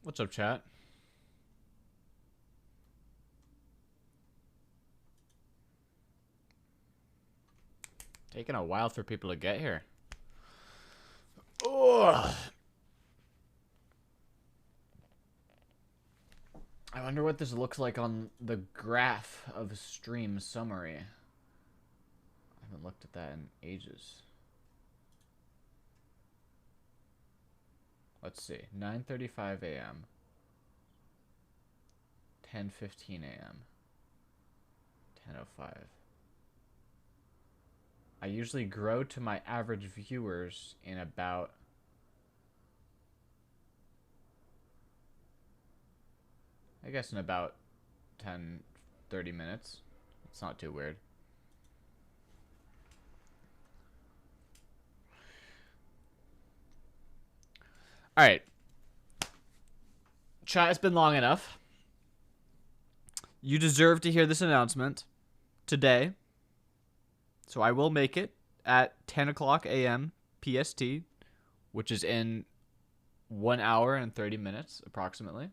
What's up, chat? Taking a while for people to get here. Ugh. I wonder what this looks like on the graph of stream summary. I haven't looked at that in ages. Let's see. 9:35 a.m. 10:15 a.m. 10:05. I usually grow to my average viewers in about I guess in about 10, 30 minutes. It's not too weird. All right. Chat, it's been long enough. You deserve to hear this announcement today. So I will make it at 10 o'clock a.m. PST, which is in 1 hour and 30 minutes approximately.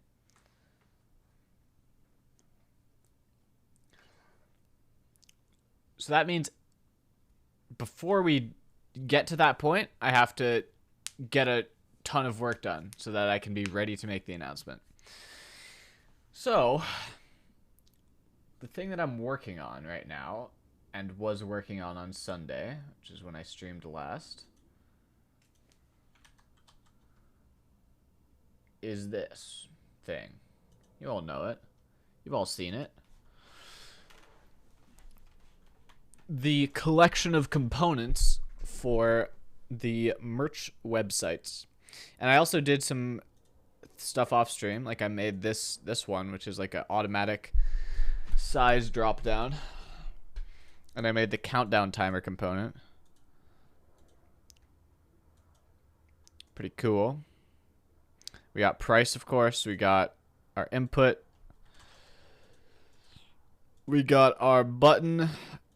So that means before we get to that point, I have to get a ton of work done so that I can be ready to make the announcement. So, the thing that I'm working on right now, and was working on Sunday, which is when I streamed last, is this thing. You all know it. You've all seen it. The collection of components for the merch websites. And I also did some stuff off stream. Like I made this one, which is like an automatic size drop down. And I made the countdown timer component. Pretty cool. We got price, of course. We got our input. We got our button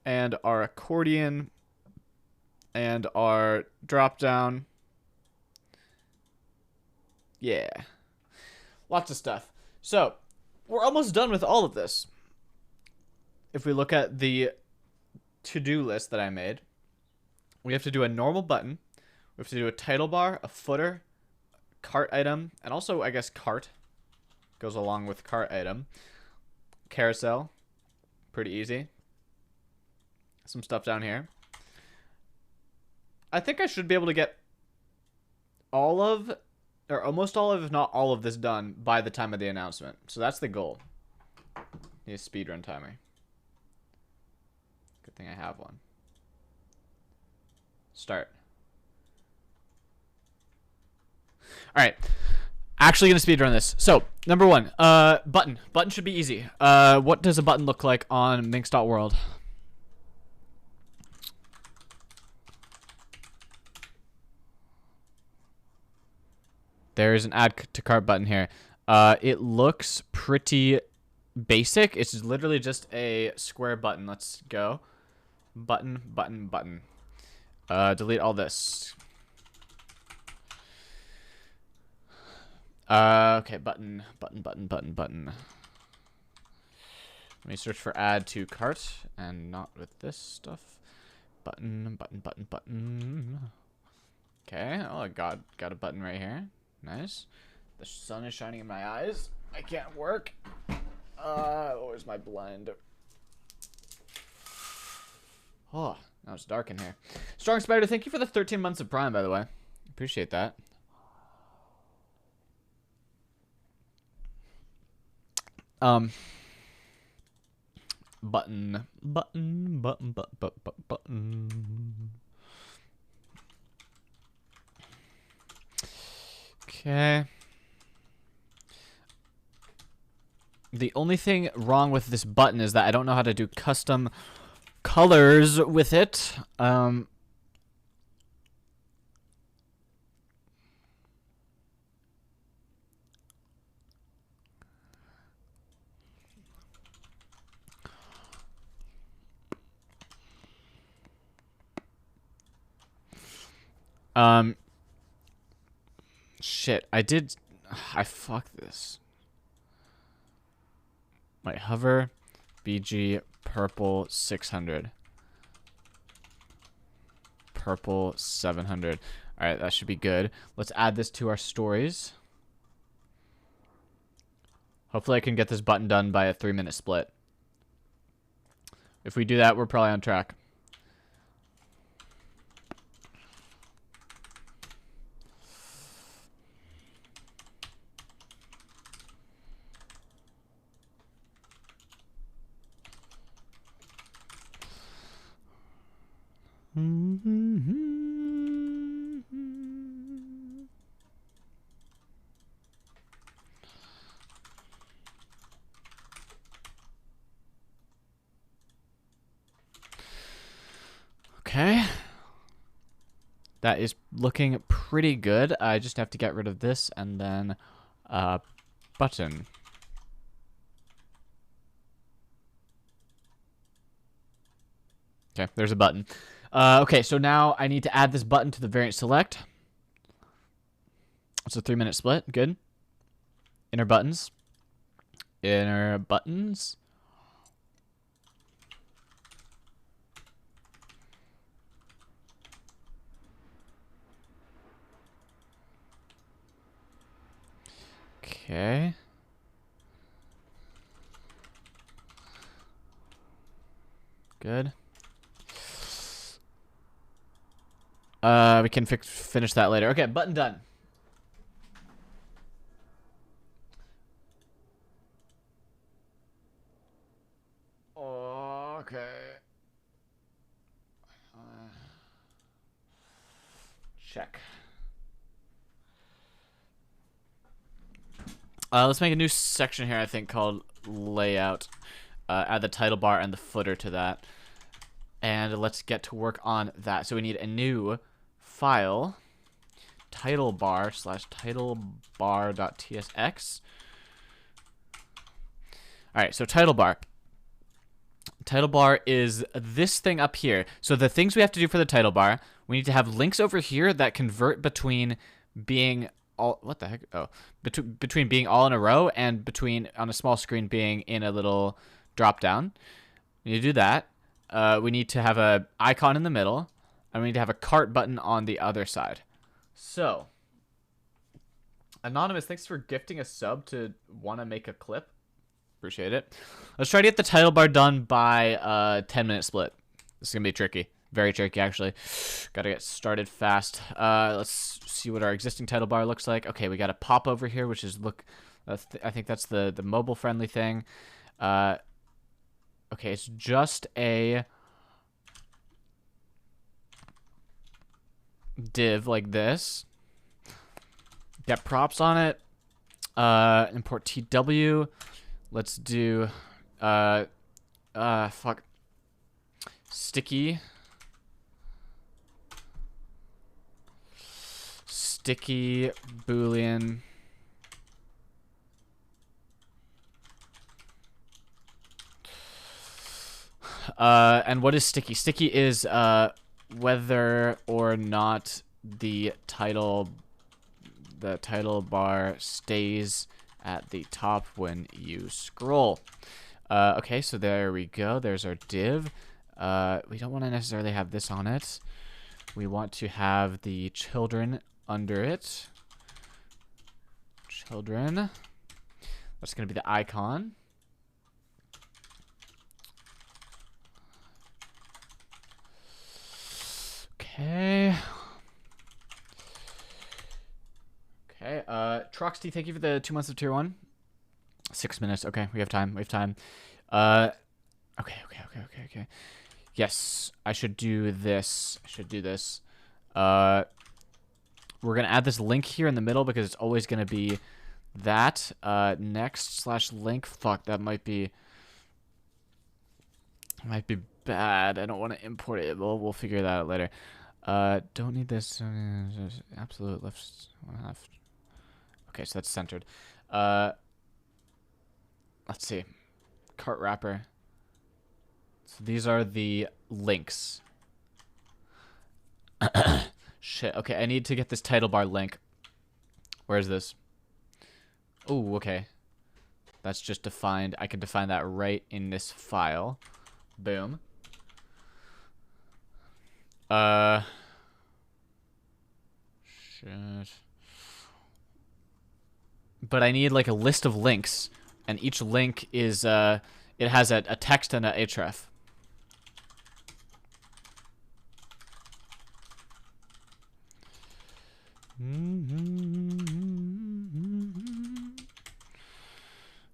and our accordion and our drop down. Yeah. Lots of stuff. So, we're almost done with all of this. If we look at the to-do list that I made, we have to do a normal button. We have to do a title bar, a footer, cart item, and also, I guess, cart goes along with cart item. Carousel, pretty easy. Some stuff down here. I think I should be able to get all of, or almost all of, if not all of this done by the time of the announcement. So that's the goal. Need a speedrun timer. Good thing I have one. Start. Alright. Actually gonna speedrun this. So, number one, button. Button should be easy. What does a button look like on Minx.world? There's an add to cart button here. It looks pretty basic. It's literally just a square button. Let's go. Button, button, button. Delete all this. Okay, button, button, button, button, button. Let me search for add to cart and not with this stuff. Button, button, button, button. Okay, oh, I got a button right here. Nice. The sun is shining in my eyes. I can't work. Where's my blind? Oh, now it's dark in here. Strong Spider, thank you for the 13 months of Prime, by the way. Appreciate that. Button, button, button, button, button. Okay. The only thing wrong with this button is that I don't know how to do custom colors with it. Shit, I did I fuck this. Might hover. BG purple 600. Purple 700. All right, that should be good. Let's add this to our stories. Hopefully I can get this button done by a 3-minute split. If we do that, we're probably on track. Okay. That is looking pretty good. I just have to get rid of this and then button. Okay, there's a button. Okay, so now I need to add this button to the variant select. It's a 3-minute split. Good. Inner buttons. Inner buttons. Okay. Good. We can finish that later. Okay, button done. Okay. Check. Let's make a new section here, I think, called layout. Add the title bar and the footer to that. And let's get to work on that. So we need a new file, title bar / title bar.tsx. All right, so title bar. Title bar is this thing up here. So the things we have to do for the title bar, we need to have links over here that convert between being all, what the heck? Oh, between being all in a row and between on a small screen being in a little drop down. We need to do that. We need to have a icon in the middle, and we need to have a cart button on the other side. So, Anonymous, thanks for gifting a sub to want to make a clip. Appreciate it. Let's try to get the title bar done by 10-minute split. This is going to be tricky. Very tricky, actually. Got to get started fast. Let's see what our existing title bar looks like. Okay, we got a pop over here, which is, I think that's the mobile-friendly thing. Okay, it's just a div like this. Get props on it. Import TW. Let's do fuck. Sticky boolean and what is sticky? Sticky is whether or not the title bar stays at the top when you scroll. Okay, so there we go. There's our div. We don't want to necessarily have this on it. We want to have the children under it. Children. That's going to be the icon. Okay. Okay. Troxty, thank you for the 2 months of tier 1. 6 minutes. Okay, we have time. Okay. Yes, I should do this. We're going to add this link here in the middle because it's always going to be that. Next/link. Fuck, that might be bad. I don't want to import it. We'll figure that out later. Don't need this. Absolute left. Okay, so that's centered. Let's see. Cart wrapper. So these are the links. Shit. Okay, I need to get this title bar link. Where is this? Oh, okay. That's just defined. I can define that right in this file. Boom. Shit. But I need like a list of links, and each link is it has a text and a href.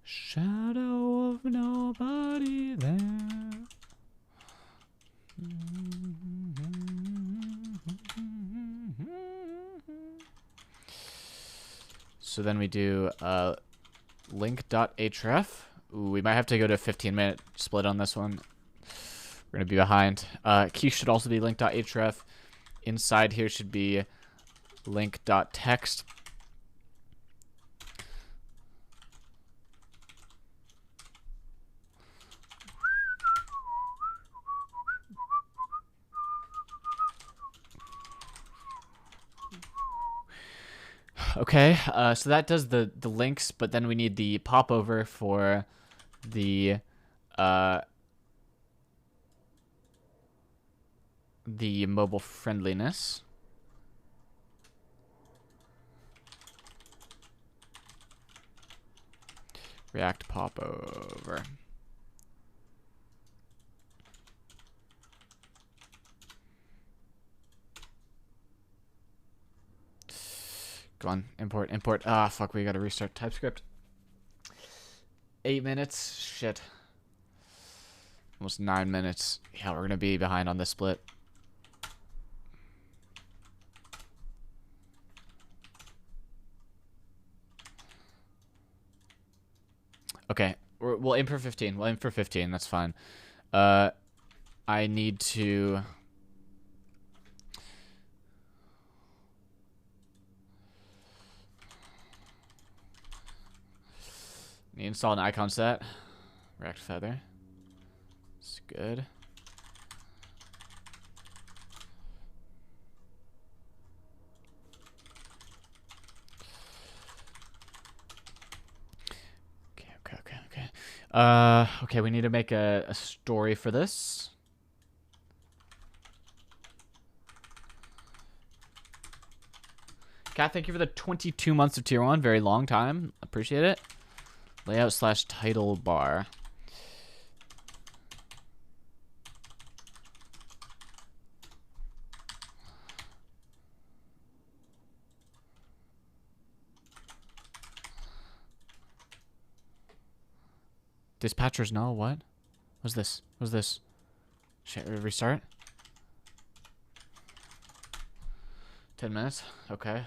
Shadow of nobody there. So then we do link.href. Ooh, we might have to go to a 15-minute split on this one. We're going to be behind. Key should also be link.href. Inside here should be link.text. Okay, so that does the links, but then we need the popover for the mobile friendliness. React popover. Go on, import, import. Ah, fuck, we gotta restart TypeScript. 8 minutes? Shit. Almost 9 minutes. Yeah, we're gonna be behind on this split. Okay, we'll aim for 15. We'll aim for 15, that's fine. I need to... Need to install an icon set. React Feather. It's good. Okay, we need to make a story for this. Kat, thank you for the 22 months of tier 1. Very long time. Appreciate it. Layout / title bar. Dispatchers, no, what? What's this? What's this? Shit, restart? 10 minutes? Okay.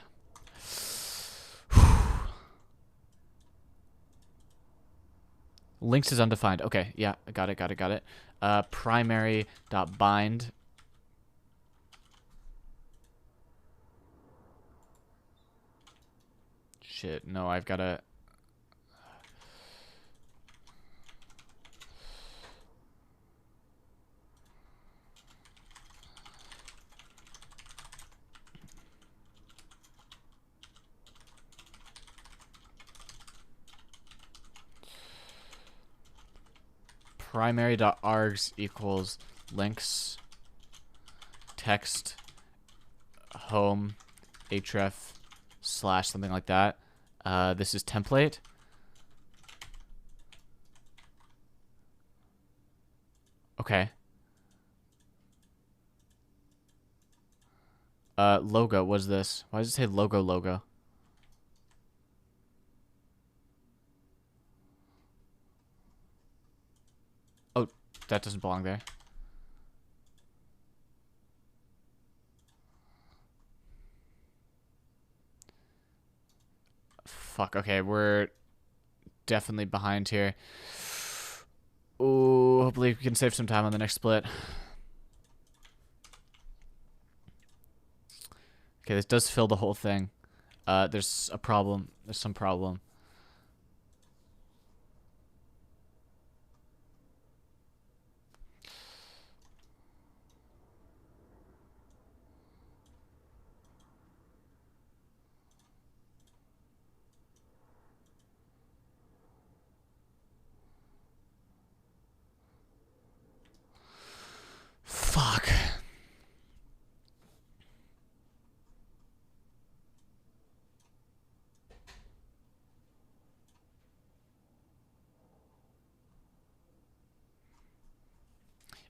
Links is undefined. Okay, yeah, got it. Primary.bind. Shit, no, I've got to... Primary.args equals links text home href / something like that. This is template. Okay. Logo, what's this? Why does it say logo? Oh, that doesn't belong there. Fuck, okay, we're definitely behind here. Ooh, hopefully we can save some time on the next split. Okay, this does fill the whole thing. There's a problem. There's some problem.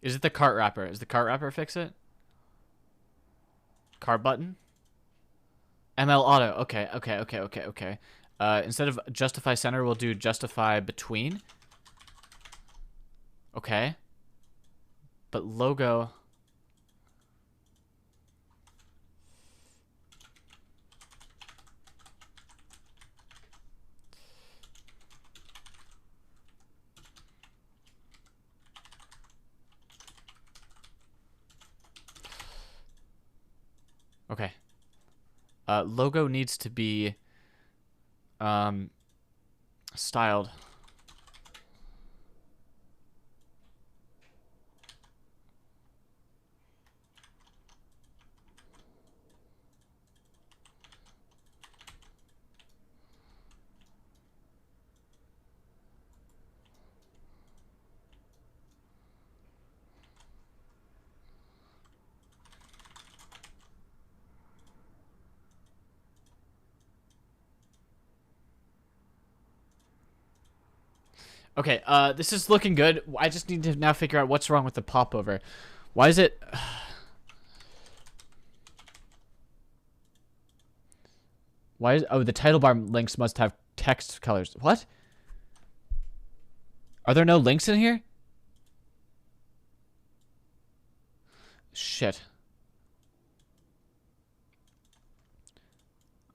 Is it the cart wrapper? Is the cart wrapper fix it? Cart button? ML auto. Okay. Instead of justify center, we'll do justify between. Okay. But logo. Okay. Logo needs to be styled. Okay, this is looking good. I just need to now figure out what's wrong with the popover. Why is it... Why is... Oh, the title bar links must have text colors. What? Are there no links in here? Shit.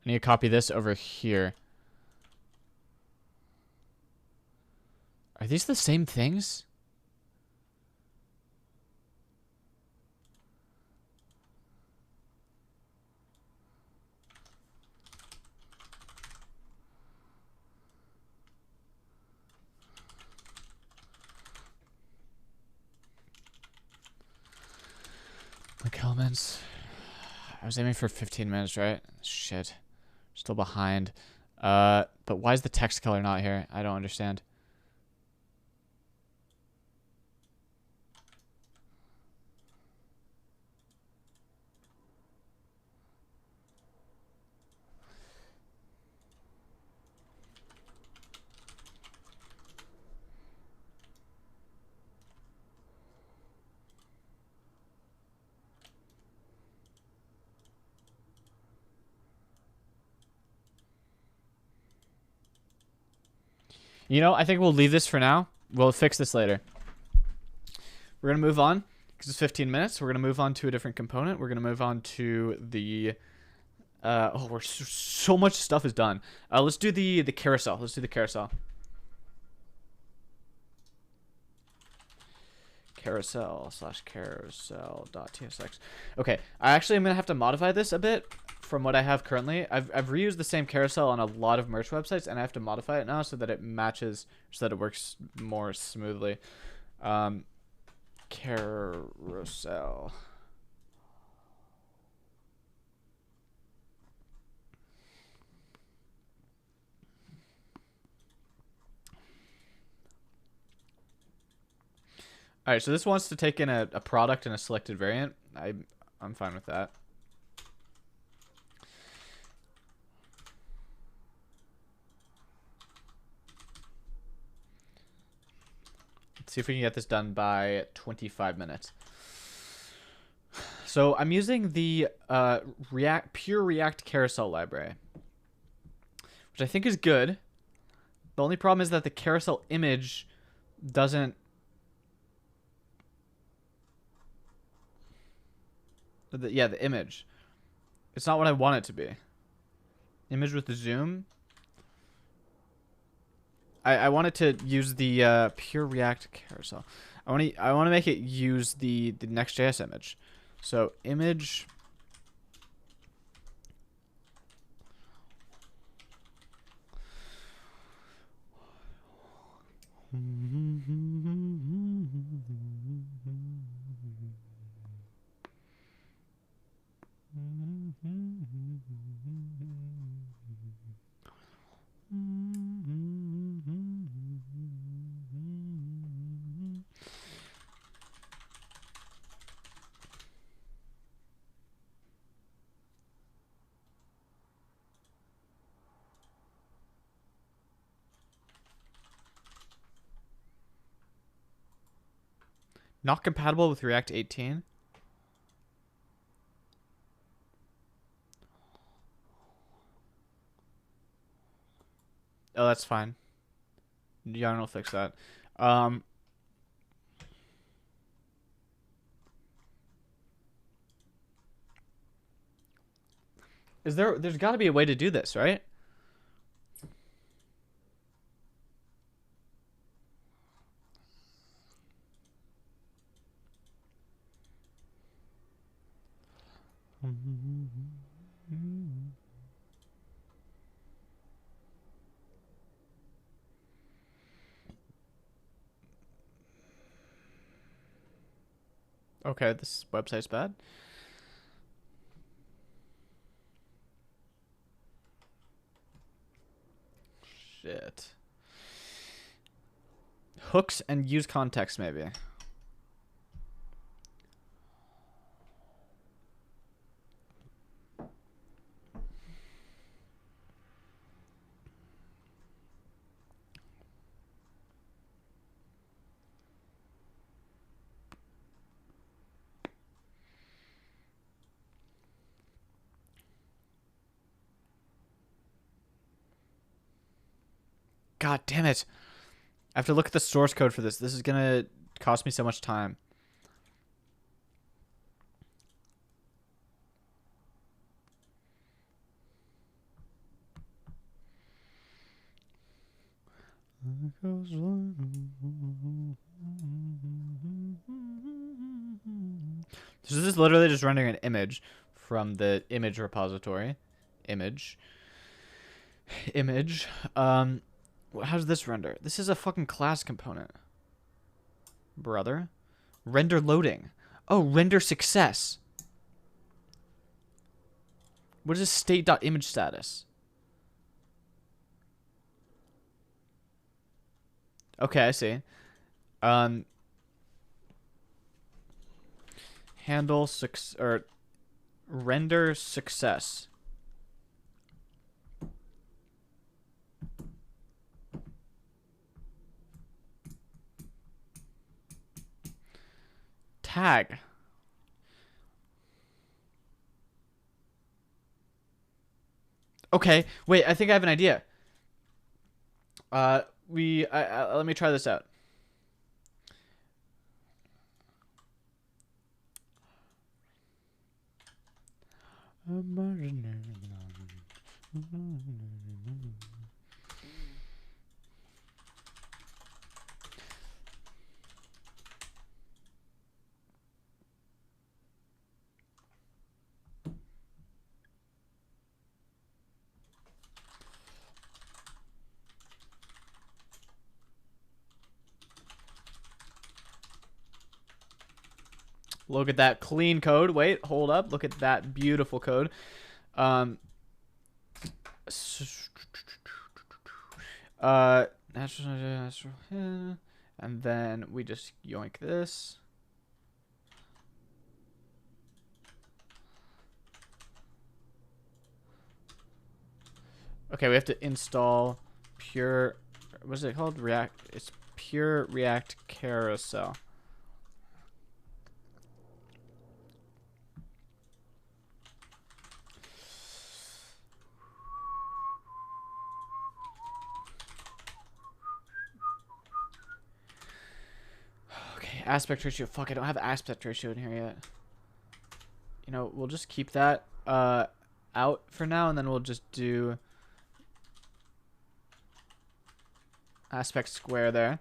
I need to copy this over here. Are these the same things? Like elements. I was aiming for 15 minutes, right? Shit. Still behind. But why is the text color not here? I don't understand. You know, I think we'll leave this for now. We'll fix this later. We're going to move on because it's 15 minutes. We're going to move on to a different component. We're going to move on to the... so much stuff is done. Let's do the carousel. Let's do the carousel. Carousel/carousel.tsx. Okay, I actually am going to have to modify this a bit from what I have currently. I've reused the same carousel on a lot of merch websites, and I have to modify it now so that it matches, so that it works more smoothly. Carousel. All right, so this wants to take in a product and a selected variant. I'm fine with that. Let's see if we can get this done by 25 minutes. So I'm using the pure React carousel library, which I think is good. The only problem is that the carousel image doesn't... Yeah, the image. It's not what I want it to be. Image with the zoom. I want it to use the pure React carousel. I want to make it use the Next.js image. So image. Not compatible with React 18? Oh, that's fine. Yarn will fix that. There's got to be a way to do this, right? Okay, this website's bad. Shit. Hooks and use context, maybe. God damn it. I have to look at the source code for this. This is going to cost me so much time. This is literally just rendering an image from the image repository. Image. How does this render? This is a fucking class component. Brother. Render loading. Oh, render success. What is state.image status? Okay, I see. Handle or render success. Tag. Okay, wait, I think I have an idea. Let me try this out. Look at that clean code. Wait, hold up. Look at that beautiful code. Natural, and then we just yoink this. Okay, we have to install pure. What is it called? React. It's pure React carousel. Aspect ratio. Fuck, I don't have aspect ratio in here yet. You know, we'll just keep that out for now, and then we'll just do aspect square there.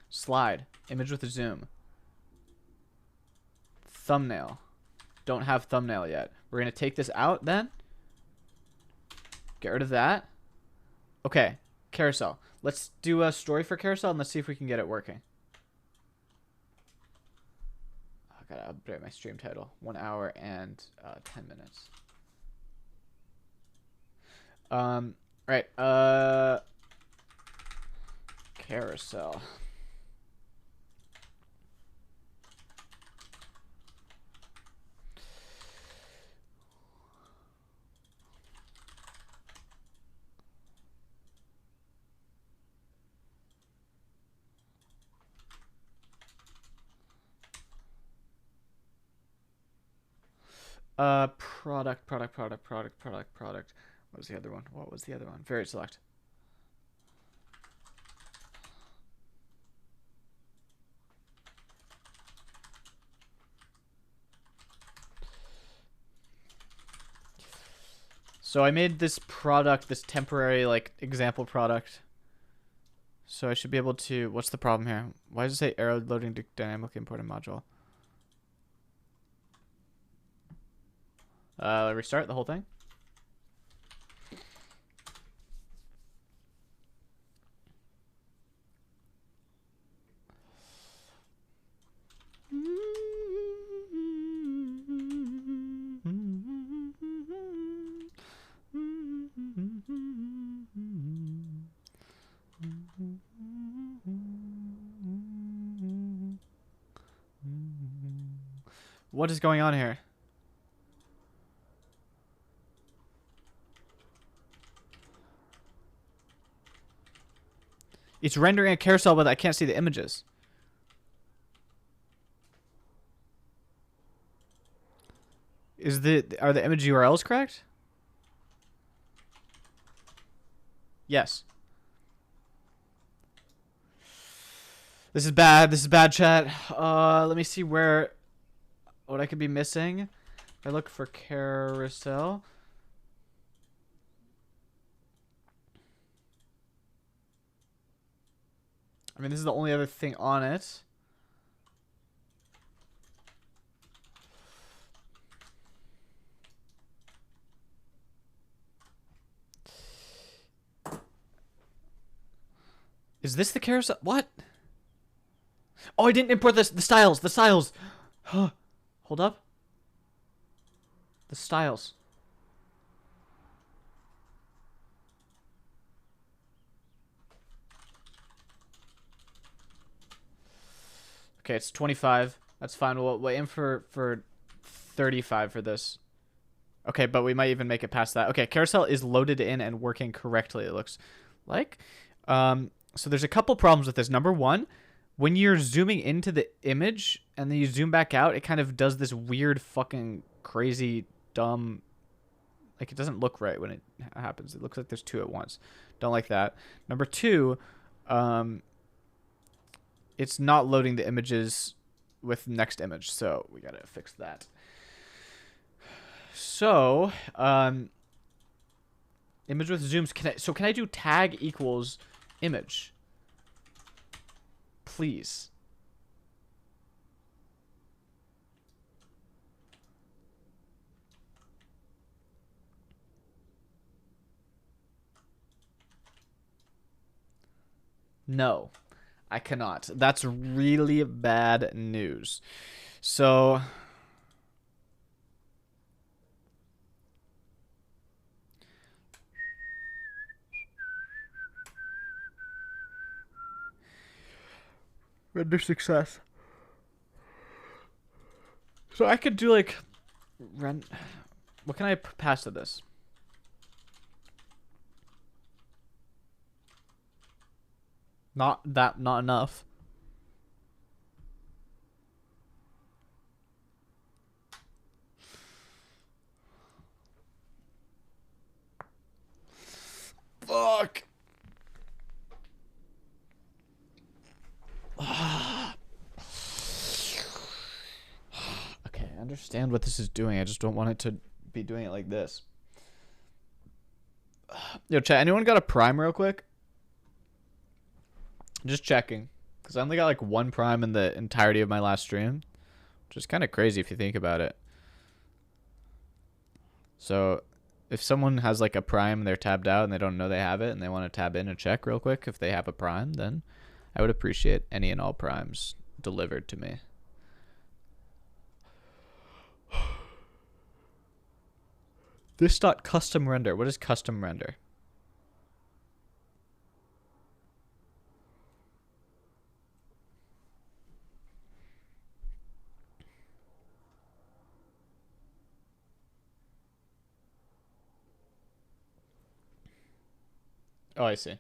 Slide. Image with a zoom. Thumbnail. Don't have thumbnail yet. We're going to take this out then. Get rid of that. Okay. Carousel. Let's do a story for carousel and let's see if we can get it working. I gotta update my stream title. 1 hour and 10 minutes. Right. Carousel. Product. What was the other one? What was the other one? Variate select. So I made this product, this temporary like example product. So I should be able to. What's the problem here? Why does it say arrow loading dynamically imported module? Restart the whole thing. What is going on here? It's rendering a carousel, but I can't see the images. Are the image URLs correct? Yes. This is bad. This is bad, chat. Let me see what I could be missing. If I look for carousel. I mean, this is the only other thing on it. Is this the carousel? What? Oh, I didn't import this. The styles. The styles. Hold up. The styles. Okay, it's 25. That's fine. We'll aim for 35 for this. Okay, but we might even make it past that. Okay, carousel is loaded in and working correctly, it looks like. So there's a couple problems with this. Number one, when you're zooming into the image and then you zoom back out, it kind of does this weird fucking crazy dumb, like it doesn't look right when it happens. It looks like there's two at once. Don't like that. Number two, it's not loading the images with next image, so we gotta fix that. So, image with zooms. Can I do tag equals image? Please. No, I cannot. That's really bad news. So render success. So I could do like what can I pass to this? Not enough. Fuck. Okay, I understand what this is doing. I just don't want it to be doing it like this. Yo, chat, anyone got a prime real quick? Just checking. Because I only got like one prime in the entirety of my last stream. Which is kind of crazy if you think about it. So, if someone has like a prime and they're tabbed out and they don't know they have it and they want to tab in and check real quick if they have a prime, then I would appreciate any and all primes delivered to me. This dot custom render. What is custom render? Oh, I see.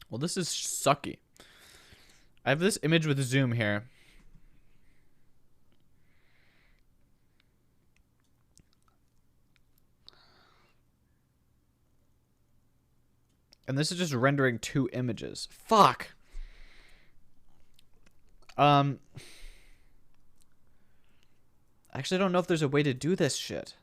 Well, this is sucky. I have this image with zoom here. And this is just rendering 2 images. Fuck. Actually, I don't know if there's a way to do this shit.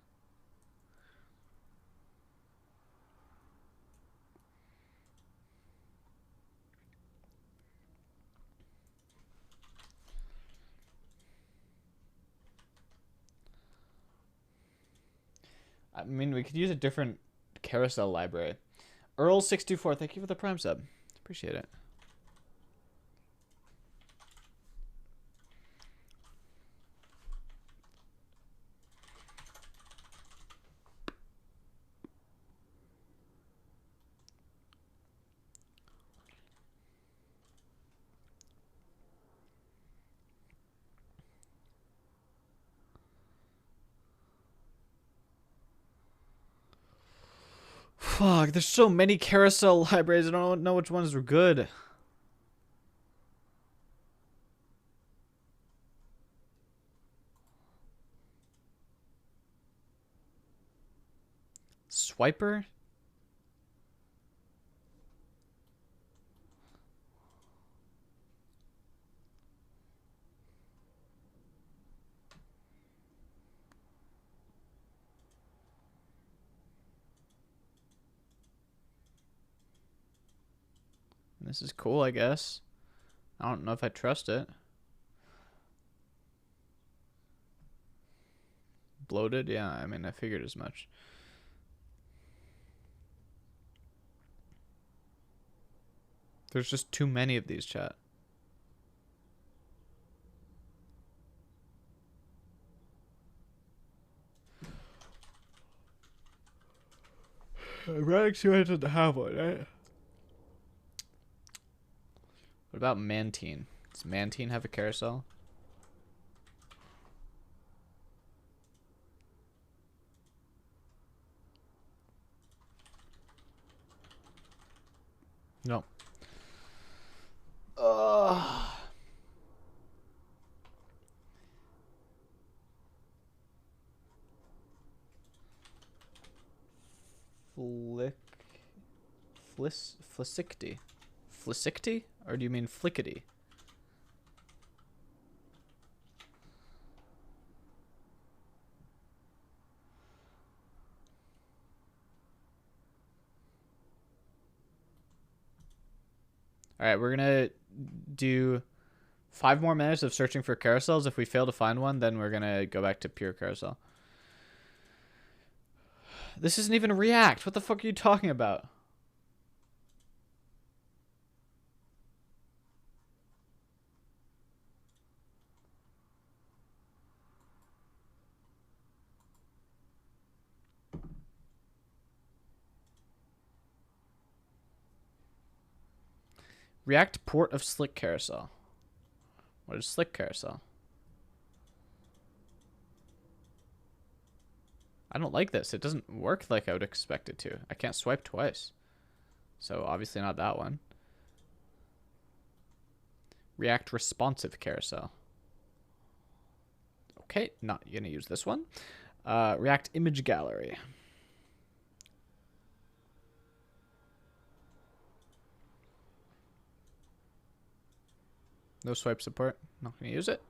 I mean, we could use a different carousel library. Earl64, thank you for the Prime sub. Appreciate it. Fuck, there's so many carousel libraries, I don't know which ones are good. Swiper? This is cool, I guess. I don't know if I trust it. Bloated? Yeah, I mean, I figured as much. There's just too many of these, chat. Radix UI doesn't have one, right? What about Mantine? Does Mantine have a carousel? No. Flickity? Flickity? Or do you mean flickety? Alright, we're gonna do 5 more minutes of searching for carousels. If we fail to find one, then we're gonna go back to pure carousel. This isn't even React. What the fuck are you talking about? React port of Slick Carousel. What is Slick Carousel? I don't like this. It doesn't work like I would expect it to. I can't swipe twice. So obviously not that one. React responsive carousel. Okay, not gonna use this one. React image gallery. No swipe support. Not gonna use it.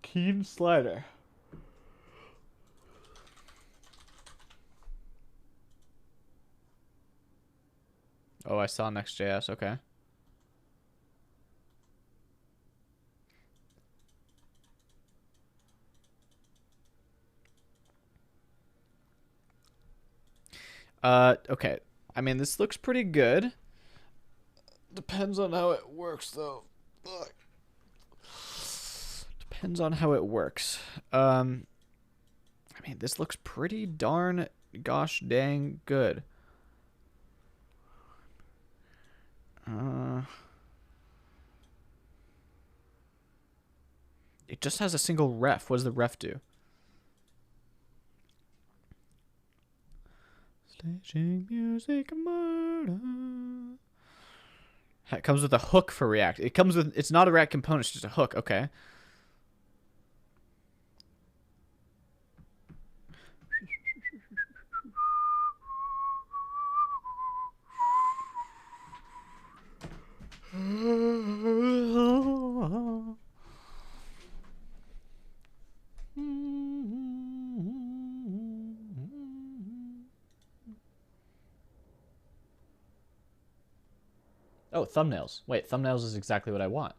Keen slider. Oh, I saw Next.js. Okay. Okay. I mean, this looks pretty good. Depends on how it works, though. Ugh. Depends on how it works. I mean, this looks pretty darn gosh dang good. It just has a single ref. What does the ref do? Staging music murder. It comes with a hook for React. It comes with, it's not a React component, it's just a hook. Okay. Oh, thumbnails. Wait, thumbnails is exactly what I want.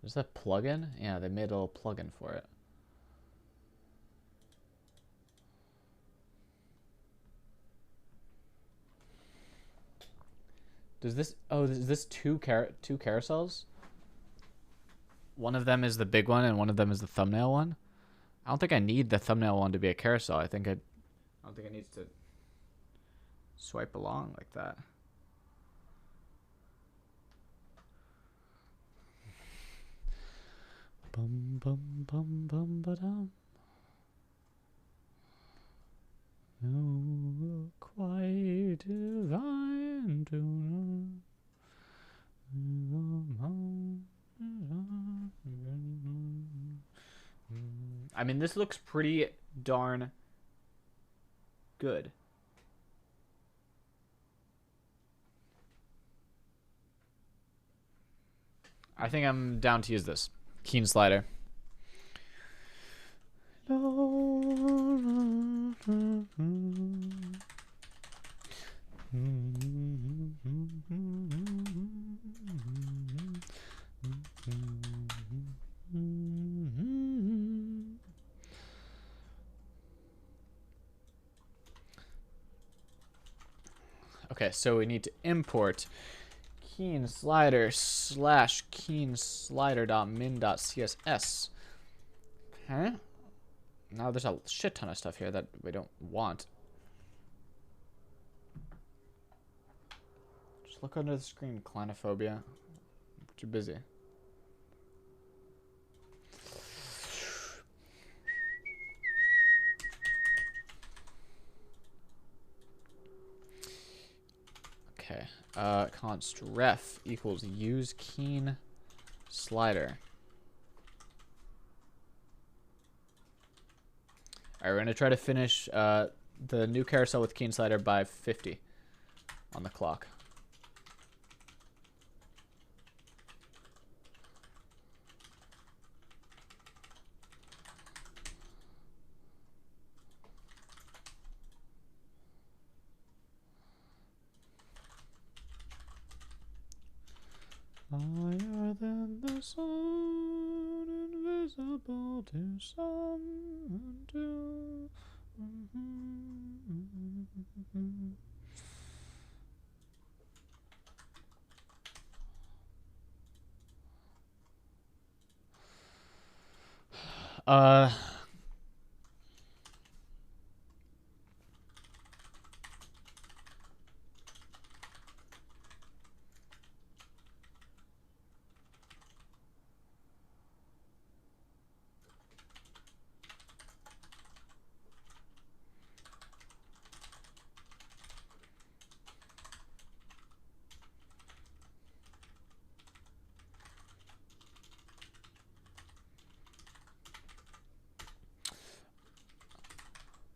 Is that plugin? Yeah, they made a little plugin for it. Does this? Oh, is this two carousels? One of them is the big one, and one of them is the thumbnail one. I don't think I need the thumbnail one to be a carousel. I don't think it needs to swipe along like that. Bum bum bum bum ba dum. Oh, quite divine to I mean, this looks pretty darn good. I think I'm down to use this. Keen slider. Okay, so we need to import keen slider slash keen slider.min.css. Okay. Now there's a shit ton of stuff here that we don't want. Just look under the screen, Clinophobia. But you're busy. Okay. Const ref equals use keen slider. Alright, we're gonna try to finish the new carousel with keen slider by 50 on the clock. Higher than the sun, invisible to some and to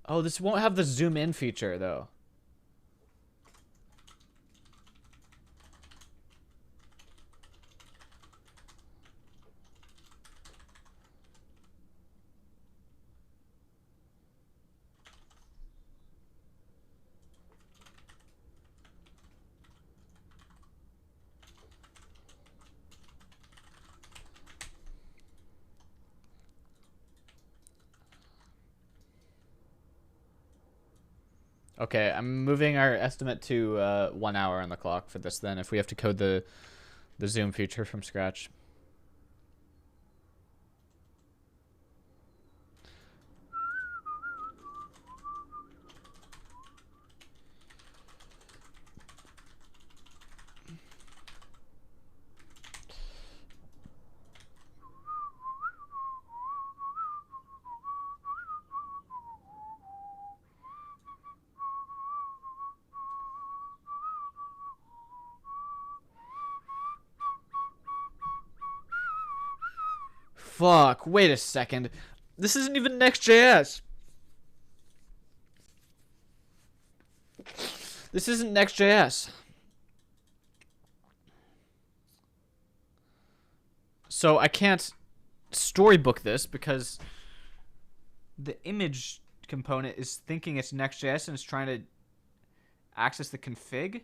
Oh, this won't have the zoom in feature though. Okay, I'm moving our estimate to 1 hour on the clock for this then, if we have to code the zoom feature from scratch. fuck. Wait a second. This isn't even Next.js. This isn't Next.js. So I can't storybook this because the image component is thinking it's Next.js and it's trying to access the config.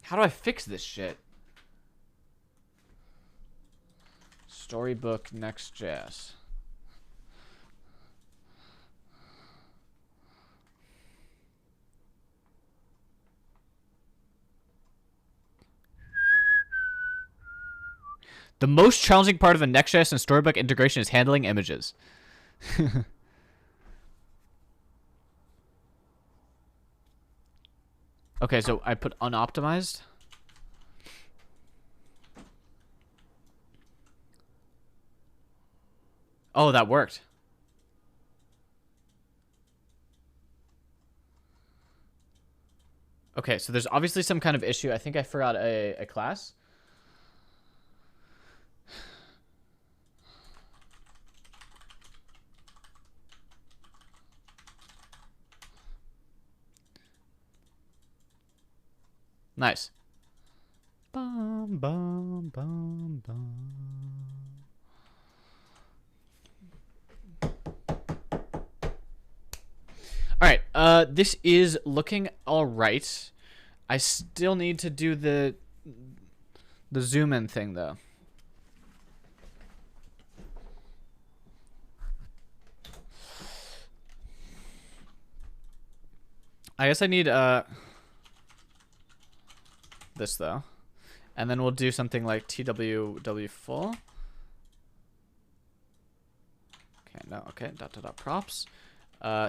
How do I fix this shit? Storybook Next.js. The most challenging part of a Next.js and Storybook integration is handling images. Okay, so I put unoptimized. Oh, that worked. Okay, so there's obviously some kind of issue. I think I forgot a class. Nice. Bum, bum, bum, bum. All right, this is looking all right. I still need to do the zoom in thing though. I guess I need this though, and then we'll do something like TWW full. Okay, no, okay, dot dot dot props.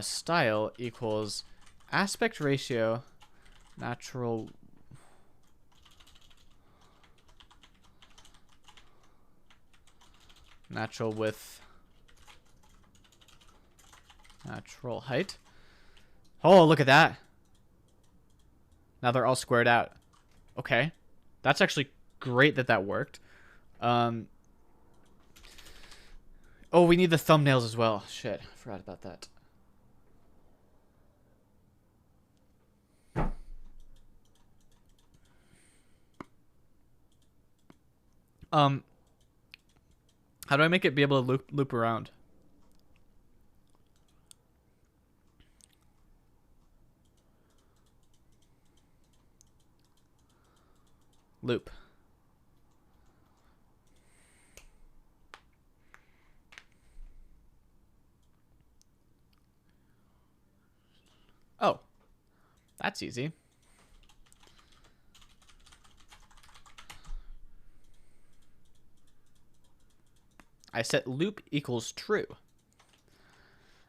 Style equals aspect ratio natural width natural height. Oh, look at that. Now they're all squared out. Okay, that's actually great that that worked. Oh, we need the thumbnails as well. Shit, I forgot about that. How do I make it be able to loop around? Loop. Oh, that's easy. I set loop equals true.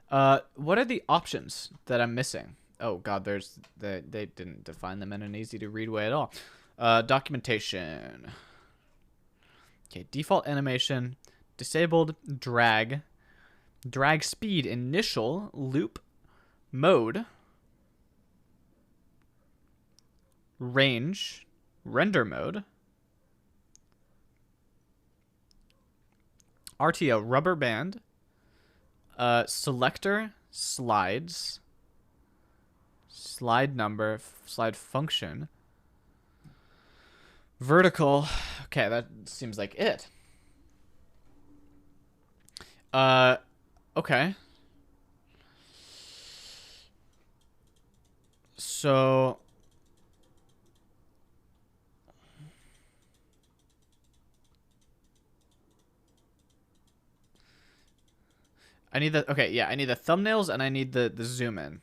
What are the options that I'm missing? Oh god, they didn't define them in an easy to read way at all. Documentation. Okay, default animation, disabled drag, drag speed, initial, loop, mode, range, render mode, RTO, rubber band, selector, slides, slide number, slide function, vertical. Okay, that seems like it. Okay. So I need the, okay, yeah, I need the thumbnails and I need the zoom in.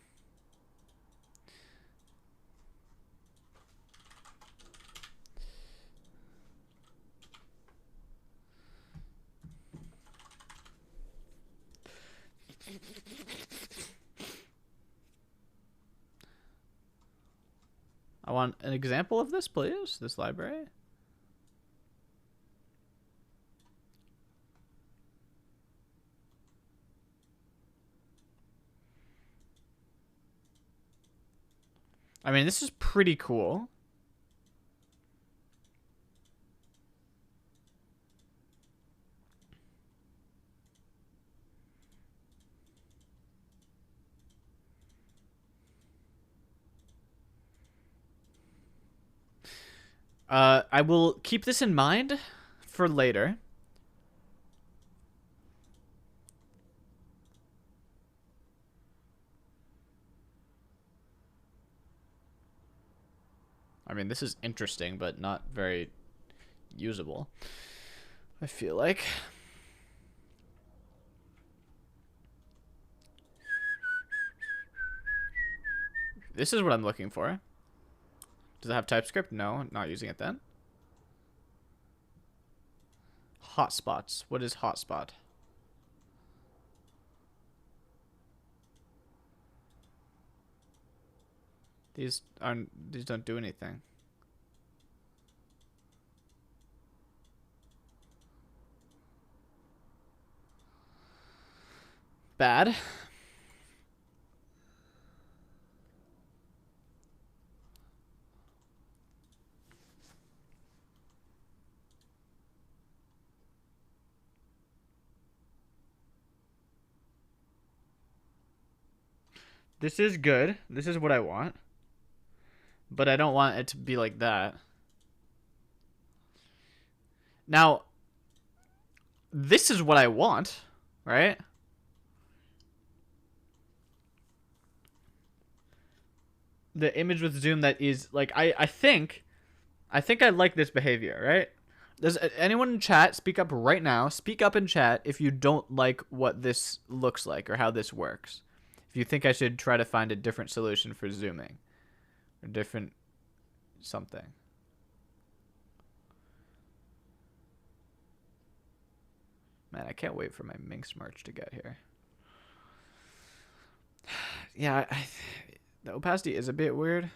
I want an example of this, please. This library. I mean, this is pretty cool. I will keep this in mind for later. I mean, this is interesting, but not very usable, I feel like. This is what I'm looking for. Does it have TypeScript? No, not using it then. Hotspots. What is hotspot? These don't do anything. Bad. This is good. This is what I want. But I don't want it to be like that. Now, this is what I want, right? The image with zoom that is like I think I like this behavior, right? Does anyone in chat speak up right now? Speak up in chat if you don't like what this looks like or how this works. If you think I should try to find a different solution for zooming or different something. Man, I can't wait for my Minx merch to get here. Yeah, the opacity is a bit weird.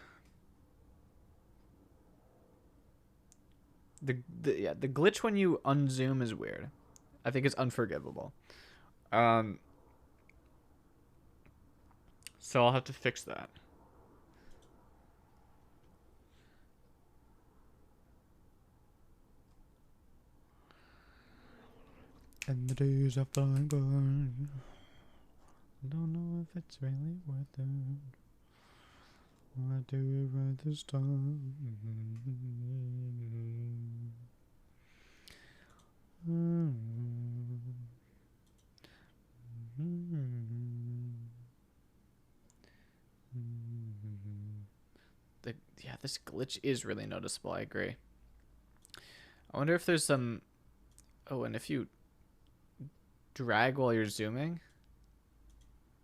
The glitch when you unzoom is weird. I think it's unforgivable. So I'll have to fix that. And the days are flying by. I don't know if it's really worth it. Why do it right this time? Yeah, this glitch is really noticeable. I agree. I wonder if there's some... Oh, and if you drag while you're zooming...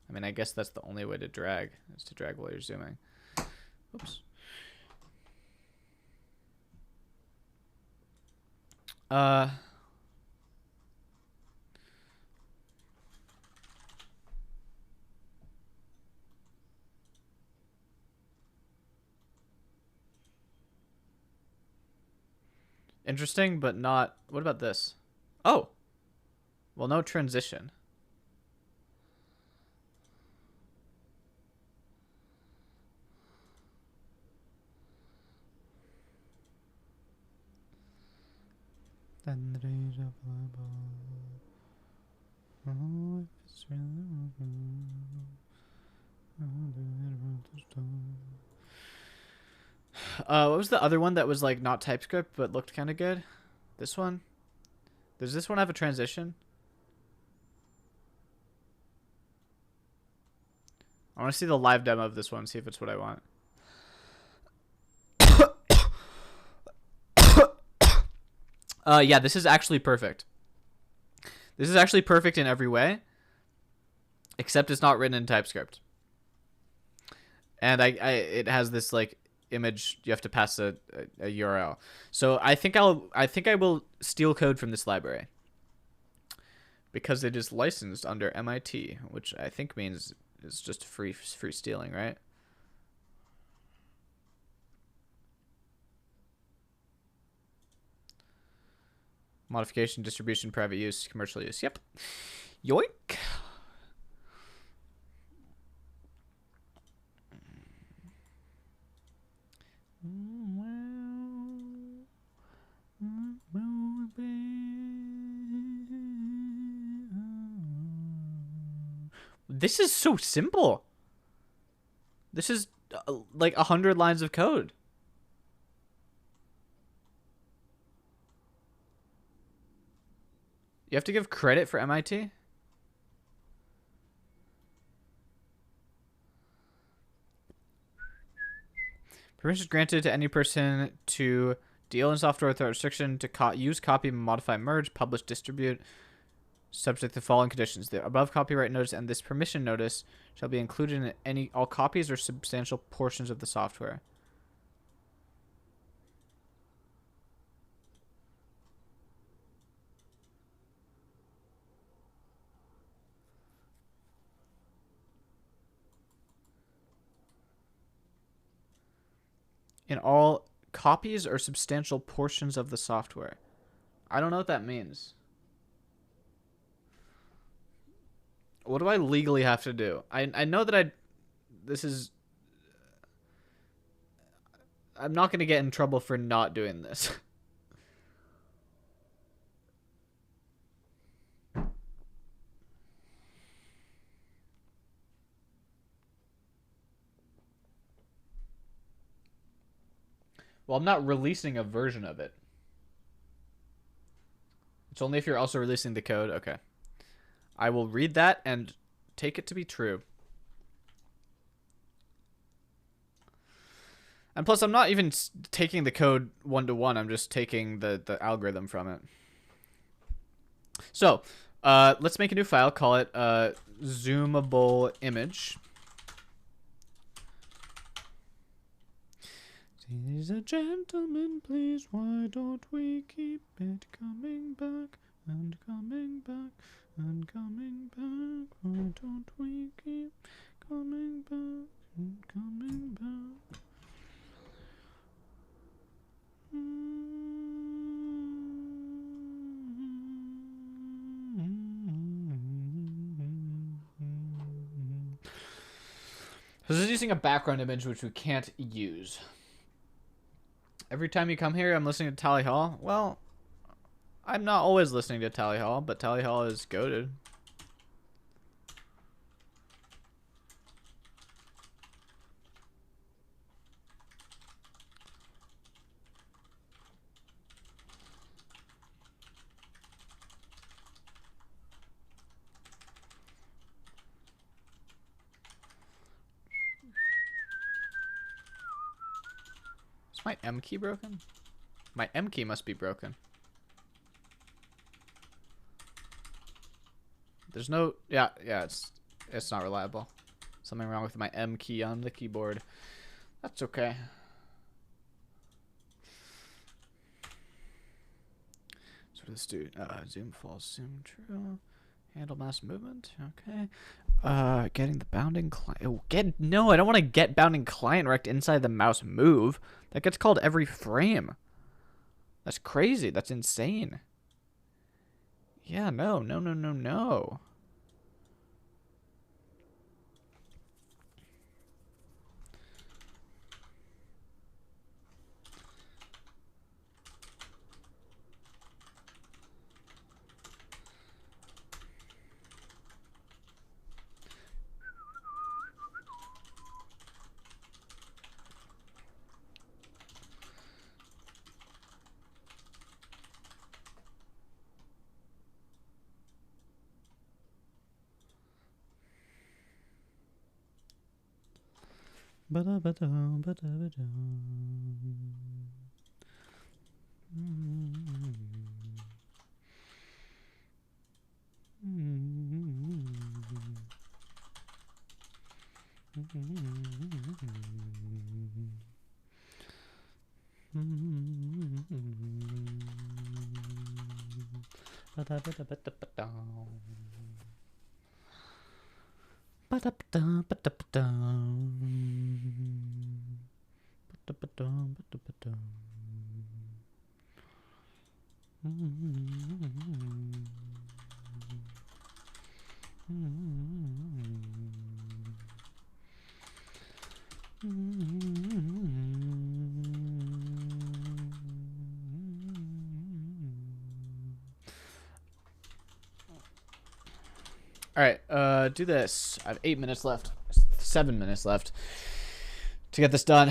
I mean, I guess that's the only way to drag, is to drag while you're zooming. Oops. Interesting, but not... What about this? Oh! Well, no transition. Then the days are fly by. Oh, if it's really I'll do it right this time. What was the other one that was like not TypeScript but looked kind of good? This one? Does this one have a transition? I want to see the live demo of this one, see if it's what I want. Yeah, this is actually perfect. This is actually perfect in every way, except it's not written in TypeScript. And it has this like image. You have to pass a URL. So I think I will steal code from this library because it is licensed under MIT, which I think means it's just free stealing, right? Modification, distribution, private use, commercial use. Yep. Yoink. This is so simple. This is like 100 lines of code. You have to give credit for MIT? Permission is granted to any person to deal in software without restriction to use, copy, modify, merge, publish, distribute, subject to the following conditions. The above copyright notice and this permission notice shall be included in all copies or substantial portions of the software. In all copies or substantial portions of the software. I don't know what that means. What do I legally have to do? I know that I'm not going to get in trouble for not doing this. Well, I'm not releasing a version of it. It's only if you're also releasing the code. Okay. I will read that and take it to be true. And plus, I'm not even taking the code one-to-one. I'm just taking the algorithm from it. So, let's make a new file. Call it zoomable image. Ladies and gentlemen, please, why don't we keep it coming back and coming back and coming back? Why don't we keep coming back and coming back? This is using a background image which we can't use. Every time you come here, I'm listening to Tally Hall. Well, I'm not always listening to Tally Hall, but Tally Hall is goated. Is my M key broken? My M key must be broken. There's no... Yeah, it's not reliable. Something wrong with my M key on the keyboard. That's okay. So what does this do? Zoom false, zoom true. Handle mouse movement. Okay. Getting the bounding client. Oh, no, I don't want to get bounding client rect inside the mouse move. That gets called every frame. That's crazy. That's insane. Yeah, no. All right, do this. I have 8 minutes left. 7 minutes left to get this done.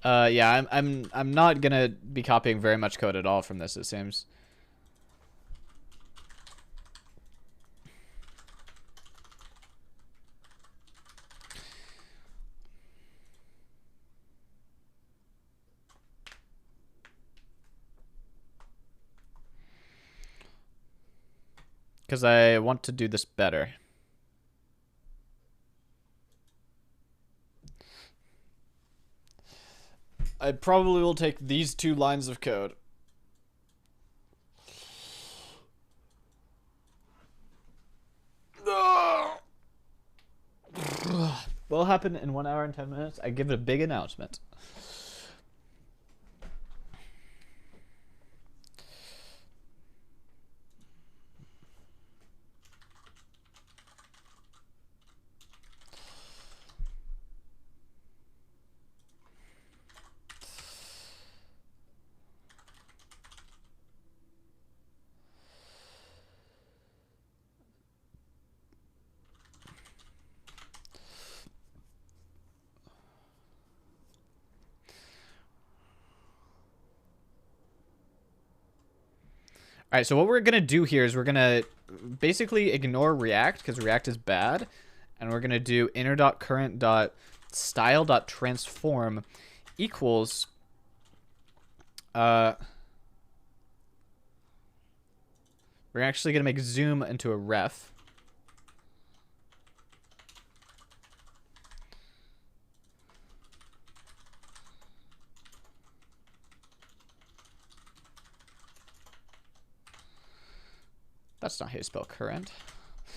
Yeah, I'm not gonna be copying very much code at all from this, it seems. Because I want to do this better. I probably will take these 2 lines of code. What'll happen in 1 hour and 10 minutes? I give it a big announcement. All right, so what we're going to do here is we're going to basically ignore React because React is bad. And we're going to do inner.current.style.transform equals we're actually going to make zoom into a ref. That's not how you spell current. We're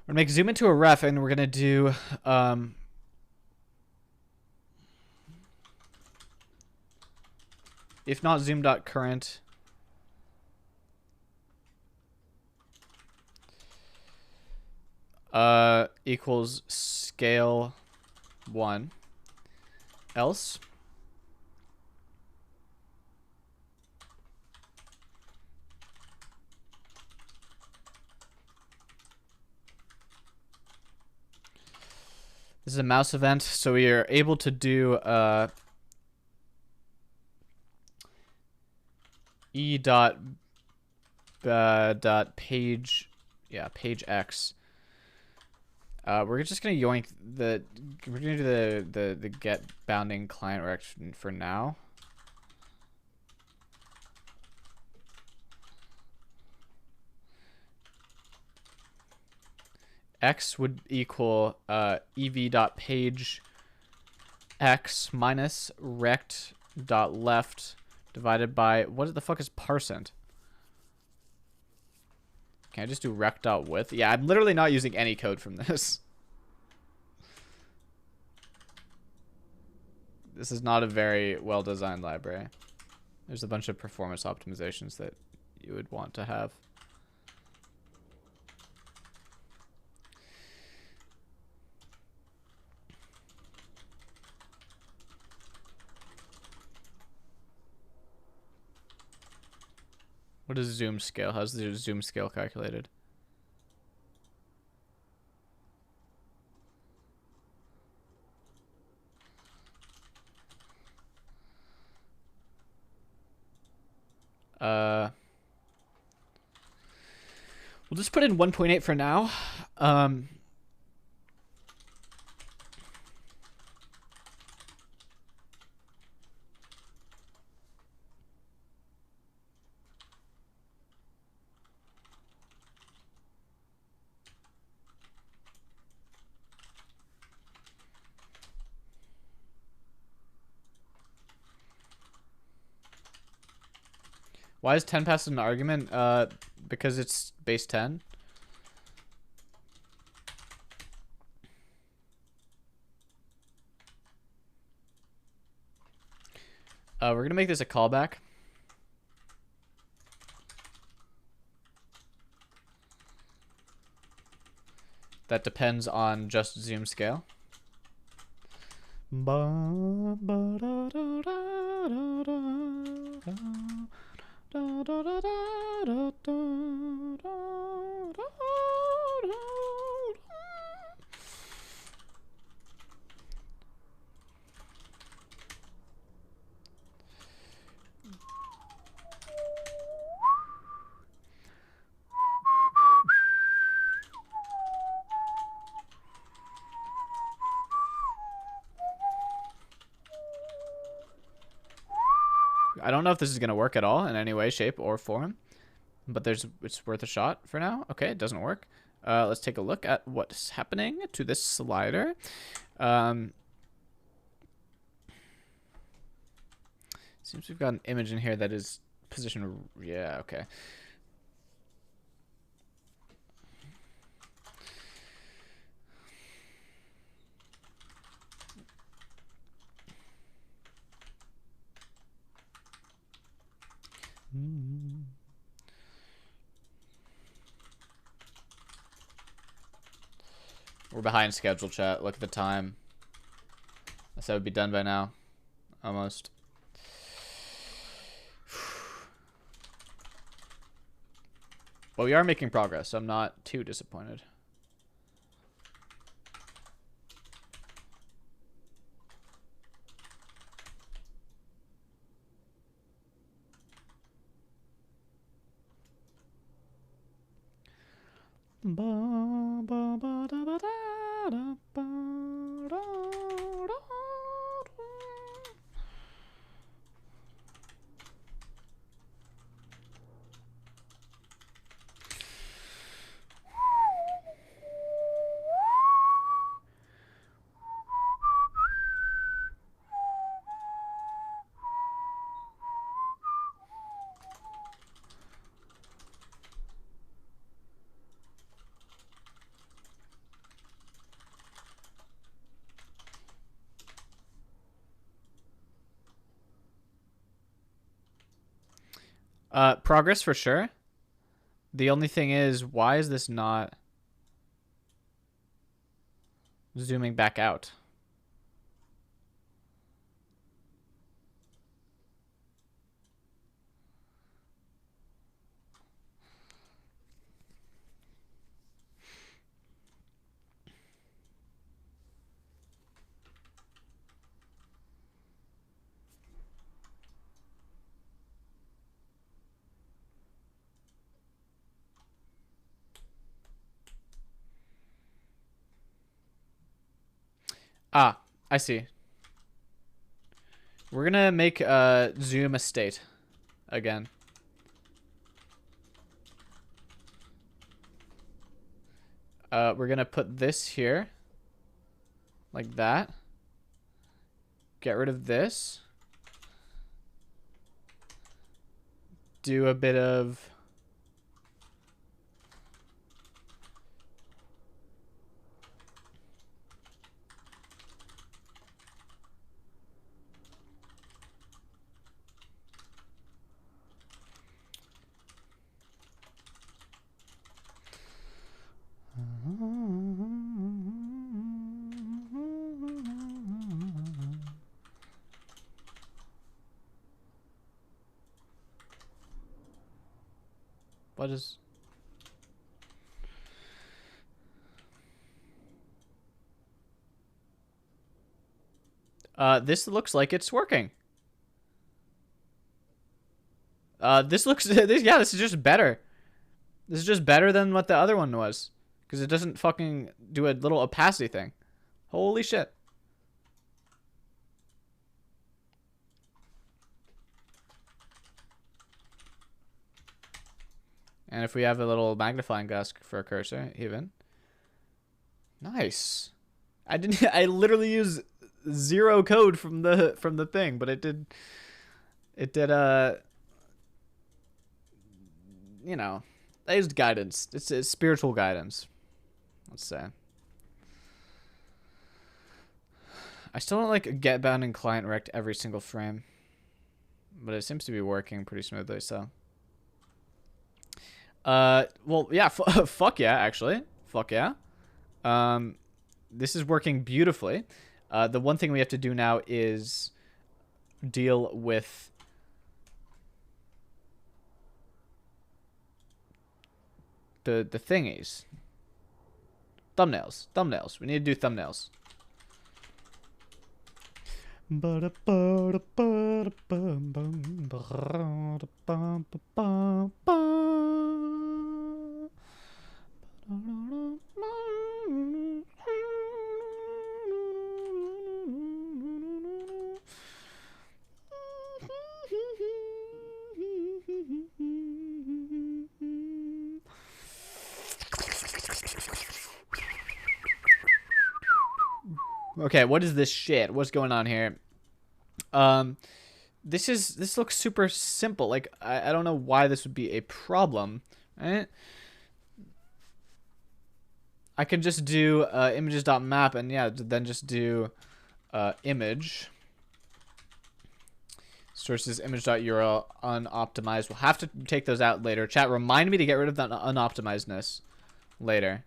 going to make zoom into a ref, and we're going to do if not zoom.current equals scale 1 else this is a mouse event, so we are able to do dot page, yeah, page X. We're just gonna yoink the, we're gonna do the get bounding client direction for now. X would equal ev.page X minus rect.left divided by, what the fuck is parsent? Can I just do rect.width? Yeah, I'm literally not using any code from this. This is not a very well-designed library. There's a bunch of performance optimizations that you would want to have. What is zoom scale? How's the zoom scale calculated? We'll just put in 1.8 for now. Why is 10 passed an argument? Because it's base 10. We're gonna make this a callback. That depends on just zoom scale. I don't know if this is gonna work at all in any way, shape, or form, but it's worth a shot for now. Okay, it doesn't work. Let's take a look at what's happening to this slider. Seems we've got an image in here that is positioned. Yeah, okay. We're behind schedule, chat. Look at the time. I said it would be done by now. Almost. But we are making progress, so I'm not too disappointed. Progress for sure. The only thing is, why is this not zooming back out? Ah, I see. We're gonna make zoom a state again. We're gonna put this here, like that. Get rid of this. Do a bit of... What is... this looks like it's working. This looks... yeah, this is just better. This is just better than what the other one was. Because it doesn't fucking do a little opacity thing. Holy shit. And if we have a little magnifying glass for a cursor, even. Nice. I literally used zero code from the thing, but it did you know, I used guidance. It's spiritual guidance, let's say. I still don't like get bound and client rect every single frame, but it seems to be working pretty smoothly, so. Well, yeah, fuck yeah, actually. Fuck yeah. This is working beautifully. The one thing we have to do now is deal with the thingies. Thumbnails. We need to do thumbnails. Okay, what is this shit? What's going on here? This looks super simple. Like, I don't know why this would be a problem, right? I can just do images.map and yeah, then just do image. Sources image.url unoptimized. We'll have to take those out later. Chat, remind me to get rid of that unoptimizedness later.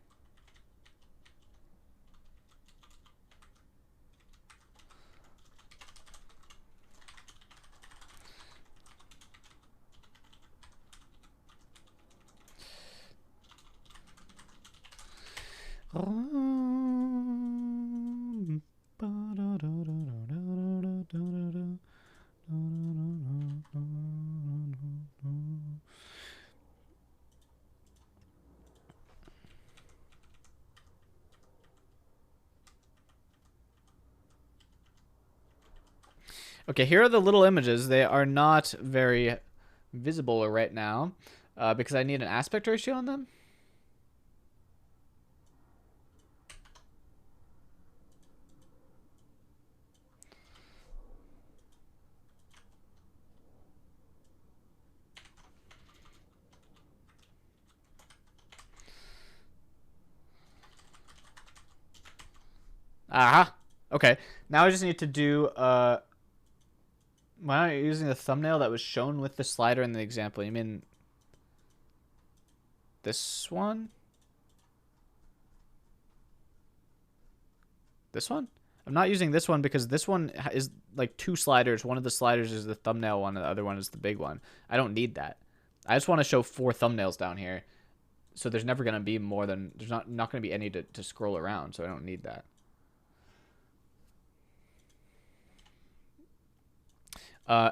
Okay, here are the little images. They are not very visible right now because I need an aspect ratio on them. Aha. Okay. Now I just need to do why am I using the thumbnail that was shown with the slider in the example? You mean this one? This one? I'm not using this one because this one is like two sliders. One of the sliders is the thumbnail one, and the other one is the big one. I don't need that. I just want to show 4 thumbnails down here. So there's never going to be more than, there's not going to be any to scroll around, so I don't need that.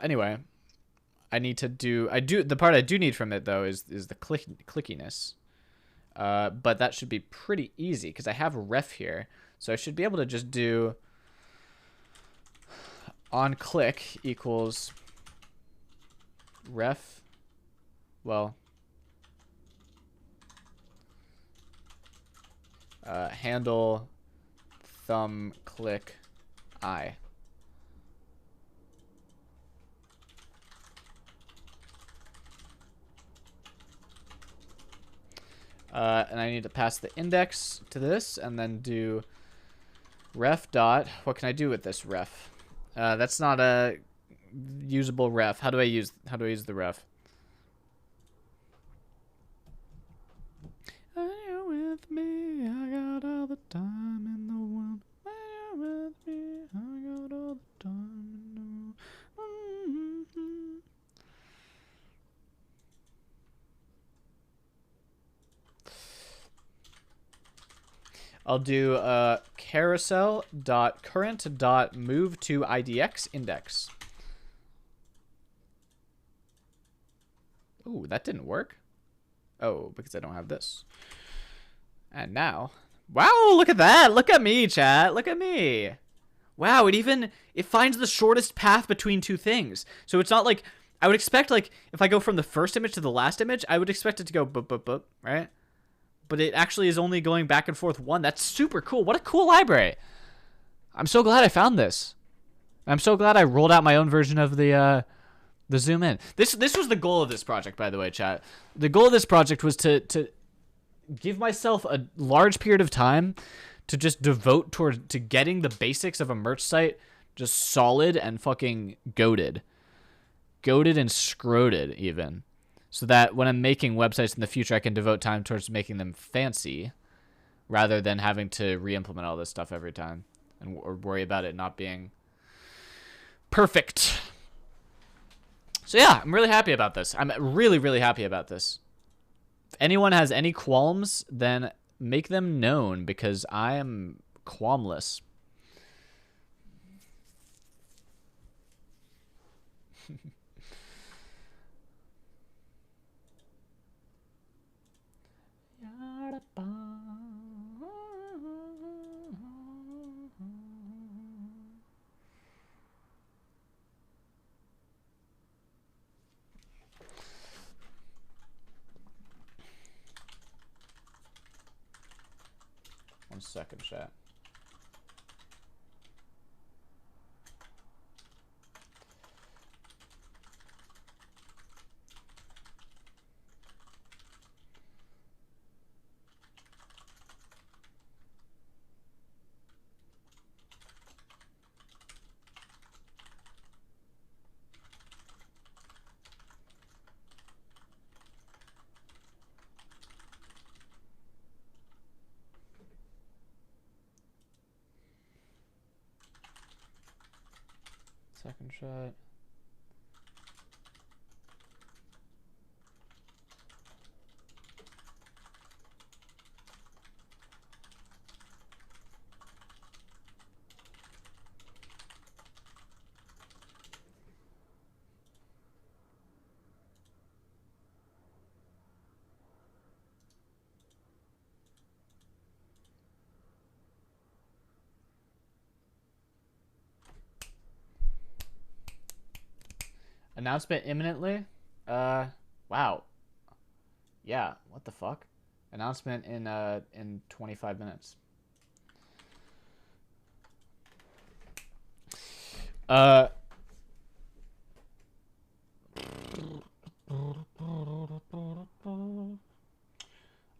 Anyway, I need to do, the part I do need from it though is the clickiness. But that should be pretty easy because I have a ref here. So I should be able to just do on click equals ref, well, handle thumb click I. And I need to pass the index to this and then do ref dot. What can I do with this ref? That's not a usable ref. How do I use the ref? Are you with me? I got all the time in the world. Are you with me? I got all the time in the world. I'll do carousel dot current dot move to IDX index. Ooh, that didn't work. Oh, because I don't have this. And now, wow, look at that. Look at me, chat. Look at me. Wow, it finds the shortest path between two things. So it's not like, I would expect like if I go from the first image to the last image, I would expect it to go boop, boop, boop, right? But it actually is only going back and forth one. That's super cool. What a cool library. I'm so glad I found this. I'm so glad I rolled out my own version of the zoom in. This was the goal of this project, by the way, chat. The goal of this project was to give myself a large period of time to just devote to getting the basics of a merch site just solid and fucking goated. Goated and scroted even. So that when I'm making websites in the future, I can devote time towards making them fancy rather than having to re-implement all this stuff every time or worry about it not being perfect. So yeah, I'm really happy about this. I'm really, really happy about this. If anyone has any qualms, then make them known because I am qualmless. One second, chat. second shot. Announcement imminently. Wow. Yeah. What the fuck? Announcement in 25 minutes. I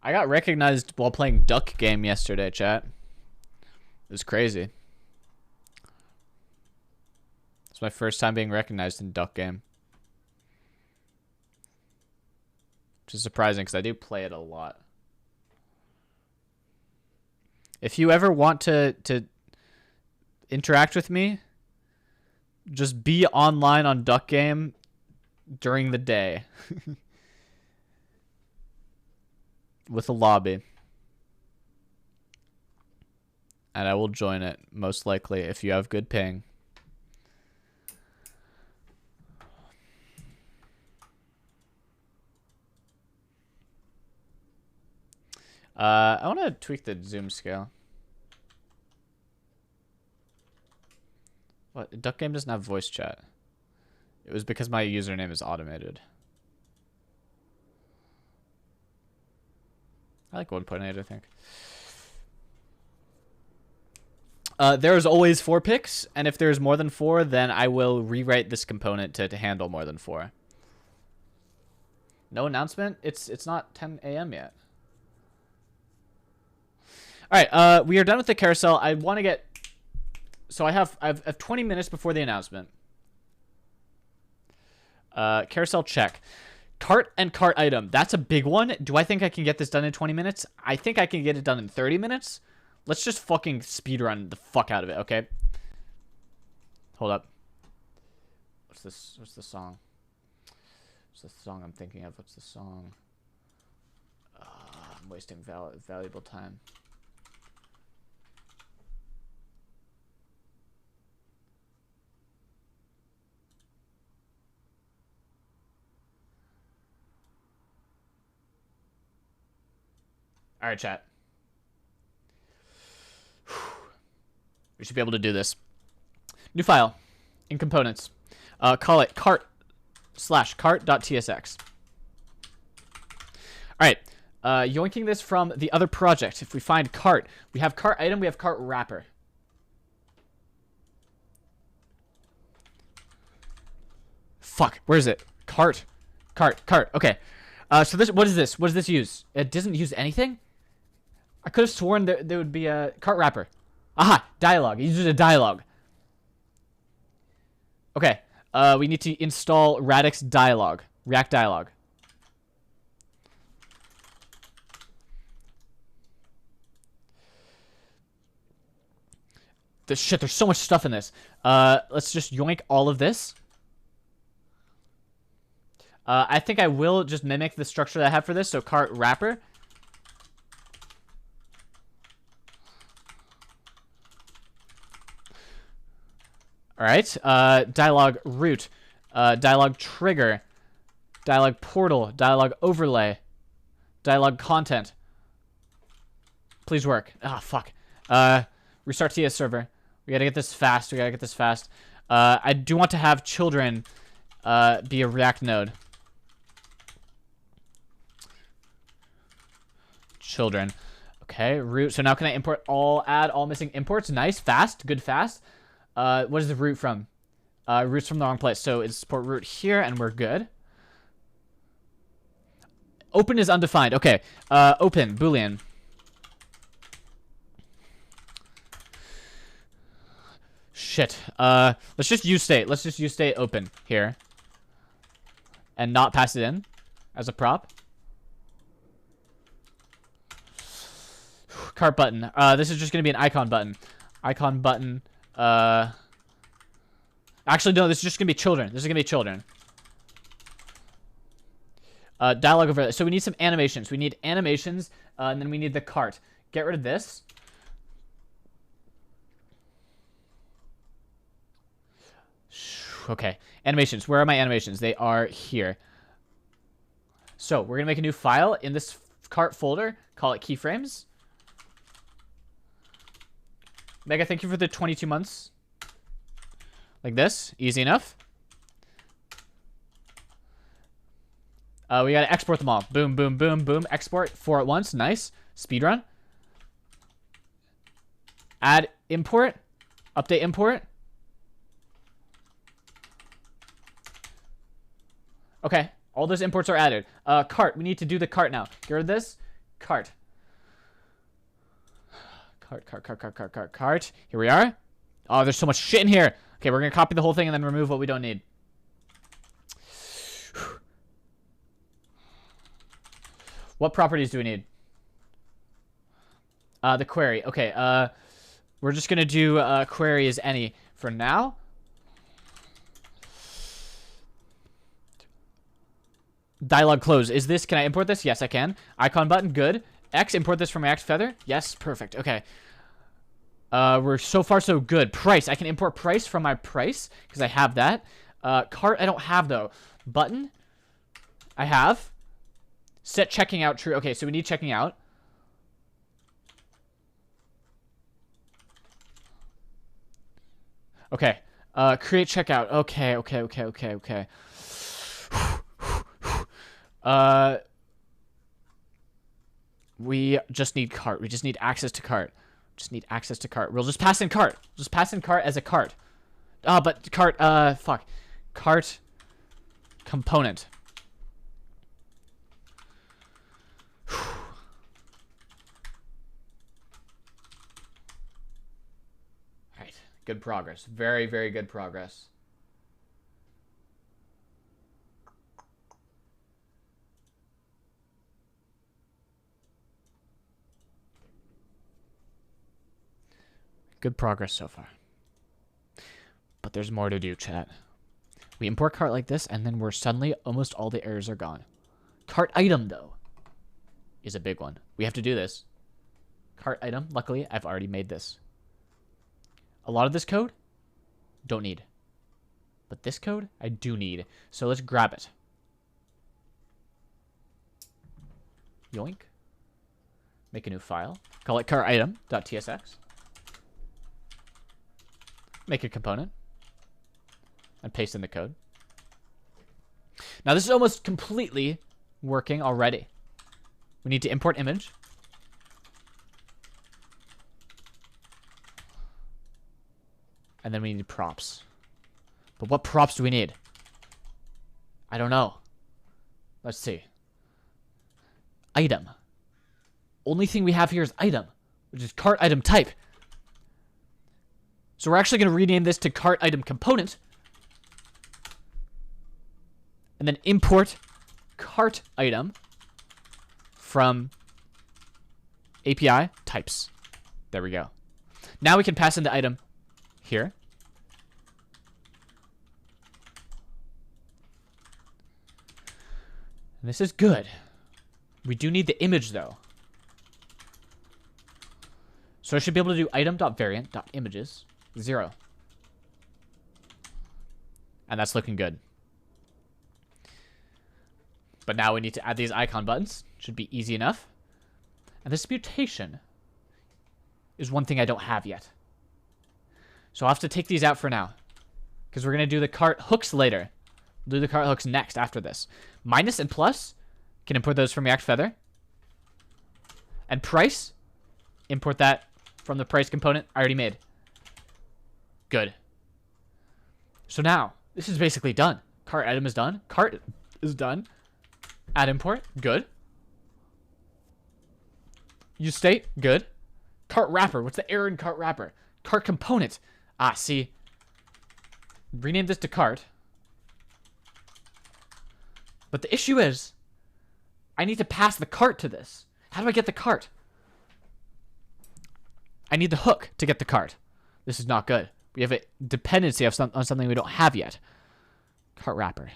got recognized while playing Duck Game yesterday, chat. It was crazy. It's my first time being recognized in Duck Game. Which is surprising because I do play it a lot. If you ever want to interact with me, just be online on Duck Game during the day. With a lobby. And I will join it, most likely, if you have good ping. I want to tweak the zoom scale. What? Duck Game doesn't have voice chat. It was because my username is automated. I like 1.8, I think. There's always 4 picks, and if there's more than 4, then I will rewrite this component to handle more than 4. No announcement? It's not 10 a.m. yet. All right, we are done with the carousel. I want to get... So I have 20 minutes before the announcement. Carousel check. Cart and cart item. That's a big one. Do I think I can get this done in 20 minutes? I think I can get it done in 30 minutes. Let's just fucking speedrun the fuck out of it, okay? Hold up. What's this? What's the song? What's the song I'm thinking of? What's the song? I'm wasting valuable time. All right, chat. We should be able to do this. New file in components. Call it cart/cart.tsx. All right. Yoinking this from the other project. If we find cart, we have cart item, we have cart wrapper. Fuck, where is it? Cart. Okay. So this, what is this? What does this use? It doesn't use anything? I could have sworn there would be a cart wrapper. Aha, dialogue. It uses a dialogue. Okay. We need to install Radix dialogue. React dialogue. Shit, there's so much stuff in this. Let's just yoink all of this. I think I will just mimic the structure that I have for this. So cart wrapper. All right. Dialogue root. Dialogue trigger. Dialogue portal. Dialogue overlay. Dialogue content. Please work. Ah, fuck. Restart TS server. We gotta get this fast. I do want to have children be a React node. Children. Okay, root. So now can I add all missing imports? Nice, fast, good fast. What is the root from? Root's from the wrong place. So it's support root here, and we're good. Open is undefined. Okay, open, Boolean. Shit. Let's just use state. Let's just use state open here. And not pass it in as a prop. Cart button. This is just going to be an icon button. Icon button. Actually, no, this is just going to be children. This is going to be children. Dialogue over there. So we need some animations. We need animations, and then we need the cart. Get rid of this. Okay, animations. Where are my animations? They are here. So we're gonna make a new file in this cart folder. Call it keyframes. Mega, thank you for the 22 months. Like this, easy enough. We gotta export them all. Boom, boom, boom, boom. Export 4 at once. Nice. Speedrun. Add import. Update import. Okay, all those imports are added. Cart, we need to do the cart now. Get rid of this. Cart. Cart. Here we are. Oh, there's so much shit in here. Okay, we're gonna copy the whole thing and then remove what we don't need. What properties do we need? The query. Okay, we're just gonna do query as any for now. Dialog close. Is this, can I import this? Yes, I can. Icon button, good. X, import this from React Feather. Yes, perfect. Okay. We're so far so good. Price, I can import price from my price because I have that. Cart, I don't have though. Button, I have. Set checking out true. Okay, so we need checking out. Okay. Create checkout. Okay. We just need cart. We just need access to cart. We'll just pass in cart. Just pass in cart as a cart. But cart, fuck. Cart component. Alright. Good progress. Very, very good progress. Good progress so far. But there's more to do, chat. We import cart like this, and then we're suddenly almost all the errors are gone. Cart item, though, is a big one. We have to do this. Cart item, luckily, I've already made this. A lot of this code, don't need. But this code, I do need. So let's grab it. Yoink. Make a new file. Call it cartitem.tsx. Make a component. And paste in the code. Now this is almost completely working already. We need to import image. And then we need props. But what props do we need? I don't know. Let's see. Item. Only thing we have here is item, which is cart item type. So we're actually going to rename this to cart item component. And then import cart item from API types. There we go. Now we can pass in the item here. And this is good. We do need the image though. So I should be able to do item.variant.images 0. And that's looking good. But now we need to add these icon buttons. Should be easy enough. And this mutation is one thing I don't have yet. So I'll have to take these out for now. Because we're going to do the cart hooks later. We'll do the cart hooks next after this. Minus and plus, can import those from React Feather. And price, import that from the price component I already made. Good. So now, this is basically done. Cart item is done. Cart is done. Add import, good. Use state, good. Cart wrapper, what's the error in cart wrapper? Cart component. Ah, see. Rename this to cart. But the issue is, I need to pass the cart to this. How do I get the cart? I need the hook to get the cart. This is not good. We have a dependency of on something we don't have yet. Cart wrapper.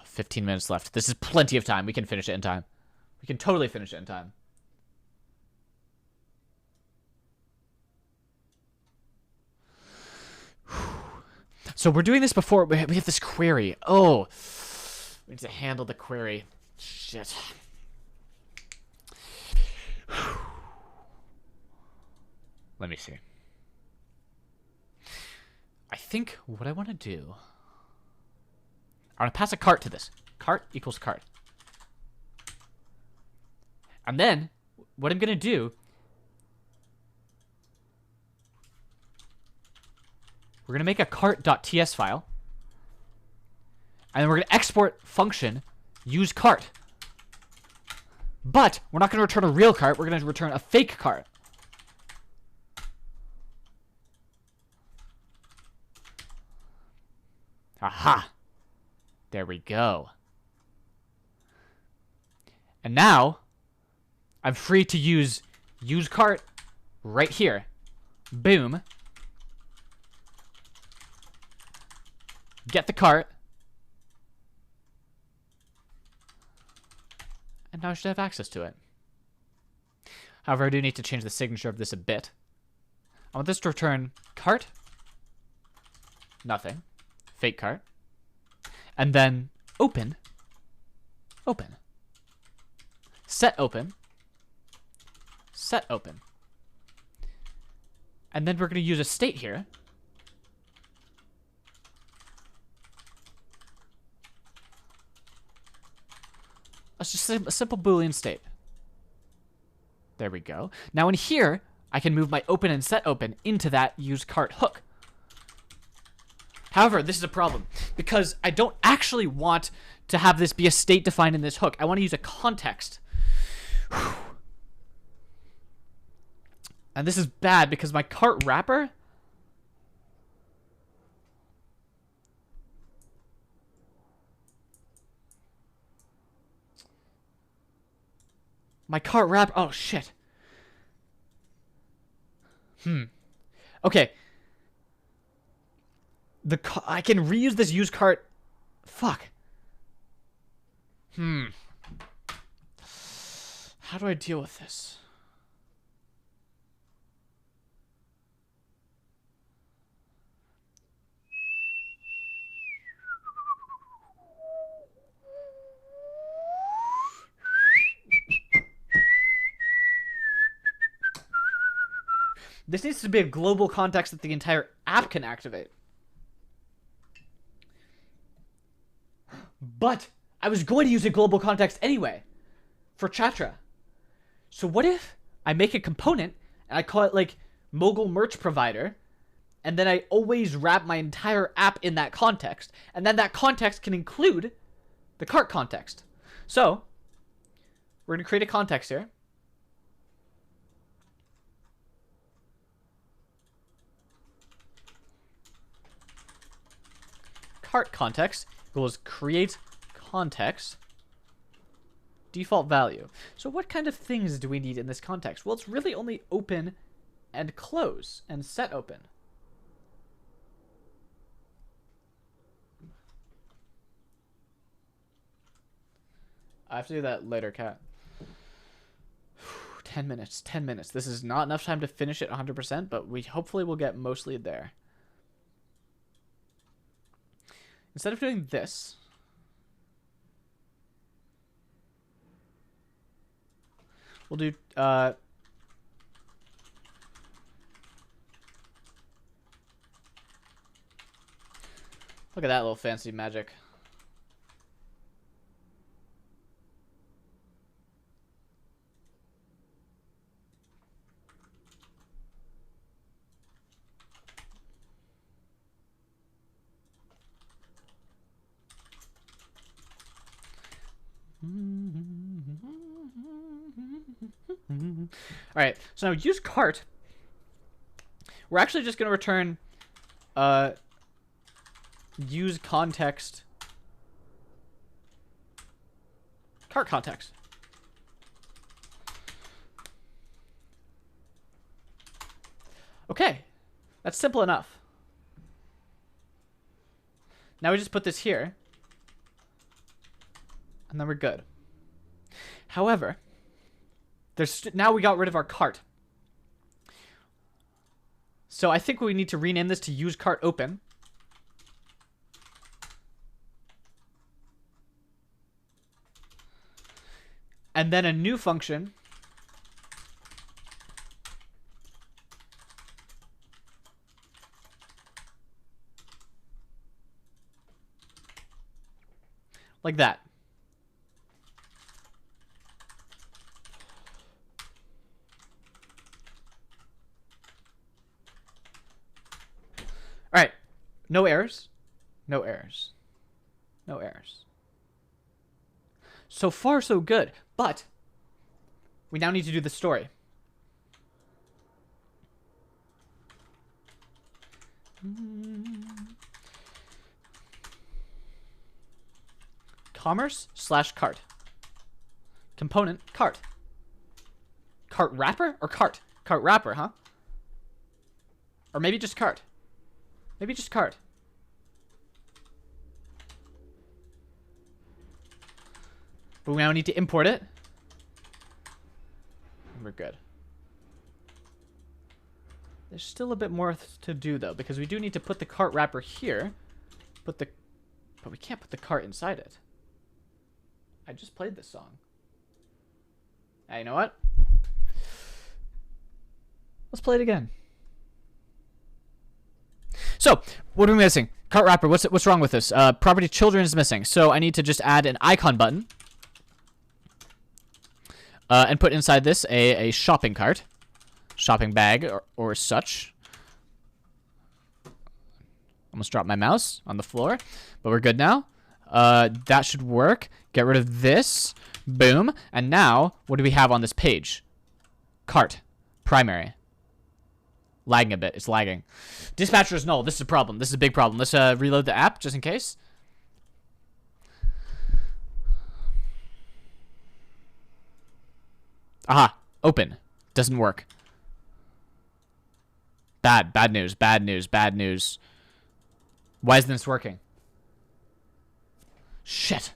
15 minutes left. This is plenty of time. We can finish it in time. We can totally finish it in time. So we're doing this before we have this query. Oh, we need to handle the query. Shit. Let me see. I think what I want to do, I want to pass a cart to this. Cart equals cart. And then what I'm going to do, we're going to make a cart.ts file. And then we're going to export function use cart. But we're not going to return a real cart. We're going to return a fake cart. Aha. There we go. And now I'm free to use cart right here. Boom. Get the cart. And now I should have access to it. However, I do need to change the signature of this a bit. I want this to return cart. Nothing. Fake cart. And then open. Open. Set open. Set open. And then we're going to use a state here. It's just a simple Boolean state. There we go. Now in here, I can move my open and set open into that use cart hook. However, this is a problem because I don't actually want to have this be a state defined in this hook. I want to use a context. And this is bad because my cart wrapper, oh shit. Okay. I can reuse this use cart. Fuck. How do I deal with this? This needs to be a global context that the entire app can activate. But I was going to use a global context anyway for Chatra. So what if I make a component and I call it like Mogul Merch Provider, and then I always wrap my entire app in that context, and then that context can include the cart context. So we're going to create a context here. Cart context equals create context default value. So what kind of things do we need in this context? Well, it's really only open and close and set open. I have to do that later, Cat. 10 minutes, 10 minutes. This is not enough time to finish it 100%, but we hopefully will get mostly there. Instead of doing this, we'll do look at that little fancy magic. All right, so now use cart. We're actually just going to return use context cart context. Okay, that's simple enough. Now we just put this here, and then we're good. However, now we got rid of our cart. So I think we need to rename this to use cart open. And then a new function like that. All right. No errors. No errors. No errors. So far, so good. But we now need to do the story. Commerce / cart. Component cart. Cart wrapper or cart? Cart wrapper, huh? Or maybe just cart. Maybe just cart. But we now need to import it. And we're good. There's still a bit more to do, though, because we do need to put the cart wrapper here. But we can't put the cart inside it. I just played this song. Hey, you know what? Let's play it again. So, what are we missing? Cart wrapper, what's wrong with this? Property children is missing. So I need to just add an icon button. And put inside this a shopping cart. Shopping bag or such. Almost dropped my mouse on the floor. But we're good now. That should work. Get rid of this. Boom. And now, what do we have on this page? Cart. Primary. Lagging a bit. It's lagging. Dispatcher is null. This is a problem. This is a big problem. Let's reload the app just in case. Aha. Open. Doesn't work. Bad news. Bad news. Bad news. Why isn't this working? Shit.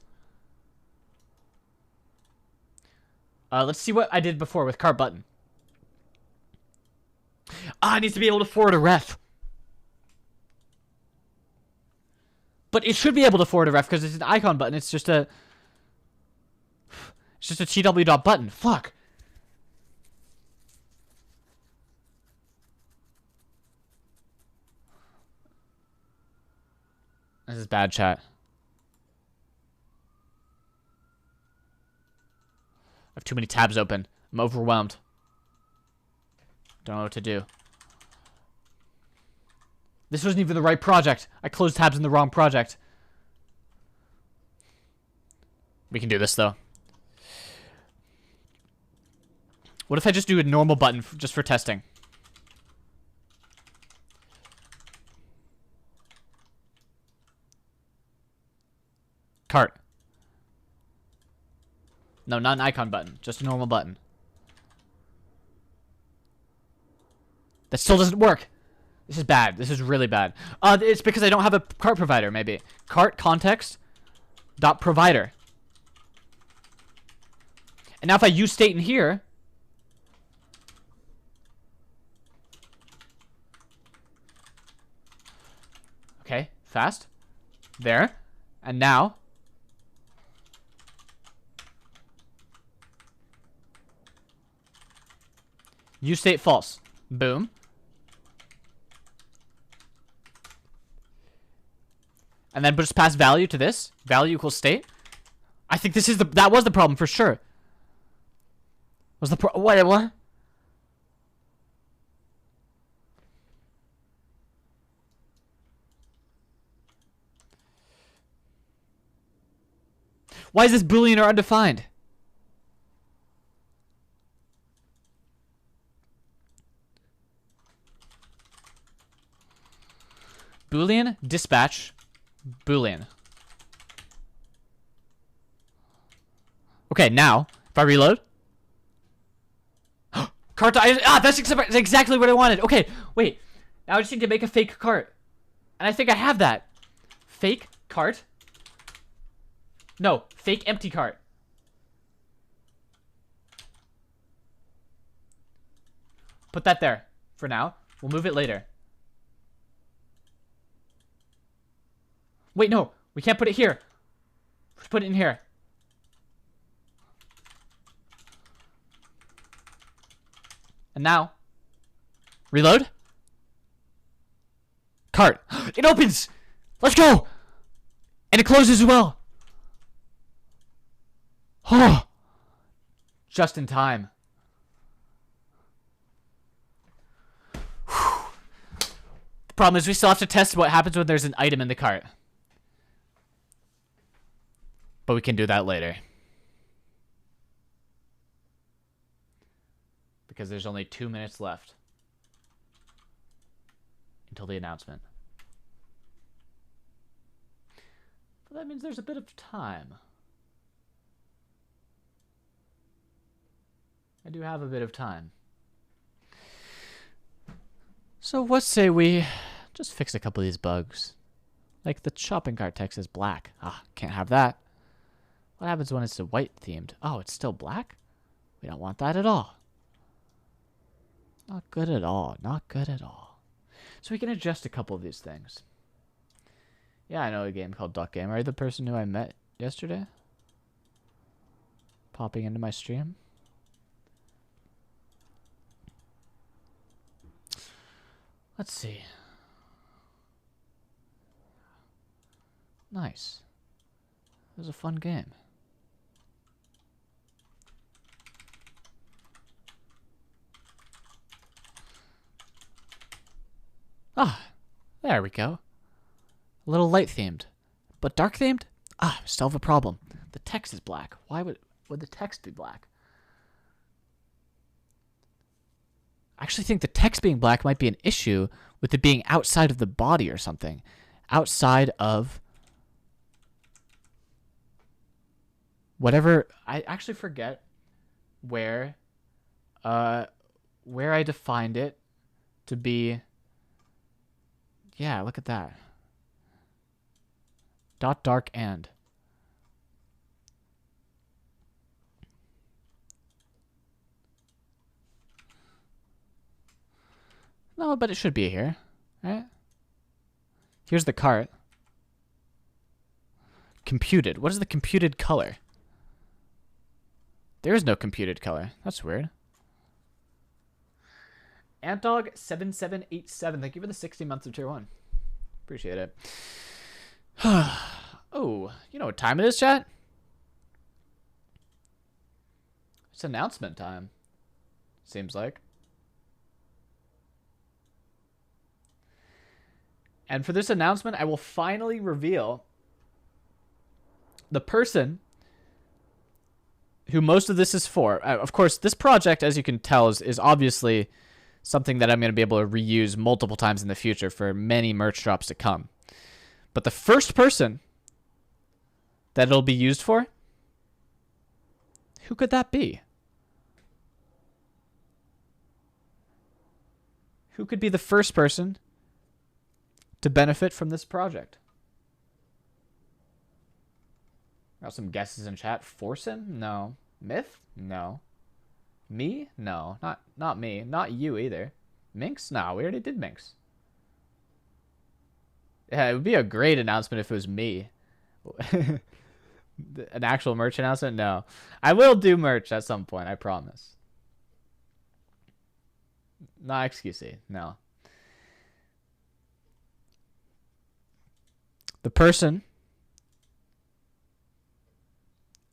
Let's see what I did before with cart button. Ah, it needs to be able to forward a ref. But it should be able to forward a ref because it's an icon button. It's just a tw.button. Fuck. This is bad, chat. I have too many tabs open. I'm overwhelmed. Don't know what to do. This wasn't even the right project. I closed tabs in the wrong project. We can do this, though. What if I just do a normal button just for testing? Cart. No, not an icon button. Just a normal button. That still doesn't work. This is bad. This is really bad. It's because I don't have a cart provider, maybe. Cart context dot provider. And now if I use state in here. Okay, fast. There. And now. Use state false. Boom. And then just pass value to this. Value equals state. I think this is that was the problem for sure. Was the what? Why is this Boolean or undefined? Boolean dispatch Boolean. Okay, now if I reload, Cart. That's exactly what I wanted. Okay, wait. Now I just need to make a fake cart. And I think I have that. Fake cart? No, fake empty cart. Put that there for now. We'll move it later. Wait, no. We can't put it here. Let's put it in here. And now, reload. Cart. It opens. Let's go. And it closes as well. Oh. Just in time. Whew. The problem is we still have to test what happens when there's an item in the cart. But we can do that later. Because there's only 2 minutes left until the announcement. But that means there's a bit of time. I do have a bit of time. So let's say we just fix a couple of these bugs. Like the shopping cart text is black. Ah, can't have that. What happens when it's a white themed? Oh, it's still black? We don't want that at all. Not good at all. Not good at all. So we can adjust a couple of these things. Yeah, I know a game called Duck Game. Are you the person who I met yesterday? Popping into my stream? Let's see. Nice. It was a fun game. Ah, there we go. A little light themed. But dark themed? Ah, still have a problem. The text is black. Why would the text be black? I actually think the text being black might be an issue with it being outside of the body or something. Outside of whatever. I actually forget where I defined it to be. Yeah, look at that. Dot dark and. No, but it should be here, right? Here's the cart. Computed. What is the computed color? There is no computed color. That's weird. Antdog7787. Thank you for the 60 months of tier 1. Appreciate it. Oh, you know what time it is, chat? It's announcement time. Seems like. And for this announcement, I will finally reveal the person who most of this is for. Of course, this project, as you can tell, is obviously something that I'm going to be able to reuse multiple times in the future for many merch drops to come. But the first person that it'll be used for, who could that be? Who could be the first person to benefit from this project? Got some guesses in chat. Forsen? No. Myth? No. Me? No. Not me. Not you either. Minx? No, we already did Minx. Yeah, it would be a great announcement if it was me. An actual merch announcement? No. I will do merch at some point, I promise. Not excusey. No. The person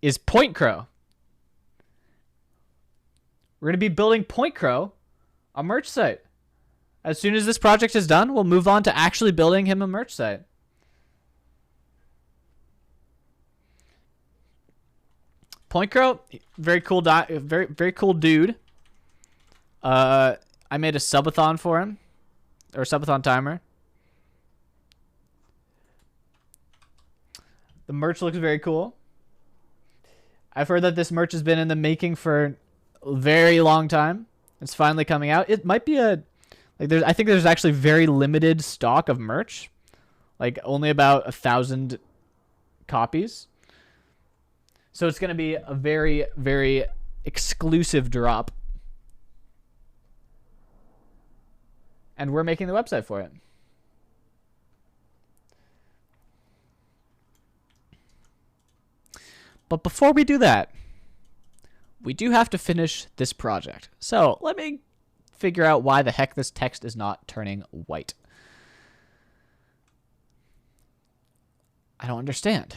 is Point Crow. We're going to be building Point Crow a merch site. As soon as this project is done, we'll move on to actually building him a merch site. Point Crow, very cool, very cool dude. I made a subathon for him, or subathon timer. The merch looks very cool. I've heard that this merch has been in the making for a very long time. It's finally coming out. It might be a like I think there's actually very limited stock of merch, like only about 1,000 copies. So it's gonna be a very, very exclusive drop, and we're making the website for it. But before we do that, we do have to finish this project. So let me figure out why the heck this text is not turning white. I don't understand.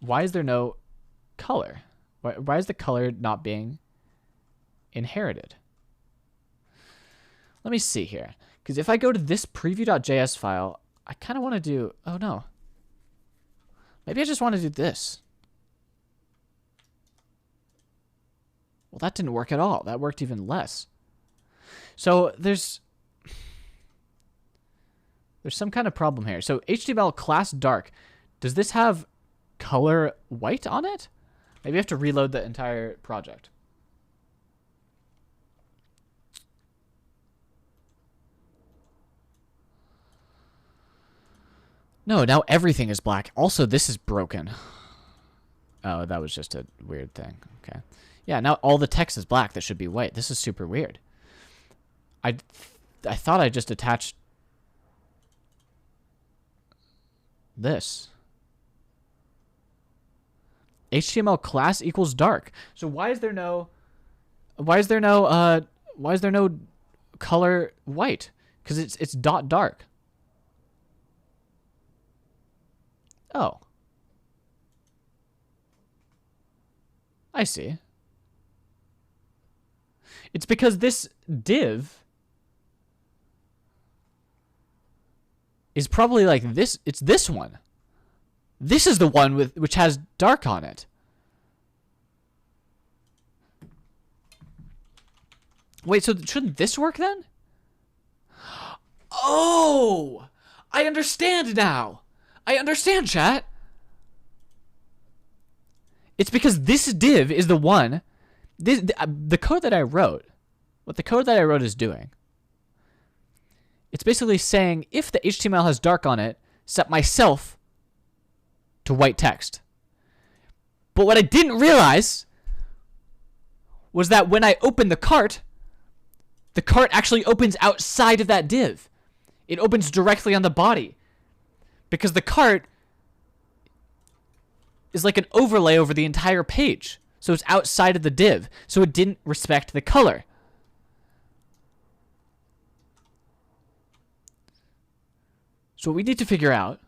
Why is there no color? Why is the color not being inherited? Let me see here. Because if I go to this preview.js file, I kind of want to do... Oh, no. Maybe I just want to do this. Well, that didn't work at all. That worked even less. So there's some kind of problem here. So HTML class dark. Does this have color white on it? Maybe I have to reload the entire project. No, now everything is black. Also, this is broken. Oh, that was just a weird thing. Okay. Yeah, now all the text is black that should be white. This is super weird. I thought I just attached this. HTML class equals dark. So why is there no color white? Because it's dot dark. Oh. I see. It's because this div is probably like this. It's this one. This is the one which has dark on it. Wait, so shouldn't this work then? Oh! I understand now. I understand, chat. It's because this div is the one. The code that I wrote, what the code that I wrote is doing, it's basically saying if the HTML has dark on it, set myself to white text. But what I didn't realize was that when I open the cart actually opens outside of that div. It opens directly on the body. Because the cart is like an overlay over the entire page. So it's outside of the div. So it didn't respect the color. So what we need to figure out,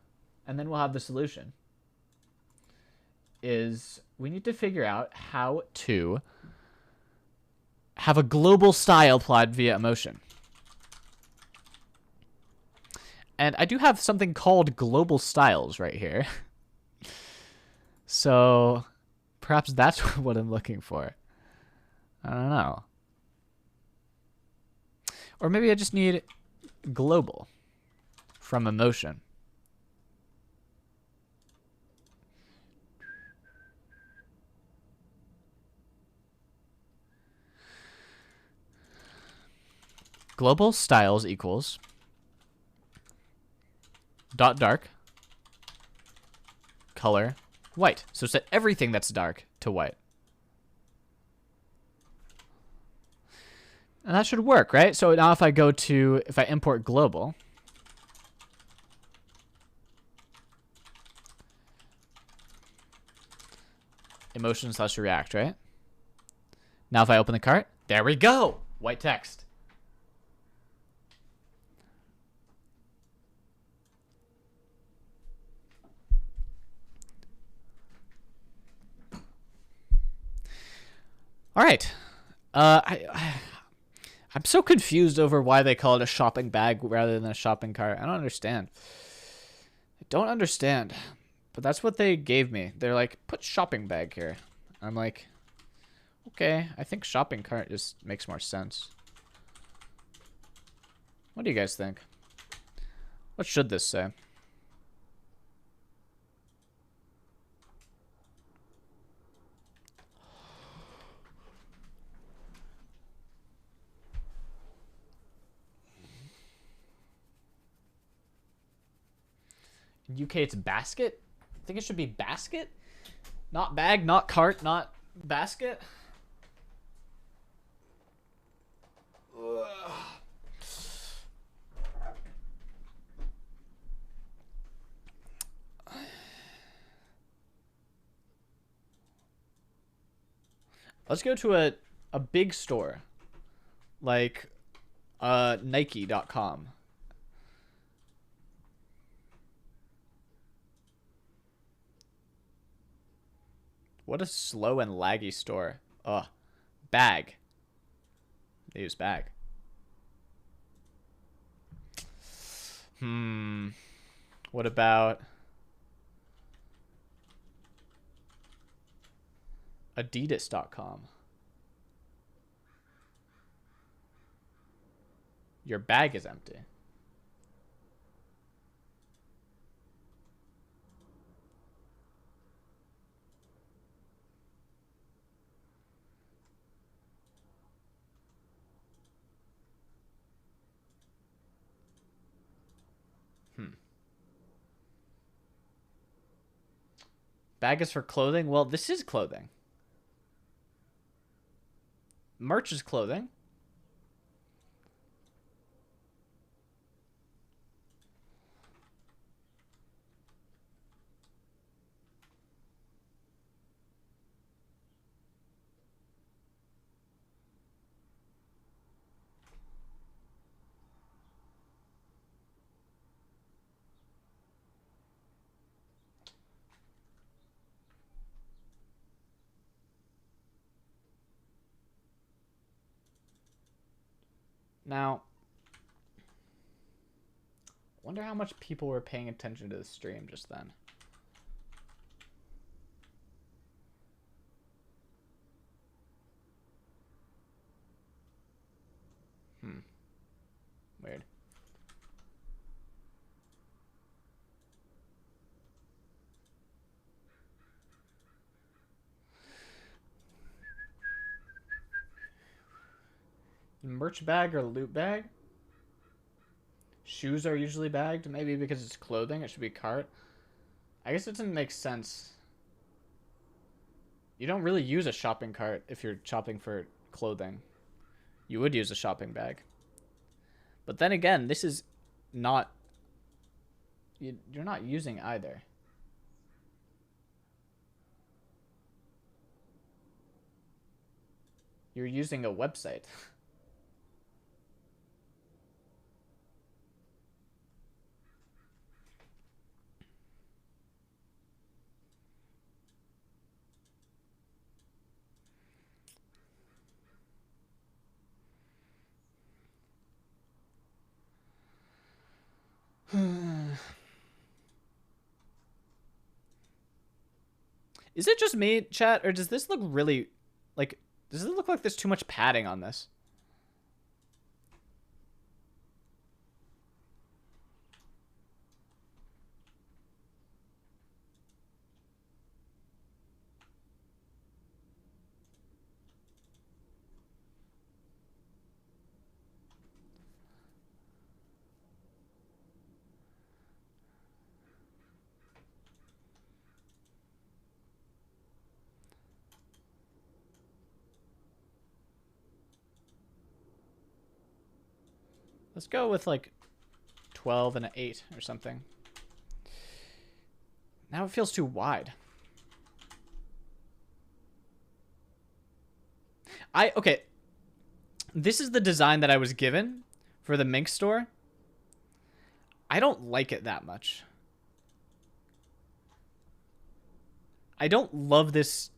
and then we'll have the solution, is we need to figure out how to have a global style applied via emotion. And I do have something called global styles right here. So perhaps that's what I'm looking for. I don't know. Or maybe I just need global from emotion. Global styles equals dot dark color white. So set everything that's dark to white. And that should work, right? So now if I import global, emotion/react, right? Now if I open the cart, there we go. White text. All right. I'm so confused over why they call it a shopping bag rather than a shopping cart. I don't understand. But that's what they gave me. They're like, put shopping bag here. I'm like, okay, I think shopping cart just makes more sense. What do you guys think? What should this say? In UK, it's basket. I think it should be basket, not bag, not cart, not basket. Ugh. Let's go to a big store like Nike.com. What a slow and laggy store. Ugh. Bag. They use bag. What about Adidas.com? Your bag is empty. Bag is for clothing? Well, this is clothing. Merch is clothing. Now, wonder how much people were paying attention to the stream just then. Weird. Merch bag or loot bag? Shoes are usually bagged. Maybe because it's clothing, it should be cart. I guess it doesn't make sense. You don't really use a shopping cart if you're shopping for clothing. You would use a shopping bag. But then again, this is not... You're not using either. You're using a website. Is it just me, chat, or does this look really, like, does it look like there's too much padding on this? Let's go with like 12 and an 8 or something. Now it feels too wide. Okay. This is the design that I was given for the Mink store. I don't like it that much. I don't love this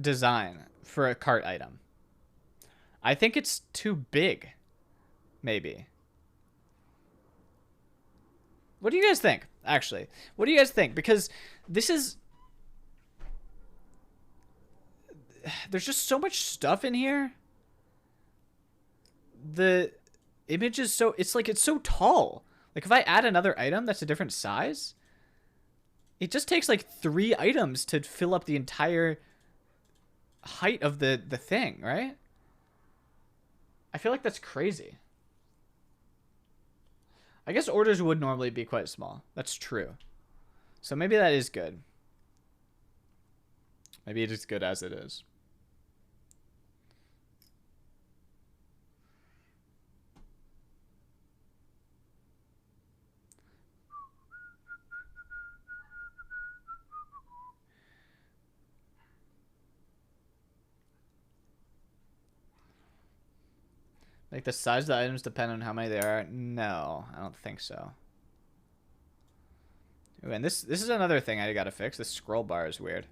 design for a cart item. I think it's too big. Maybe. What do you guys think? Actually, what do you guys think? Because this is... There's just so much stuff in here. The image is so... It's like it's so tall. Like if I add another item that's a different size, it just takes like 3 items to fill up the entire height of the thing, right? I feel like that's crazy. I guess orders would normally be quite small. That's true. So maybe that is good. Maybe it is good as it is. Like the size of the items depend on how many there are? No, I don't think so. Ooh, and this is another thing I gotta fix. This scroll bar is weird.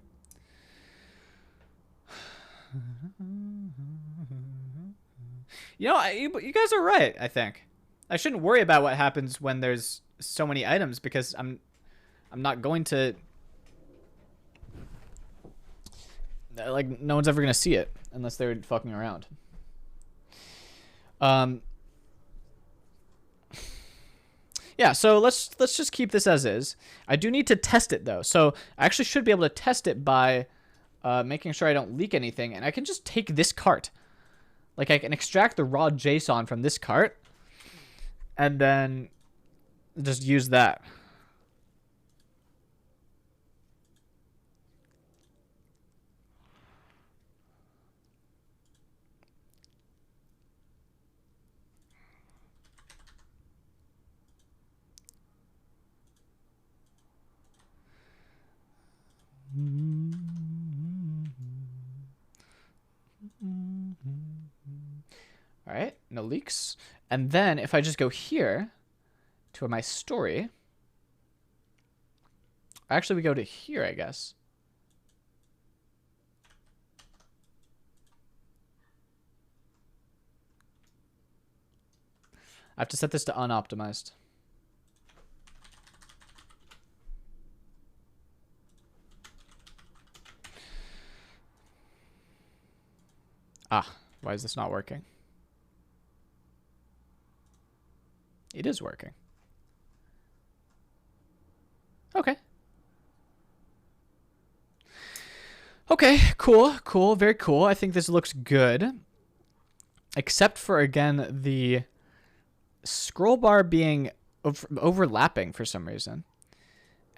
You know, you guys are right, I think. I shouldn't worry about what happens when there's so many items because I'm not going to, like, no one's ever going to see it unless they're fucking around. Yeah, so let's just keep this as is. I do need to test it though. So I actually should be able to test it by making sure I don't leak anything, and I can just take this cart. Like, I can extract the raw JSON from this cart and then just use that. All right, no leaks. And then if I just go here to my story, actually we go to here, I guess. I have to set this to unoptimized. Ah, why is this not working? It is working. Okay. Okay, cool, very cool. I think this looks good. Except for, again, the scroll bar being overlapping for some reason.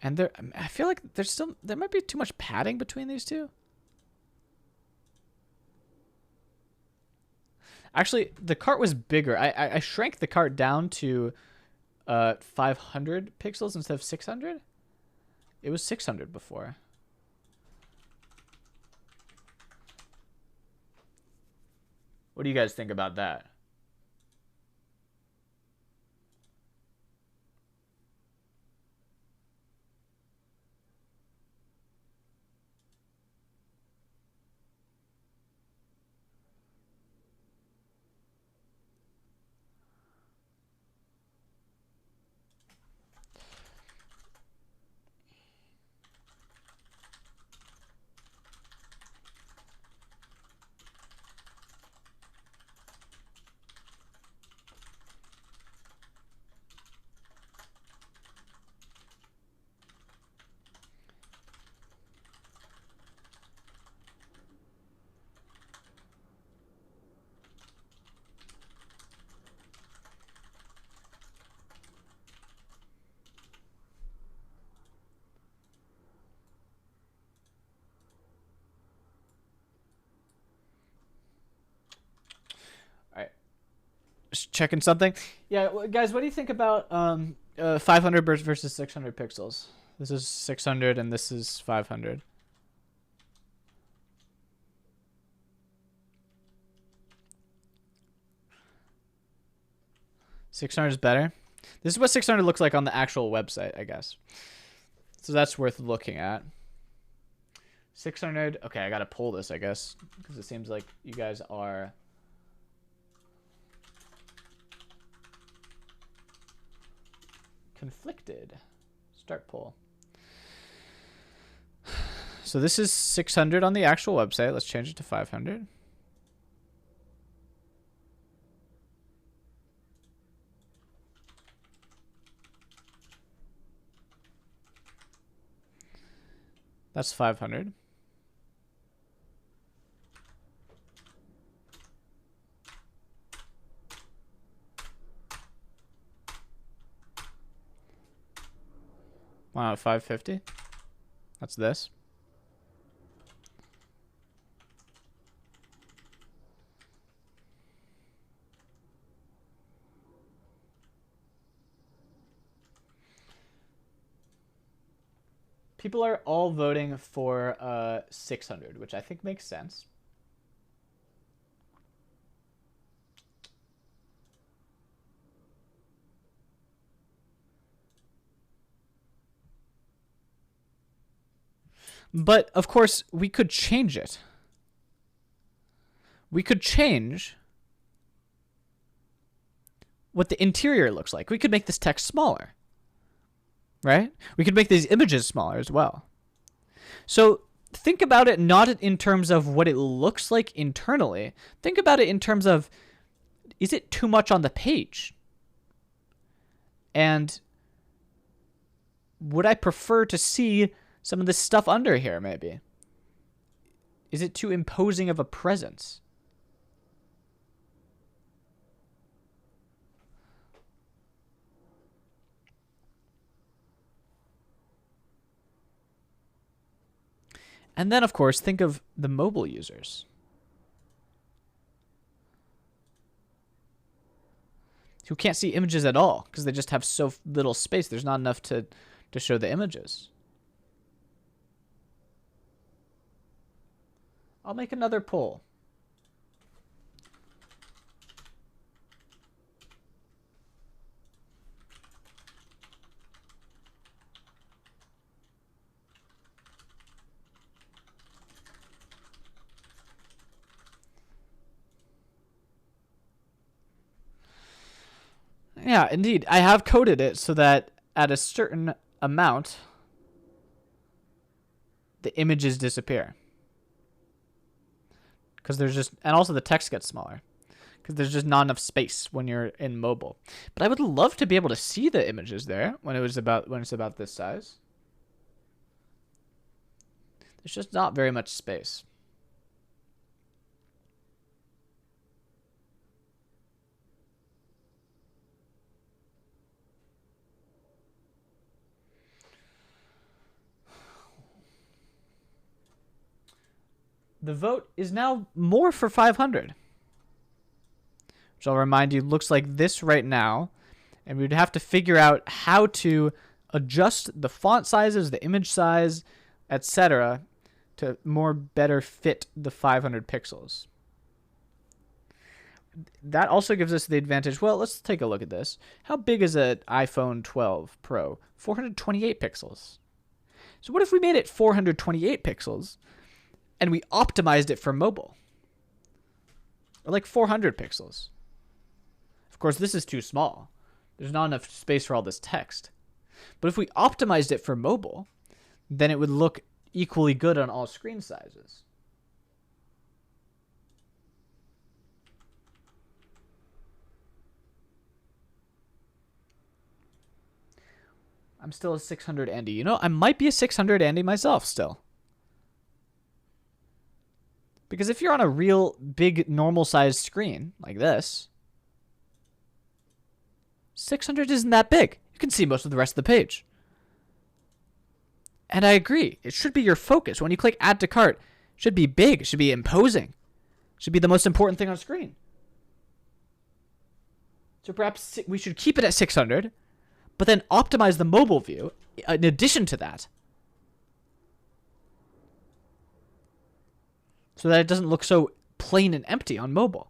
And I feel like there might be too much padding between these two. Actually, the cart was bigger. I shrank the cart down to 500 pixels instead of 600. It was 600 before. What do you guys think about that? Just checking something. Yeah, guys, what do you think about 500 versus 600 pixels? This is 600 and this is 500. $600 is better. This is what 600 looks like on the actual website, I guess. So that's worth looking at. 600. Okay, I gotta pull this, I guess, because it seems like you guys are conflicted. Start poll. So this is 600 on the actual website. Let's change it to 500. That's 500. 1 out of 550. That's this. People are all voting for 600, which I think makes sense. But, of course, we could change it. We could change what the interior looks like. We could make this text smaller. Right? We could make these images smaller as well. So think about it not in terms of what it looks like internally. Think about it in terms of, is it too much on the page? And would I prefer to see some of this stuff under here, maybe? Is it too imposing of a presence? And then, of course, think of the mobile users who can't see images at all because they just have so little space. There's not enough to show the images. I'll make another poll. Yeah, indeed. I have coded it so that at a certain amount, the images disappear. Because there's just, and also the text gets smaller. Because there's just not enough space when you're in mobile. But I would love to be able to see the images there when it's about this size. There's just not very much space. The vote is now more for 500. Which I'll remind you looks like this right now. And we'd have to figure out how to adjust the font sizes, the image size, etc. to better fit the 500 pixels. That also gives us the advantage. Well, let's take a look at this. How big is an iPhone 12 Pro? 428 pixels. So what if we made it 428 pixels? And we optimized it for mobile. Or like 400 pixels. Of course, this is too small. There's not enough space for all this text. But if we optimized it for mobile, then it would look equally good on all screen sizes. I'm still a 600 Andy. You know, I might be a 600 Andy myself still. Because if you're on a real big normal sized screen like this, 600 isn't that big. You can see most of the rest of the page. And I agree. It should be your focus. When you click add to cart, it should be big. It should be imposing. It should be the most important thing on screen. So perhaps we should keep it at 600, but then optimize the mobile view in addition to that. So that it doesn't look so plain and empty on mobile.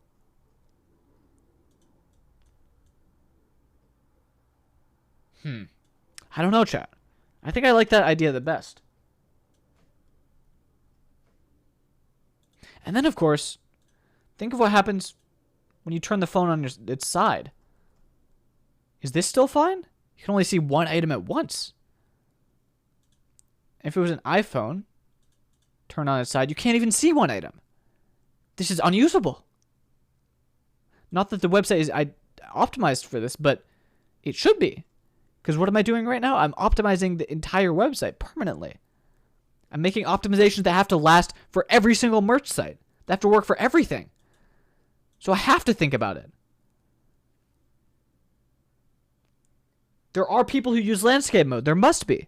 I don't know, chat. I think I like that idea the best. And then, of course, think of what happens when you turn the phone on its side. Is this still fine? You can only see one item at once. If it was an iPhone, turn on its side, you can't even see one item. This is unusable. Not that the website is optimized for this, but it should be. Because what am I doing right now? I'm optimizing the entire website permanently. I'm making optimizations that have to last for every single merch site. They have to work for everything. So I have to think about it. There are people who use landscape mode. There must be.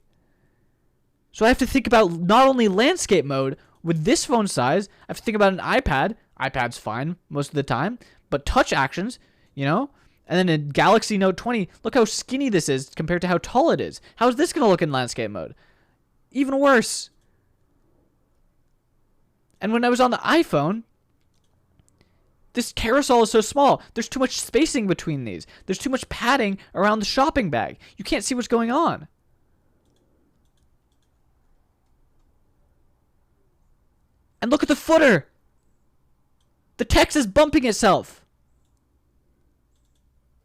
So I have to think about not only landscape mode with this phone size, I have to think about an iPad. iPad's fine most of the time, but touch actions, you know? And then in Galaxy Note 20, look how skinny this is compared to how tall it is. How is this going to look in landscape mode? Even worse. And when I was on the iPhone, this carousel is so small. There's too much spacing between these. There's too much padding around the shopping bag. You can't see what's going on. And look at the footer. The text is bumping itself.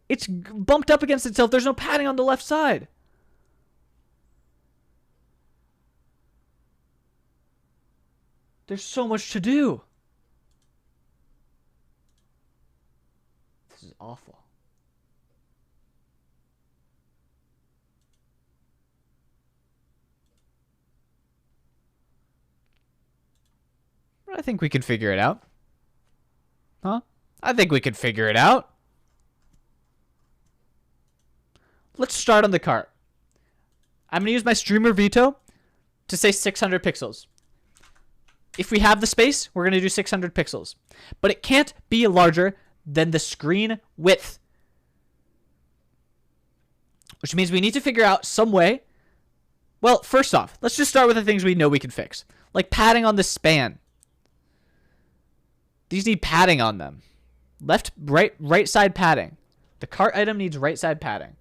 It's bumped up against itself. There's no padding on the left side. There's so much to do. This is awful. I think we can figure it out. Huh? I think we can figure it out. Let's start on the cart. I'm going to use my streamer veto to say 600 pixels. If we have the space, we're going to do 600 pixels. But it can't be larger than the screen width. Which means we need to figure out some way. Well, first off, let's just start with the things we know we can fix. Like padding on the span. These need padding on them. Right side padding. The cart item needs right side padding.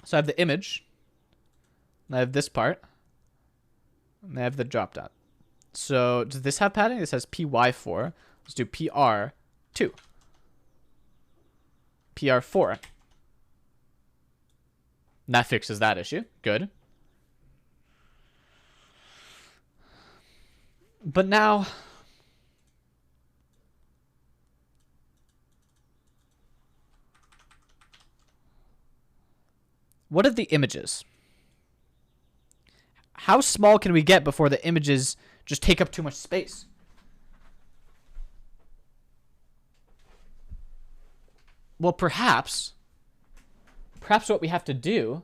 So I have the image. I have this part. And I have the drop down. So does this have padding? This has PY4. Let's do PR2. PR4. That fixes that issue. Good. But now... what are the images? How small can we get before the images just take up too much space? Well, perhaps what we have to do...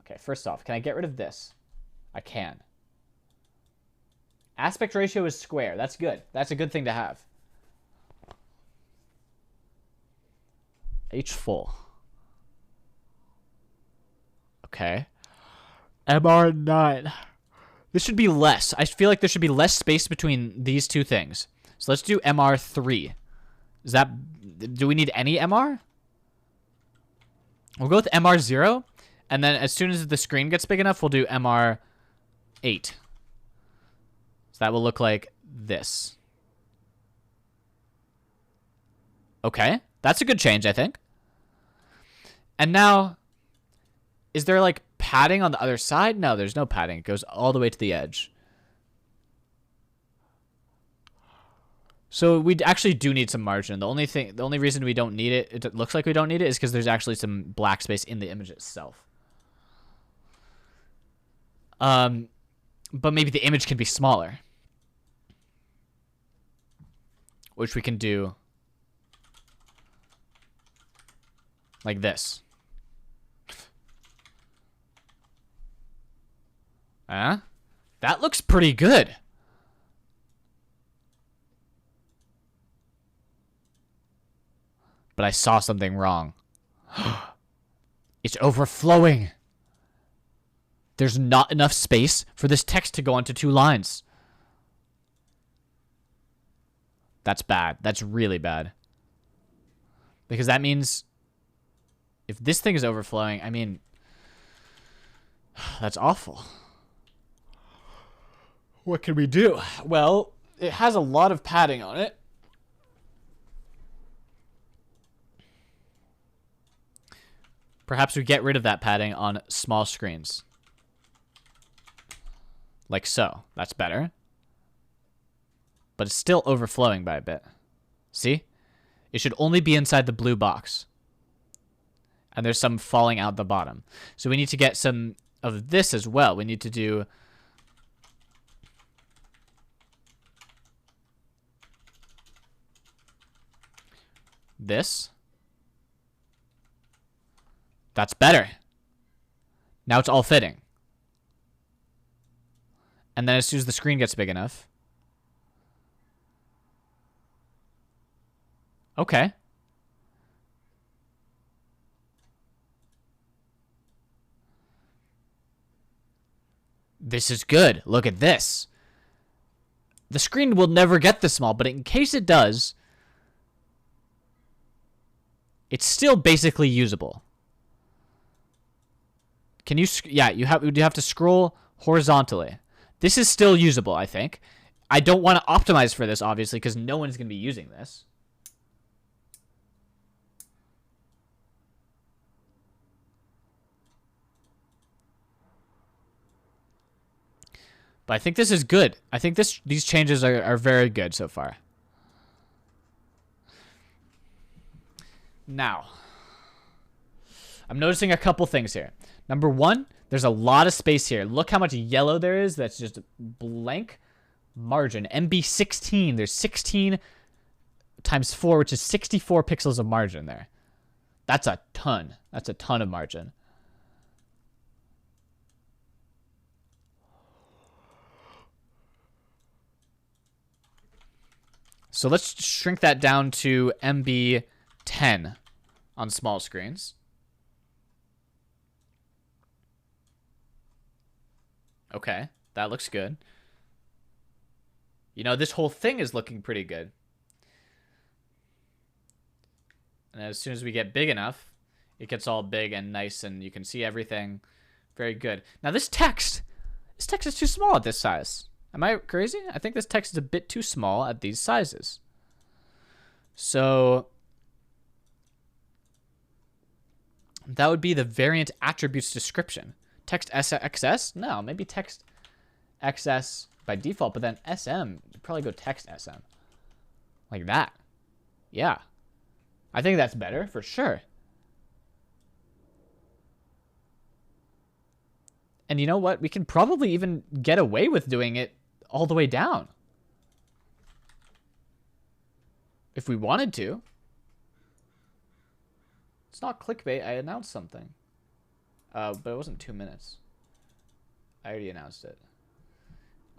Okay, first off, can I get rid of this? I can. Aspect ratio is square. That's good. That's a good thing to have. H full. Okay. MR9. This should be less. I feel like there should be less space between these two things. So let's do MR3. Is that... do we need any MR? We'll go with MR0. And then as soon as the screen gets big enough, we'll do MR8. So that will look like this. Okay. That's a good change, I think. And now, is there like padding on the other side? No, there's no padding. It goes all the way to the edge. So we actually do need some margin. The only reason we don't need it, it looks like we don't need it, is because there's actually some black space in the image itself. But maybe the image can be smaller, which we can do like this. That looks pretty good. But I saw something wrong. It's overflowing. There's not enough space for this text to go onto 2 lines. That's bad. That's really bad. Because that means if this thing is overflowing, I mean, that's awful. What can we do? Well, it has a lot of padding on it. Perhaps we get rid of that padding on small screens. Like so. That's better. But it's still overflowing by a bit. See? It should only be inside the blue box. and there's some falling out the bottom. So we need to get some of this as well. We need to do this. That's better. Now it's all fitting. And then as soon as the screen gets big enough. Okay. This is good. Look at this. The screen will never get this small, but in case it does, it's still basically usable. Can you... Yeah, you have to scroll horizontally. This is still usable, I think. I don't want to optimize for this, obviously, because no one's going to be using this. But I think this is good. I think these changes are very good so far. Now, I'm noticing a couple things here. Number one, there's a lot of space here. Look how much yellow there is. That's just blank margin. MB16, there's 16 times 4, which is 64 pixels of margin there. That's a ton. That's a ton of margin. So let's shrink that down to MB10 on small screens. Okay, that looks good. You know, this whole thing is looking pretty good. And as soon as we get big enough, it gets all big and nice and you can see everything. Very good. Now this text is too small at this size. Am I crazy? I think this text is a bit too small at these sizes. So that would be the variant attributes description. Text XS? No, maybe text XS by default, but then SM, you'd probably go text SM. Like that. Yeah. I think that's better for sure. And you know what? We can probably even get away with doing it all the way down. If we wanted to. It's not clickbait. I announced something. But it wasn't 2 minutes. I already announced it.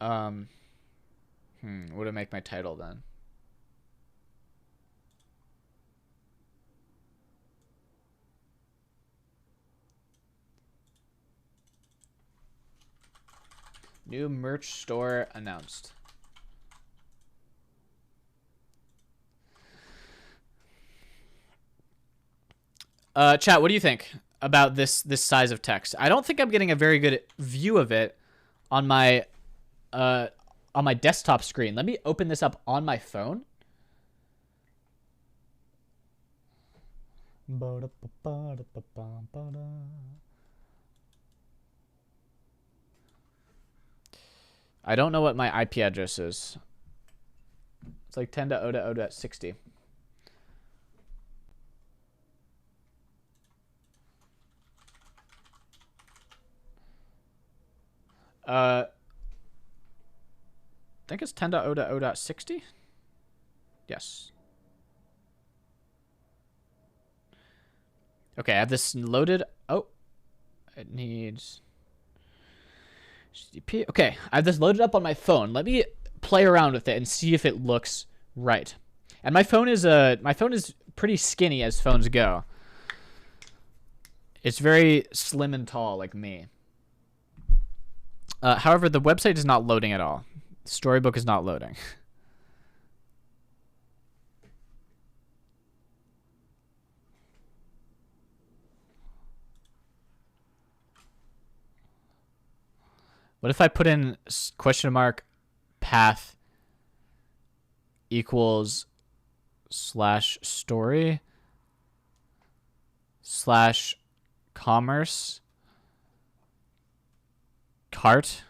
What do I make my title then? New merch store announced. Chat, what do you think about this size of text? I don't think I'm getting a very good view of it on my desktop screen. Let me open this up on my phone. I don't know what my IP address is. It's like 10.0.0.60. I think it's 10.0.0.60. Yes. Okay, I have this loaded. Oh, it needs HTTP. Okay, I have this loaded up on my phone. Let me play around with it and see if it looks right. And my phone is pretty skinny as phones go. It's very slim and tall, like me. However, the website is not loading at all. Storybook is not loading. What if I put in question mark path equals slash story slash commerce cart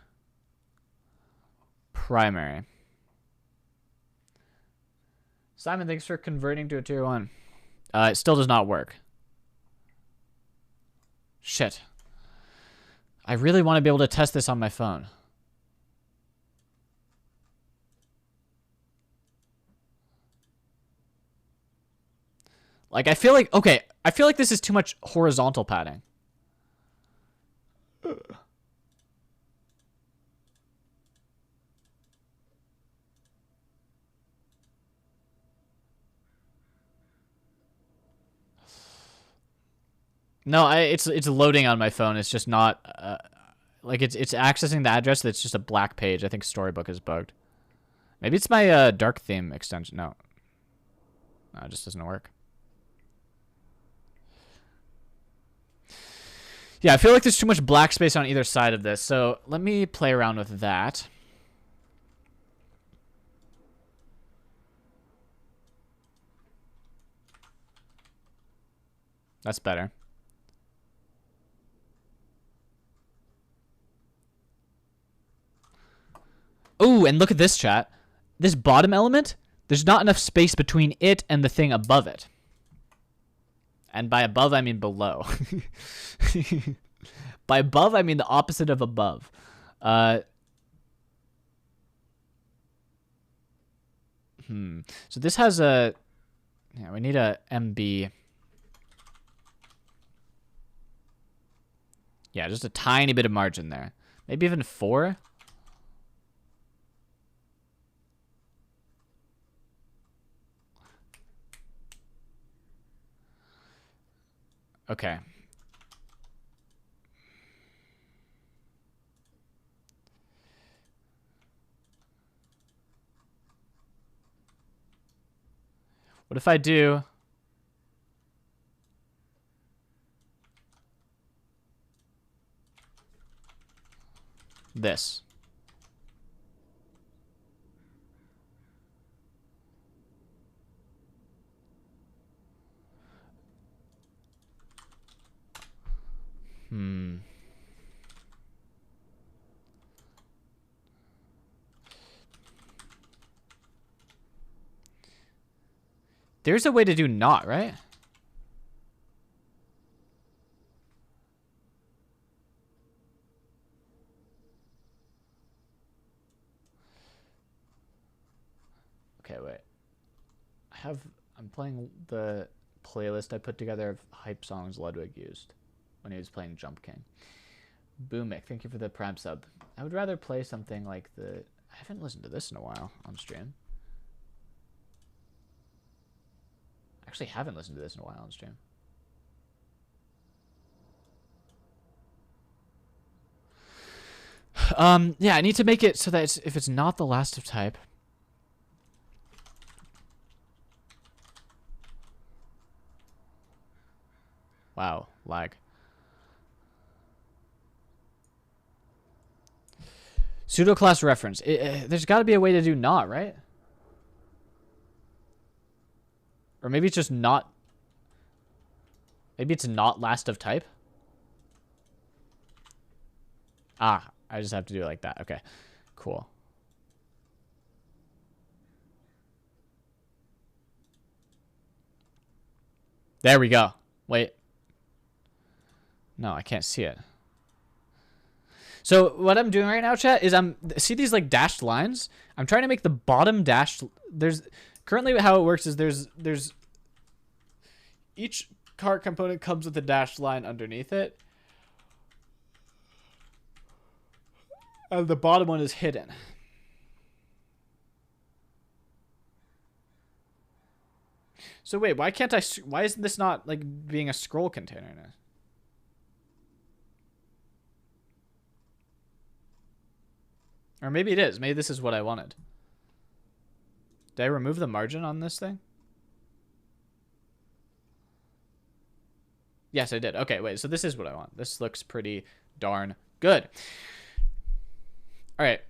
primary. Simon, thanks for converting to a tier 1. It still does not work. Shit. I really want to be able to test this on my phone. Like, I feel like... Okay, I feel like this is too much horizontal padding. No, it's loading on my phone. It's just not... like, it's accessing the address that's just a black page. I think Storybook is bugged. Maybe it's my dark theme extension. No. No, it just doesn't work. Yeah, I feel like there's too much black space on either side of this. So let me play around with that. That's better. Ooh, and look at this, chat. This bottom element, there's not enough space between it and the thing above it. And by above, I mean below. By above, I mean the opposite of above. So this has a... Yeah, we need a MB. Yeah, just a tiny bit of margin there. Maybe even 4. Okay. What if I do... this? There's a way to do not, right? Okay, wait. I'm playing the playlist I put together of hype songs Ludwig used when he was playing Jump King. Boomic, thank you for the Prime sub. I would rather play something like the... I haven't listened to this in a while on stream. I actually haven't listened to this in a while on stream. Yeah, I need to make it so that if it's not the last of type... Wow, lag. Pseudo class reference. There's got to be a way to do not, right? Or maybe it's just not. Maybe it's not last of type. Ah, I just have to do it like that. Okay, cool. There we go. Wait. No, I can't see it. So what I'm doing right now, chat, is see these like dashed lines? I'm trying to make the bottom dashed. There's currently how it works is there's each cart component comes with a dashed line underneath it. And the bottom one is hidden. So wait, why can't why isn't this not like being a scroll container now? Or maybe it is. Maybe this is what I wanted. Did I remove the margin on this thing? Yes, I did. Okay, wait. So this is what I want. This looks pretty darn good. All right.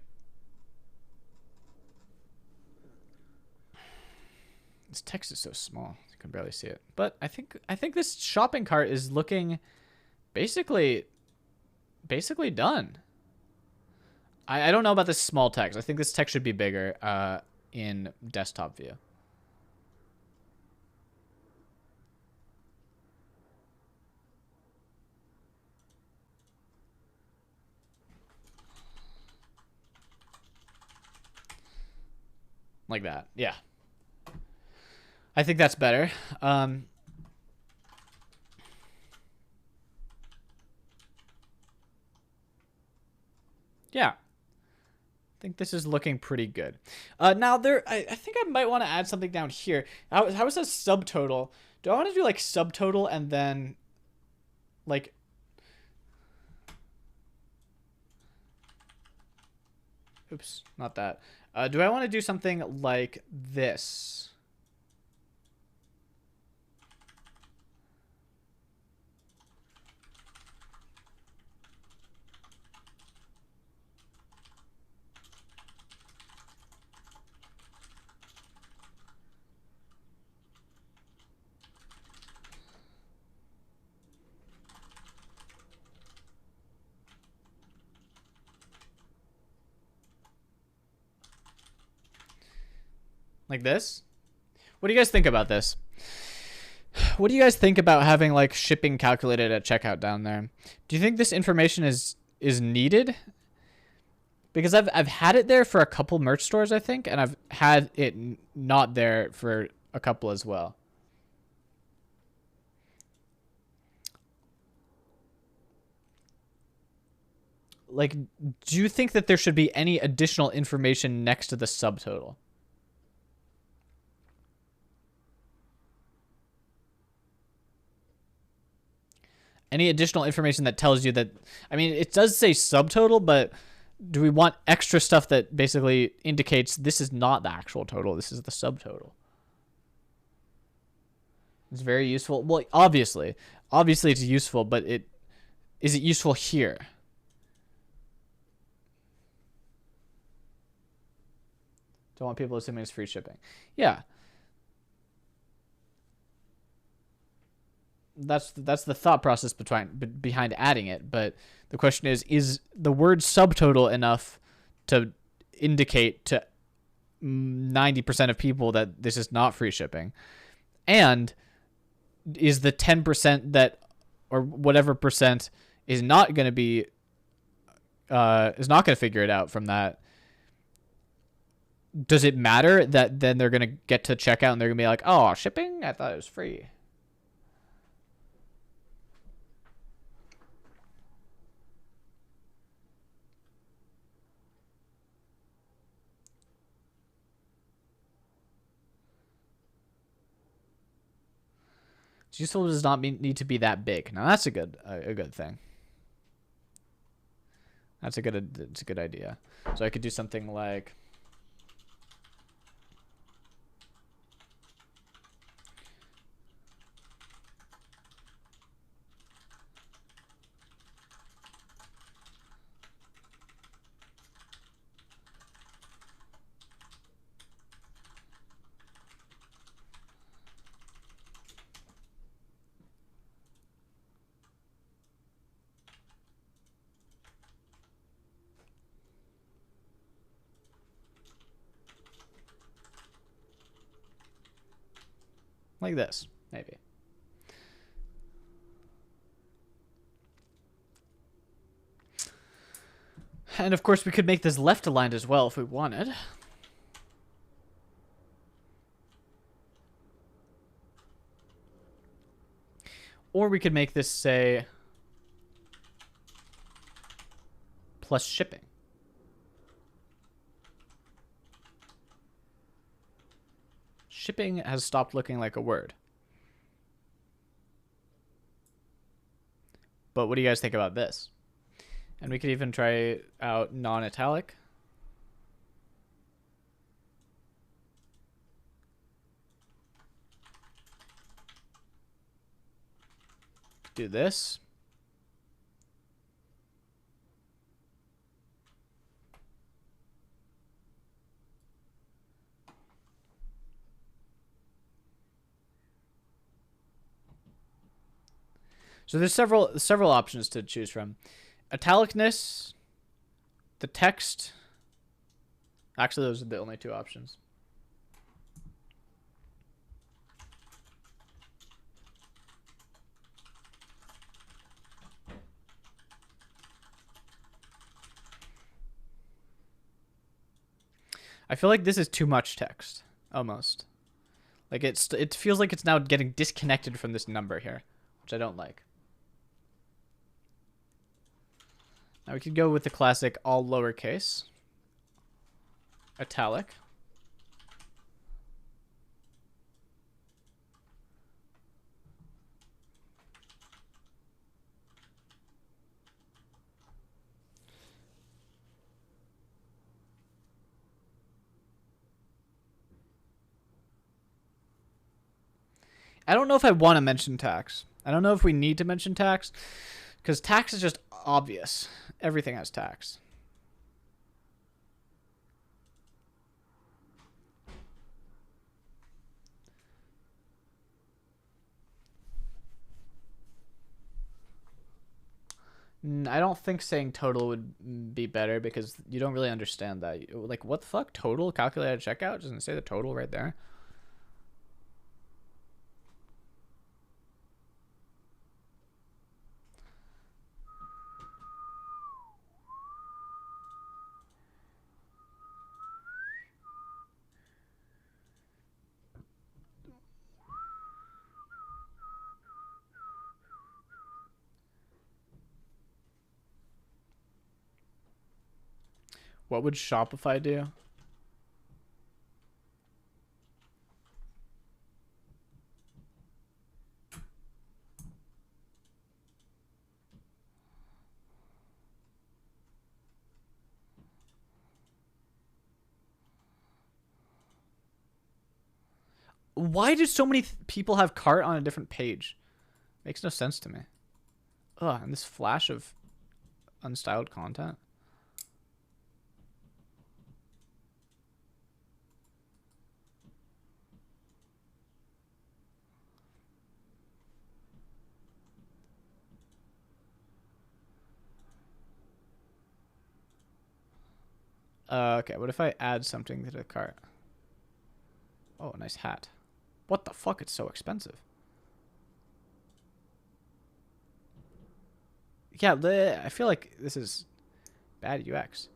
This text is so small. You can barely see it. But I think this shopping cart is looking basically done. I don't know about this small text. I think this text should be bigger in desktop view. Like that. Yeah. I think that's better. Yeah. I think this is looking pretty good. Now I think I might want to add something down here. How is that subtotal? Do I want to do like subtotal and then like, oops, not that. Do I want to do something like this? Like this? What do you guys think about this? What do you guys think about having like shipping calculated at checkout down there? Do you think this information is needed? Because I've had it there for a couple merch stores, I think, and I've had it not there for a couple as well. Like, do you think that there should be any additional information next to the subtotal? Any additional information that tells you that, I mean, it does say subtotal, but do we want extra stuff that basically indicates this is not the actual total, this is the subtotal? It's very useful. Well, obviously it's useful, but is it useful here? Don't want people assuming it's free shipping. Yeah. That's the thought process behind adding it, but the question is the word subtotal enough to indicate to 90% of people that this is not free shipping? And is the 10% that, or whatever percent, is not going to be is not going to figure it out from that, does it matter that then they're going to get to checkout and they're going to be like, oh, shipping? I thought it was free. It's useful, does not need to be that big. Now that's a good thing. It's a good idea. So I could do something like, this, maybe. And of course we could make this left aligned as well if we wanted. Or we could make this say plus shipping. Shipping has stopped looking like a word. But what do you guys think about this? And we could even try out non-italic. Do this. So there's several options to choose from. Italicness, the text. Actually, those are the only two options. I feel like this is too much text, almost. Like it feels like it's now getting disconnected from this number here, which I don't like. Now we could go with the classic all lowercase, italic. I don't know if I want to mention tax. I don't know if we need to mention tax, because tax is just obvious. Everything has tax. I don't think saying total would be better because you don't really understand that. Like, what the fuck? Total calculated checkout? Doesn't it say the total right there? What would Shopify do? Why do so many people have cart on a different page? Makes no sense to me. Ugh, and this flash of unstyled content. Okay, what if I add something to the cart? Oh, a nice hat. What the fuck? It's so expensive. Yeah, I feel like this is bad UX.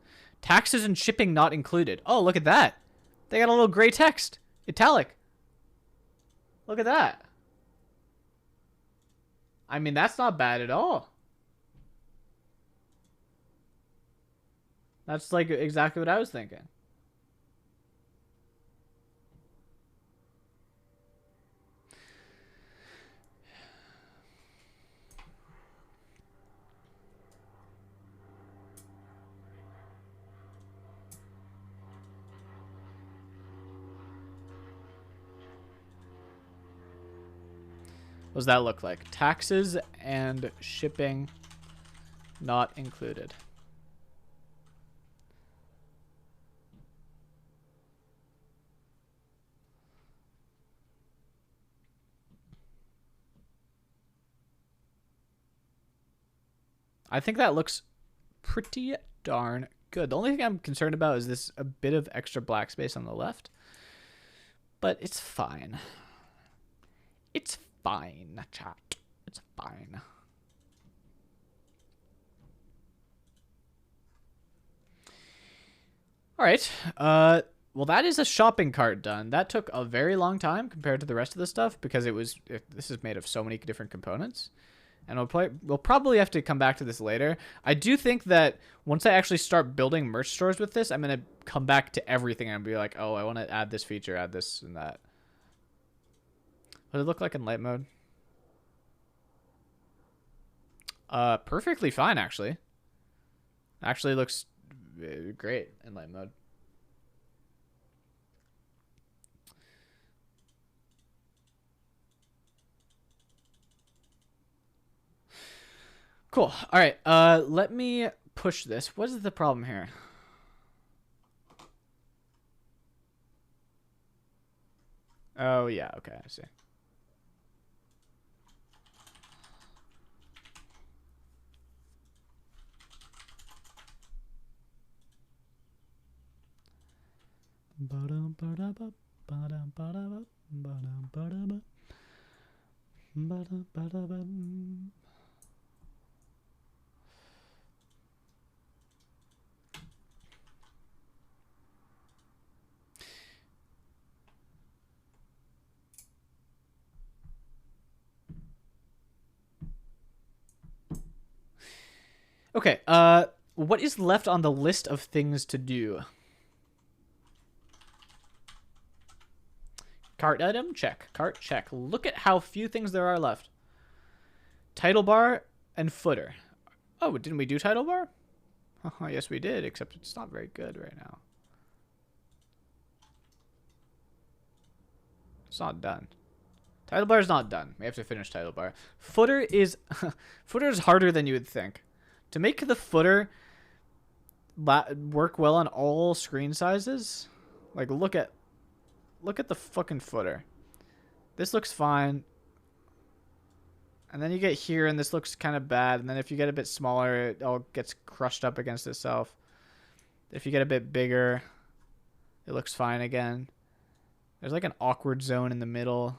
Taxes and shipping not included. Oh, look at that. They got a little gray text. Italic. Look at that. I mean, that's not bad at all. That's like exactly what I was thinking. What does that look like? Taxes and shipping not included. I think that looks pretty darn good. The only thing I'm concerned about is this a bit of extra black space on the left. But it's fine. It's fine, chat. It's fine. All right. Well, that is a shopping cart done. That took a very long time compared to the rest of the stuff because this is made of so many different components. And we'll probably have to come back to this later. I do think that once I actually start building merch stores with this, I'm going to come back to everything and be like, oh, I want to add this feature, add this and that. What does it look like in light mode? Perfectly fine, actually. Actually looks great in light mode. Cool. All right. Let me push this. What is the problem here? Oh, yeah. Okay, I see. Okay, what is left on the list of things to do? Cart item, check. Cart, check. Look at how few things there are left. Title bar and footer. Oh, didn't we do title bar? Yes, we did, except it's not very good right now. It's not done. Title bar is not done. We have to finish title bar. Footer is footer is harder than you would think. To make the footer work well on all screen sizes, like look at the fucking footer. This looks fine. And then you get here and this looks kind of bad. And then if you get a bit smaller, it all gets crushed up against itself. If you get a bit bigger, it looks fine again. There's like an awkward zone in the middle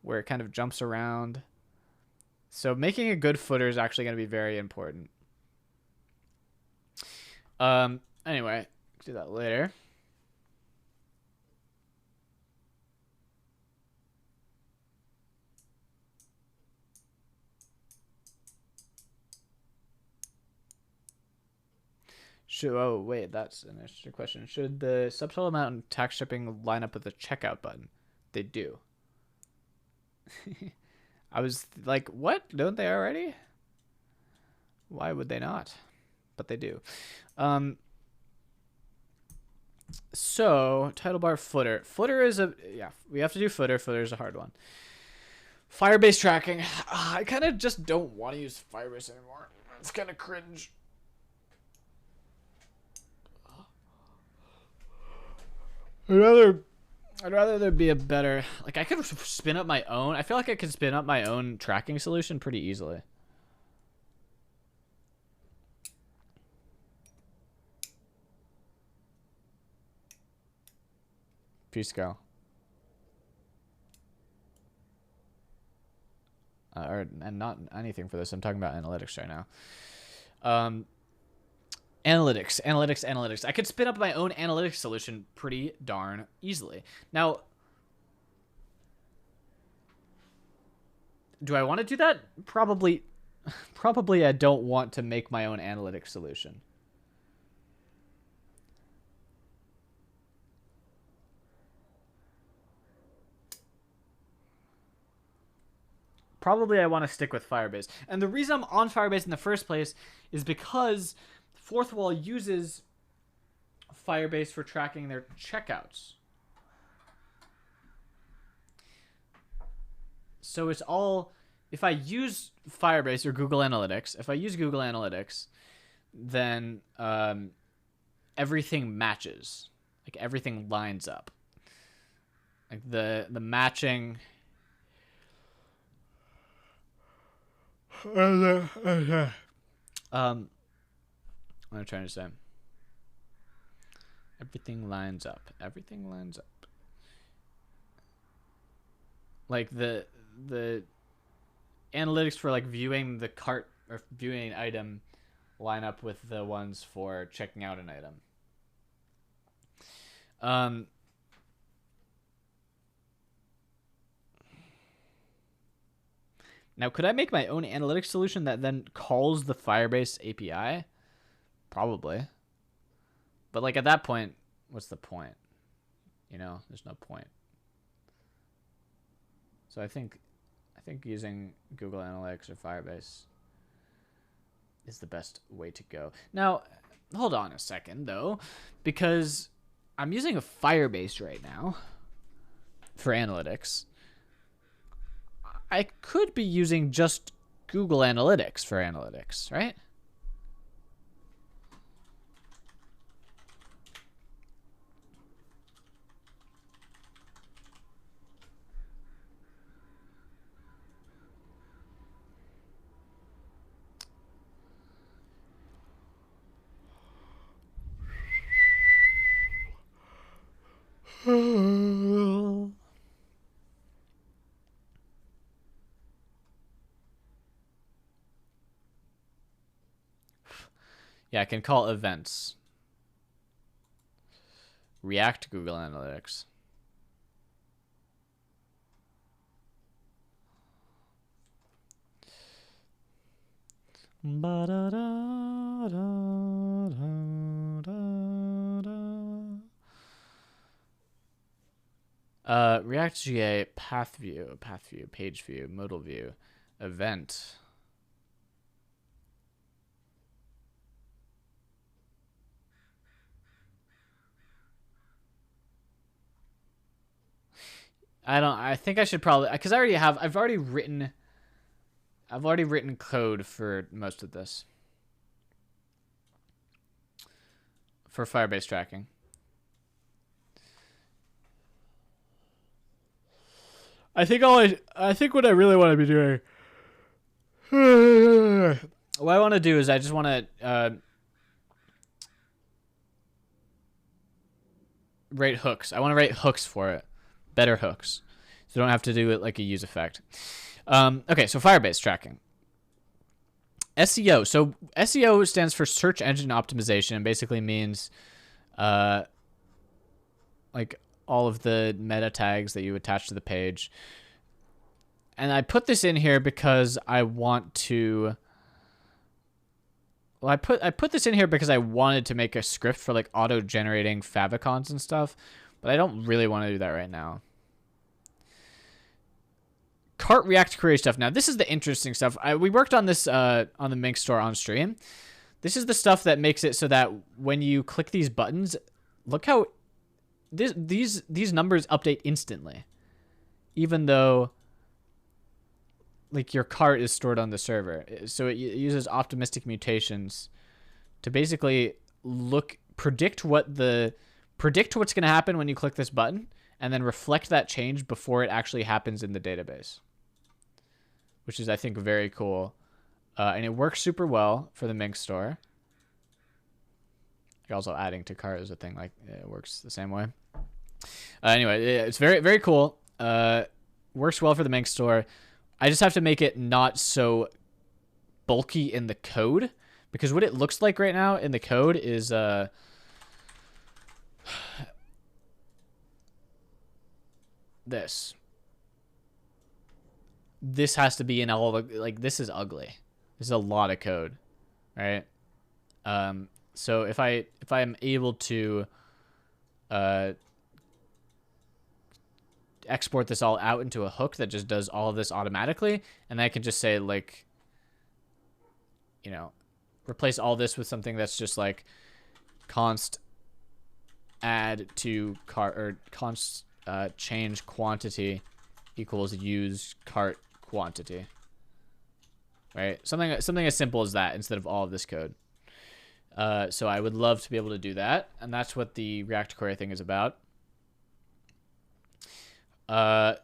where it kind of jumps around. So making a good footer is actually going to be very important. Anyway, do that later. Oh, wait, that's an interesting question. Should the subtotal amount and tax shipping line up with the checkout button? They do. I was like, what? Don't they already? Why would they not? But they do. So, title bar, footer. Footer is we have to do footer. Footer is a hard one. Firebase tracking. I kind of just don't want to use Firebase anymore. It's kind of cringe. I'd rather there be a better, like, I could spin up my own. I feel like I could spin up my own tracking solution pretty easily. Peace, girl. And not anything for this. I'm talking about analytics right now. Analytics. I could spin up my own analytics solution pretty darn easily. Now, do I want to do that? Probably I don't want to make my own analytics solution. Probably I want to stick with Firebase. And the reason I'm on Firebase in the first place is because Fourth Wall uses Firebase for tracking their checkouts. So it's all, if I use Firebase or Google Analytics, then everything matches. Like everything lines up. Like the matching. What am I trying to say? Everything lines up. Like the analytics for like viewing the cart or viewing an item line up with the ones for checking out an item. Now, could I make my own analytics solution that then calls the Firebase API? Probably. But like at that point, what's the point? You know, there's no point. So I think using Google Analytics or Firebase is the best way to go. Now, hold on a second though, because I'm using a Firebase right now for analytics. I could be using just Google Analytics for analytics, right? Yeah, I can call events. React Google Analytics. Ba-da-da. React.ga, path view, page view, modal view, event. I think I should probably, because I've already written code for most of this. For Firebase tracking. I think what I really want to be doing. What I want to do is I just want to rate hooks. I want to rate hooks for it. Better hooks. So I don't have to do it like a use effect. Okay, so Firebase tracking. SEO. So SEO stands for search engine optimization and basically means like all of the meta tags that you attach to the page. And I put this in here because I want to. Well, I put this in here because I wanted to make a script for like auto generating favicons and stuff, but I don't really want to do that right now. Cart React query stuff. Now, this is the interesting stuff. We worked on this on the Mink store on stream. This is the stuff that makes it so that when you click these buttons, look how these numbers update instantly, even though like your cart is stored on the server. So it uses optimistic mutations to basically predict what's going to happen when you click this button, and then reflect that change before it actually happens in the database, which is, I think, very cool. And it works super well for the Mink store. Also, adding to cart is a thing. Like, it works the same way. Anyway, it's very, very cool. Works well for the Mink store. I just have to make it not so bulky in the code, because what it looks like right now in the code is this. This has to be in all the, like, this is ugly. This is a lot of code, right? So if I'm able to export this all out into a hook that just does all of this automatically, and I can just say, like, you know, replace all this with something that's just like const add to cart, or const change quantity equals use cart quantity, right? Something as simple as that instead of all of this code. So I would love to be able to do that, and that's what the React query thing is about. So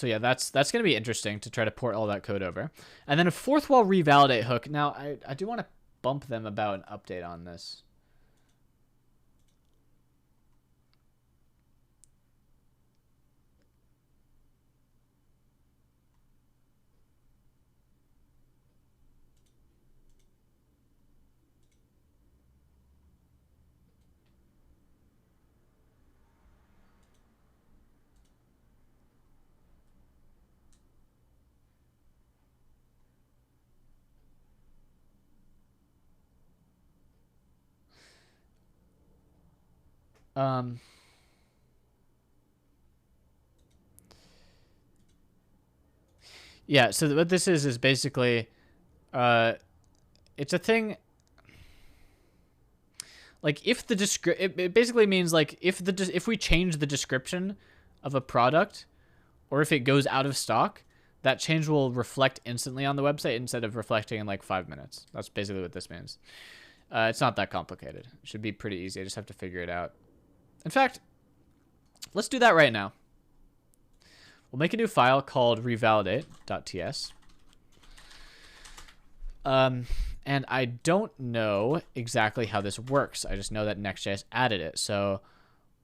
yeah, that's going to be interesting to try to port all that code over. And then a fourth wall revalidate hook. Now, I do want to bump them about an update on this. Yeah, so what this is basically, it's a thing, like, if the it basically means, like, if we change the description of a product, or if it goes out of stock, that change will reflect instantly on the website instead of reflecting in like 5 minutes. That's basically what this means. It's not that complicated. It should be pretty easy. I just have to figure it out. In fact, let's do that right now. We'll make a new file called revalidate.ts. And I don't know exactly how this works. I just know that Next.js added it. So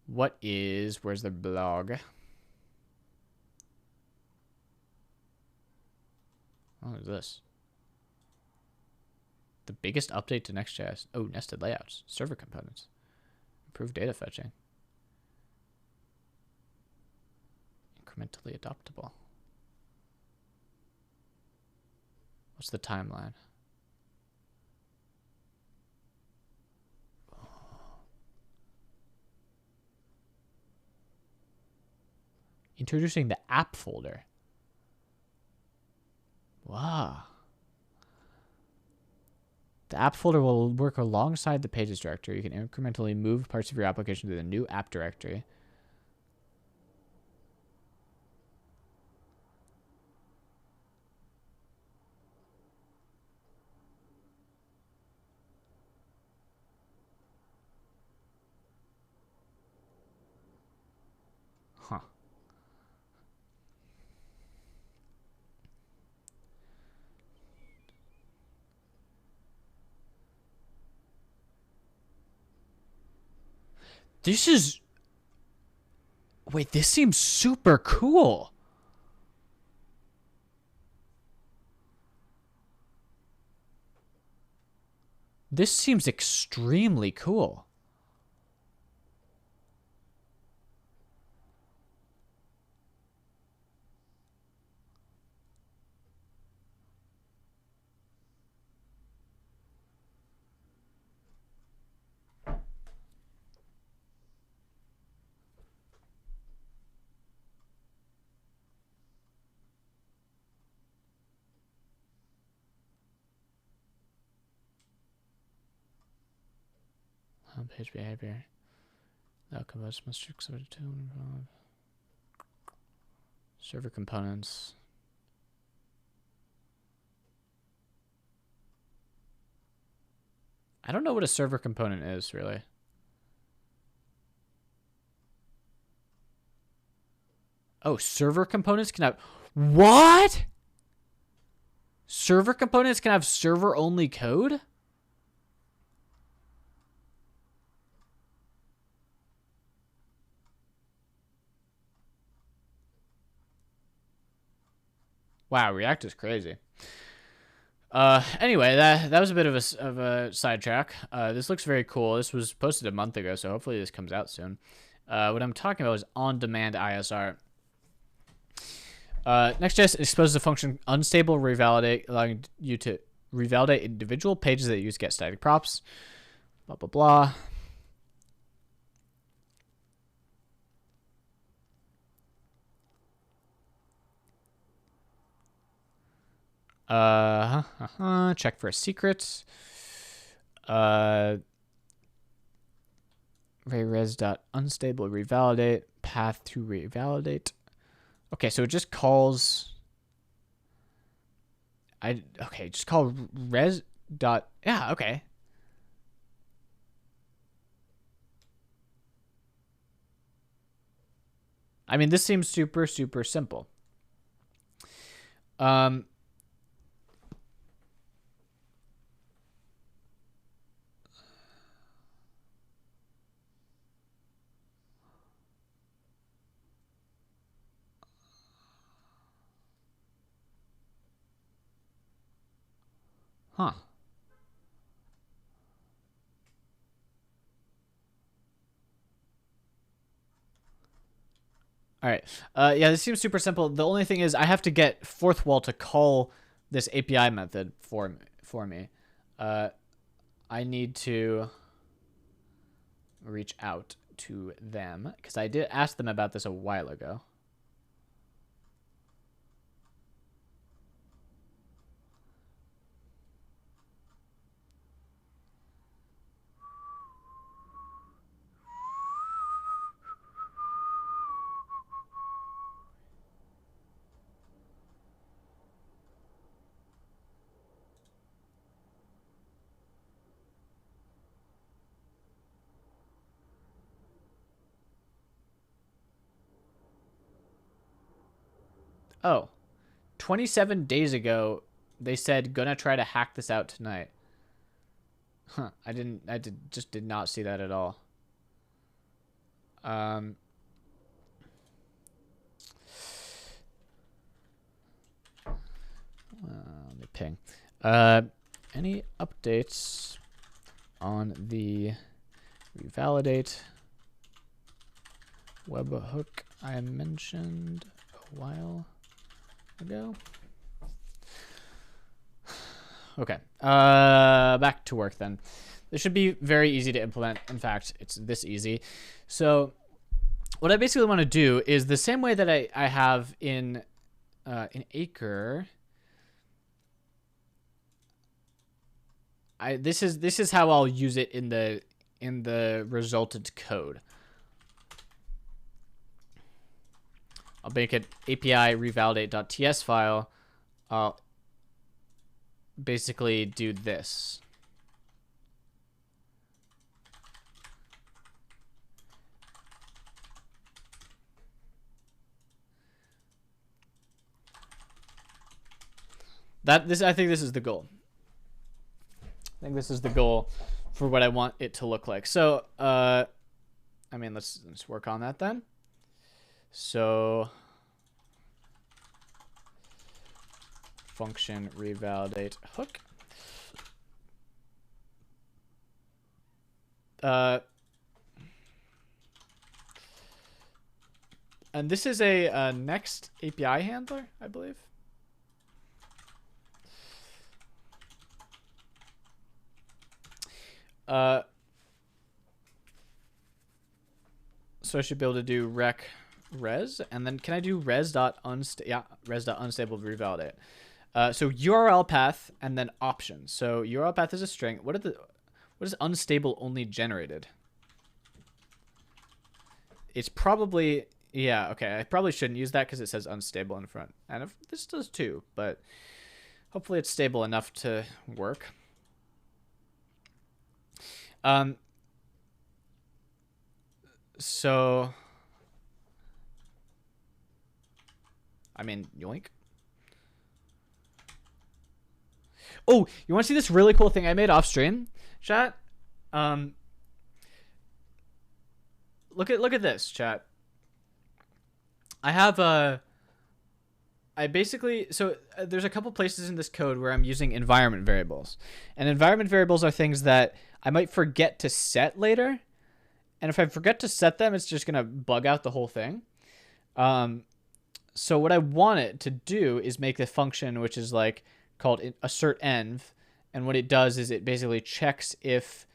where's the blog? What is this? The biggest update to Next.js. Oh, nested layouts, server components, improved data fetching, incrementally adoptable. What's the timeline? Introducing the app folder. Wow. The app folder will work alongside the pages directory. You can incrementally move parts of your application to the new app directory. Huh. This is... Wait, this seems super cool. This seems extremely cool. Page behavior. Outcomes must server components. I don't know what a server component is, really. Oh, server components can have... What? Server components can have server-only code? Wow, React is crazy. Anyway, that was a bit of a sidetrack. This looks very cool. This was posted a month ago, so hopefully this comes out soon. What I'm talking about is on-demand ISR. Next.js exposes a function unstable revalidate, allowing you to revalidate individual pages that use get static props. Blah blah blah. Check for a secret. Res.unstable revalidate, path to revalidate. Okay, so it just calls... just call res. Yeah, okay. I mean, this seems super, super simple. Huh. All right. Yeah, this seems super simple. The only thing is I have to get Fourthwall to call this API method for me. I need to reach out to them because I did ask them about this a while ago. Oh, 27 days ago, they said gonna try to hack this out tonight. Huh? Just did not see that at all. Let me ping. Any updates on the revalidate webhook I mentioned a while ago? Okay. Back to work then. This should be very easy to implement. In fact, it's this easy. So what I basically want to do is the same way that I have in Acre. This is how I'll use it in the resultant code. I'll make an API revalidate.ts file. I'll basically do this. I think this is the goal. I think this is the goal for what I want it to look like. So, I mean, let's work on that then. So, function revalidate hook. And this is a next API handler, I believe. So I should be able to do rec res, and then can I do res.unstable revalidate? So URL path and then options. So URL path is a string. What is unstable only generated? It's probably, yeah, okay. I probably shouldn't use that because it says unstable in front. And if this does too, but hopefully it's stable enough to work. So, I mean, yoink. Oh, you want to see this really cool thing I made off stream, chat? Look at this, chat. I have there's a couple places in this code where I'm using environment variables. And environment variables are things that I might forget to set later. And if I forget to set them, it's just going to bug out the whole thing. So what I want it to do is make a function which is like called assert_env. And what it does is it basically checks if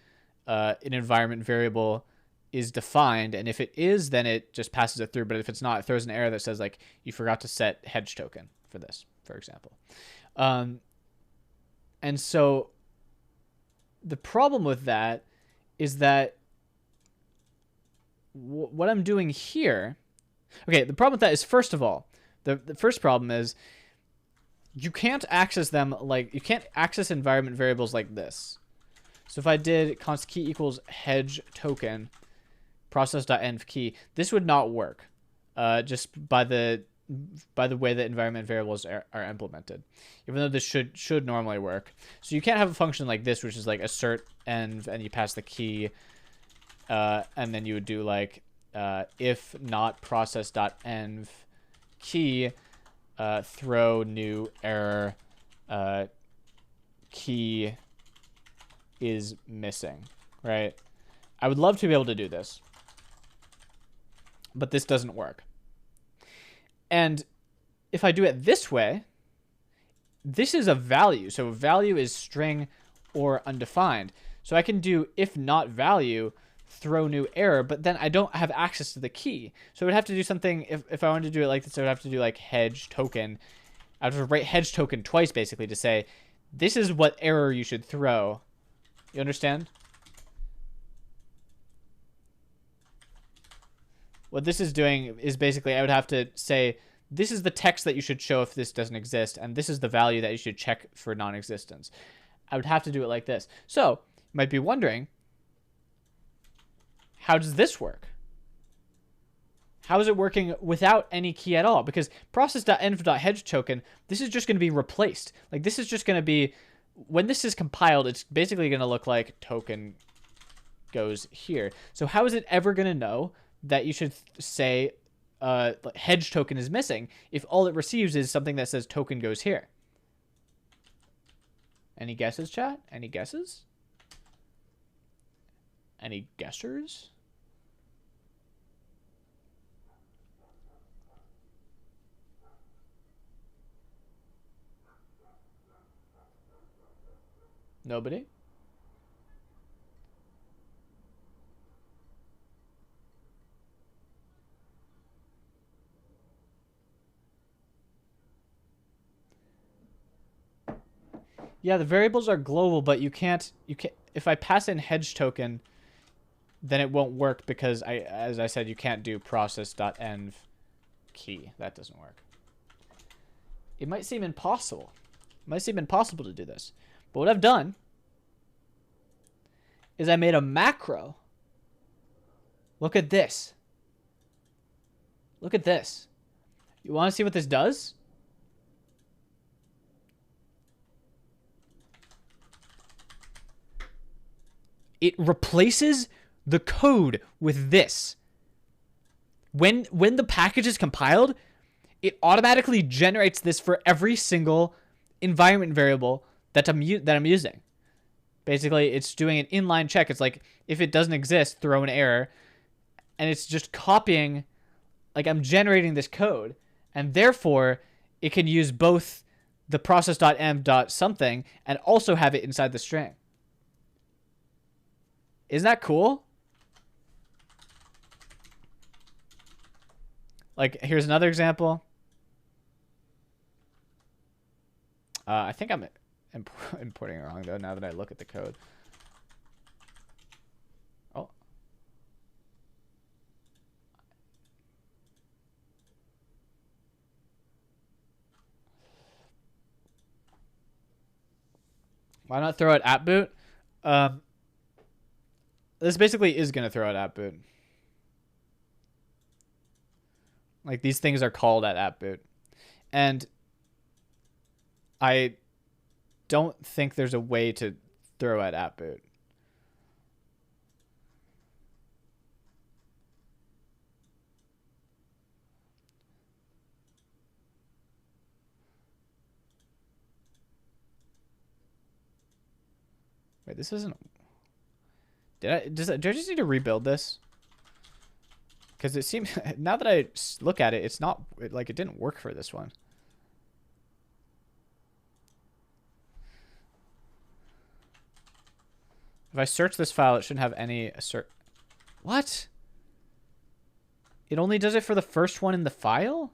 an environment variable is defined. And if it is, then it just passes it through. But if it's not, it throws an error that says like you forgot to set hedge token for this, for example. And so the problem with that is that what I'm doing here, okay, the problem with that is, first of all, the first problem is you can't access them like, you can't access environment variables like this. So if I did const key equals hedge token process.env key, this would not work just by the way that environment variables are implemented, even though this should normally work. So you can't have a function like this, which is like assert_env and you pass the key. And then you would do like if not process.env key, throw new error, key is missing, right? I would love to be able to do this, but this doesn't work. And if I do it this way, this is a value. So value is string or undefined. So I can do if not value, throw new error, but then I don't have access to the key. So I would have to do something, if I wanted to do it like this, I would have to do like hedge token. I would have to write hedge token twice basically to say, this is what error you should throw. You understand? What this is doing is basically I would have to say, this is the text that you should show if this doesn't exist, and this is the value that you should check for non-existence. I would have to do it like this. So you might be wondering, how does this work? How is it working without any key at all? Because process.env.hedge token, this is just going to be replaced. Like this is just going to be, when this is compiled, it's basically going to look like token goes here. So how is it ever going to know that you should say hedge token is missing if all it receives is something that says token goes here? Any guesses, chat? Any guesses? Any guessers? Nobody? Yeah, the variables are global, but you can't if I pass in hedge token, then it won't work because as I said, you can't do process.env key. That doesn't work. It might seem impossible. It might seem impossible to do this. But what I've done is I made a macro. Look at this. Look at this. You want to see what this does? It replaces the code with this. When the package is compiled, it automatically generates this for every single environment variable that I'm using. Basically, it's doing an inline check. It's like if it doesn't exist, throw an error, and it's just copying. Like I'm generating this code, and therefore it can use both the process.env.something and also have it inside the string. Isn't that cool? Like, here's another example. I think I'm importing it wrong, though, now that I look at the code. Oh. Why not throw out app boot? This basically is going to throw out app boot. Like, these things are called at app boot. And I don't think there's a way to throw at app boot. Wait, this isn't... Do I just need to rebuild this? Because it seems... Now that I look at it, it's not... Like, it didn't work for this one. If I search this file, it shouldn't have any... What? It only does it for the first one in the file?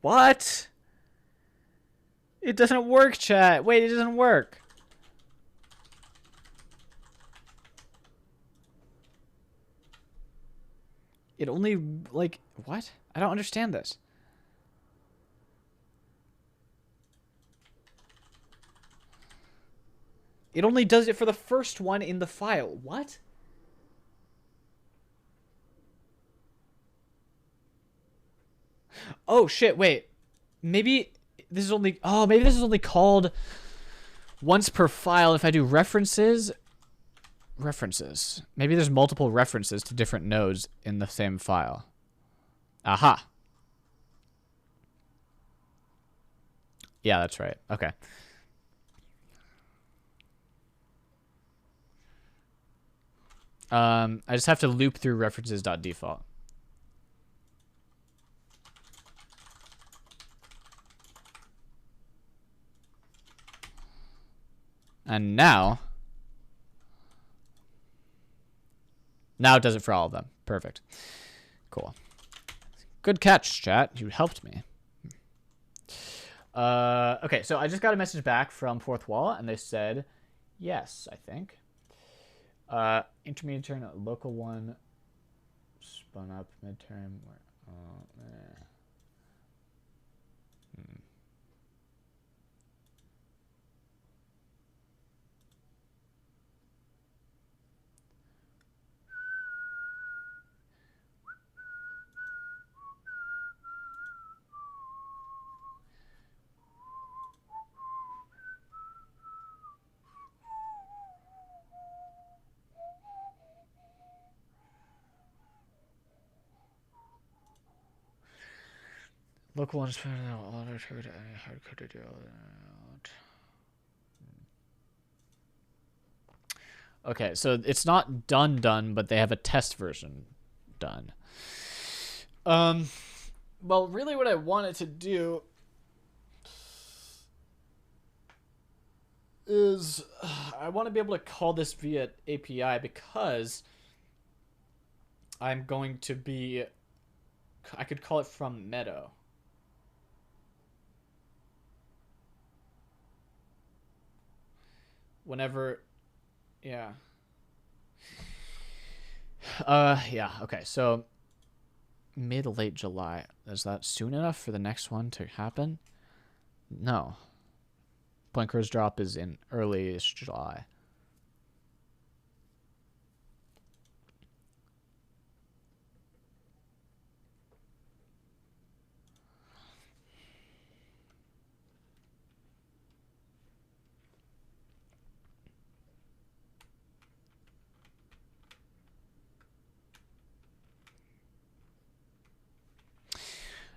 What? It doesn't work, chat. Wait, it doesn't work. It only, like, what? I don't understand this. It only does it for the first one in the file. What? Oh, shit, wait. Maybe this is only... Oh, maybe this is only called once per file. If I do references... References. Maybe there's multiple references to different nodes in the same file. Aha. Yeah, that's right. Okay. I just have to loop through references.default. And now it does it for all of them. Perfect. Cool. Good catch, chat. You helped me. Okay, so I just got a message back from Fourth Wall, and they said yes, I think. Intermediate turn, local one, spun up midterm. Local one spun out auto trigger hard coded out. Okay, so it's not done, but they have a test version done. Well, really what I wanted to do is I want to be able to call this via API because I'm going to be, I could call it from Meadow. Whenever, yeah. Yeah, okay, so mid late July. Is that soon enough for the next one to happen? No. Point Crows drop is in early-ish July.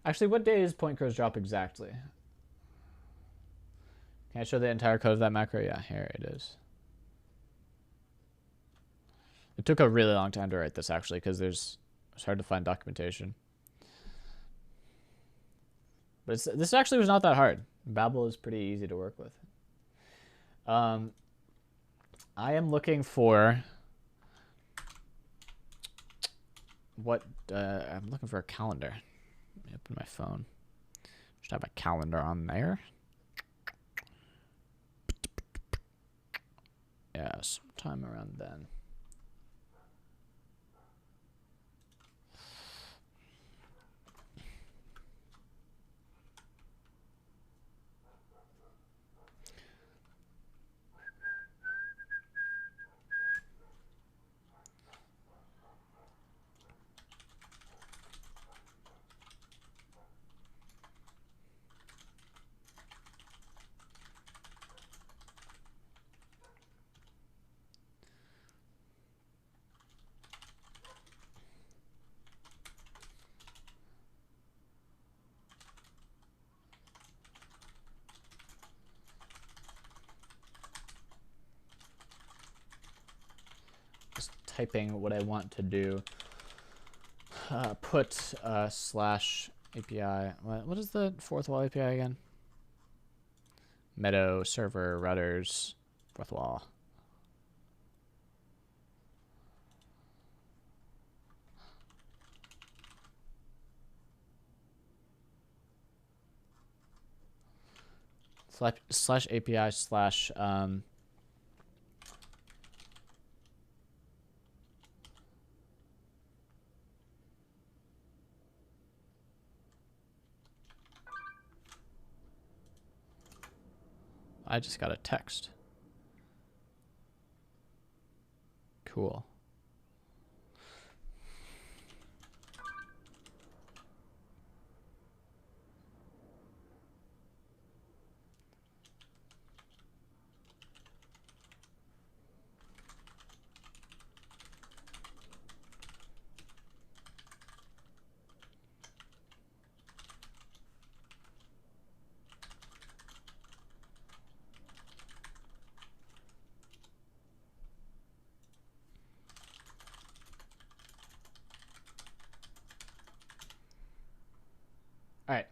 Actually, what day is Point Crows drop exactly? Can I show the entire code of that macro? Yeah, here it is. It took a really long time to write this, actually, because it's hard to find documentation. But this actually was not that hard. Babel is pretty easy to work with. I am looking for I'm looking for a calendar. Let me open my phone. Should have a calendar on there. Yeah, sometime around then. Typing what I want to do. Put slash API. What is the fourth wall API again? Meadow server routers fourth wall. Slash API slash I just got a text. Cool. All right.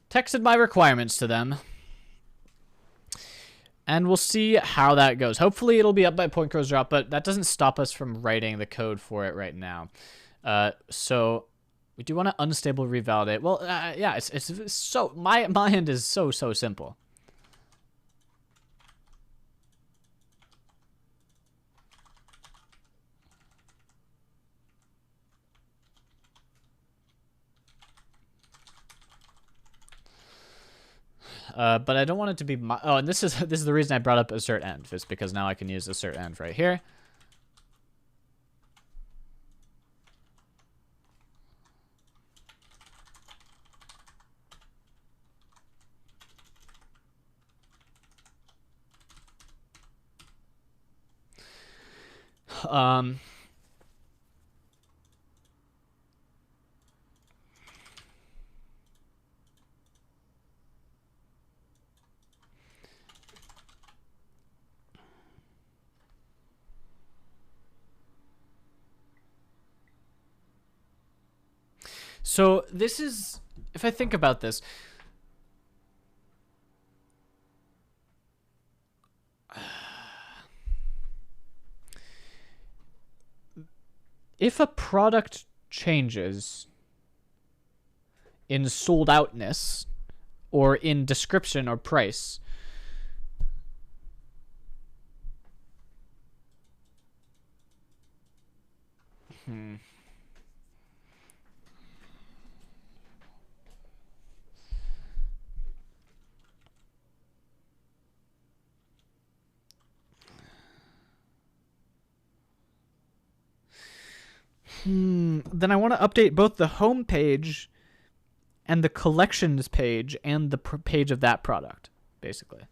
Texted my requirements to them. And we'll see how that goes. Hopefully it'll be up by Point Crows drop, but that doesn't stop us from writing the code for it right now. So we do want to unstable revalidate. Well, yeah, it's so my end is so simple. But I don't want it to be oh, and this is the reason I brought up assert end, is because now I can use assert end right here. So this is, if I think about this, if a product changes in sold outness or in description or price, then I want to update both the home page and the collections page and the page of that product, basically.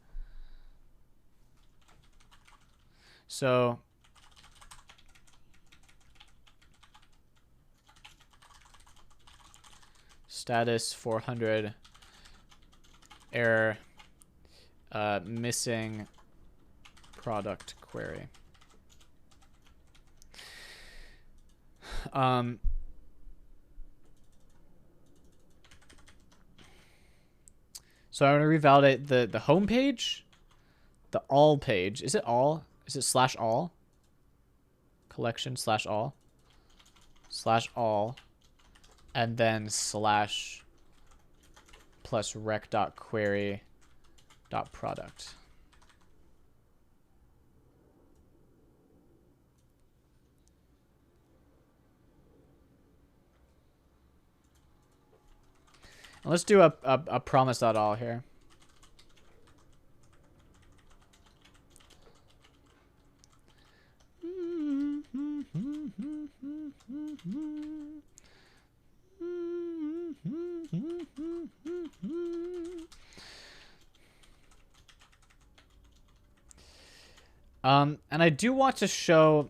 So status 400 error missing product query. So I'm going to revalidate the home page, the all page. Is it all? Is it slash all? Collection slash all. Slash all. And then slash plus rec dot query dot product. And let's do a promise.all here. And I do want to show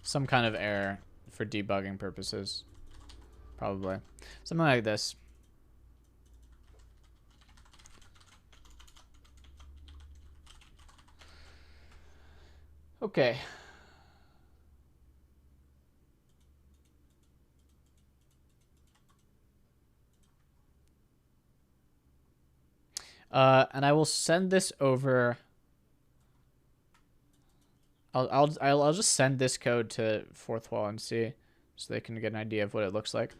some kind of error for debugging purposes. Probably. Something like this. Okay. And I will send this over. I'll just send this code to Fourth Wall and see, so they can get an idea of what it looks like.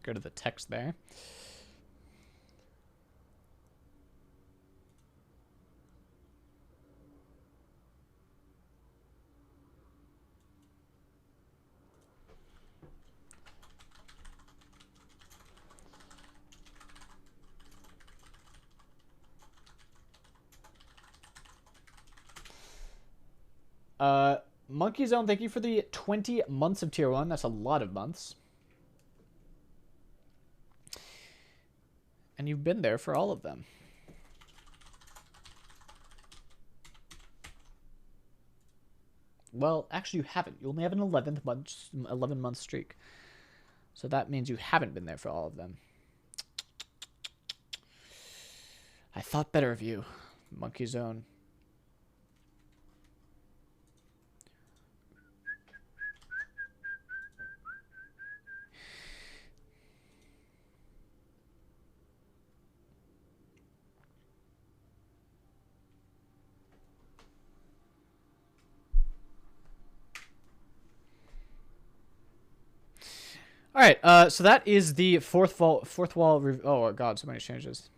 Go to the text there. Monkey Zone, thank you for the 20 months of tier 1. That's a lot of months. And you've been there for all of them. Well, actually you haven't. You only have an 11-month streak. So that means you haven't been there for all of them. I thought better of you, Monkey Zone. All right, so that is the fourth wall. Oh god, so many changes.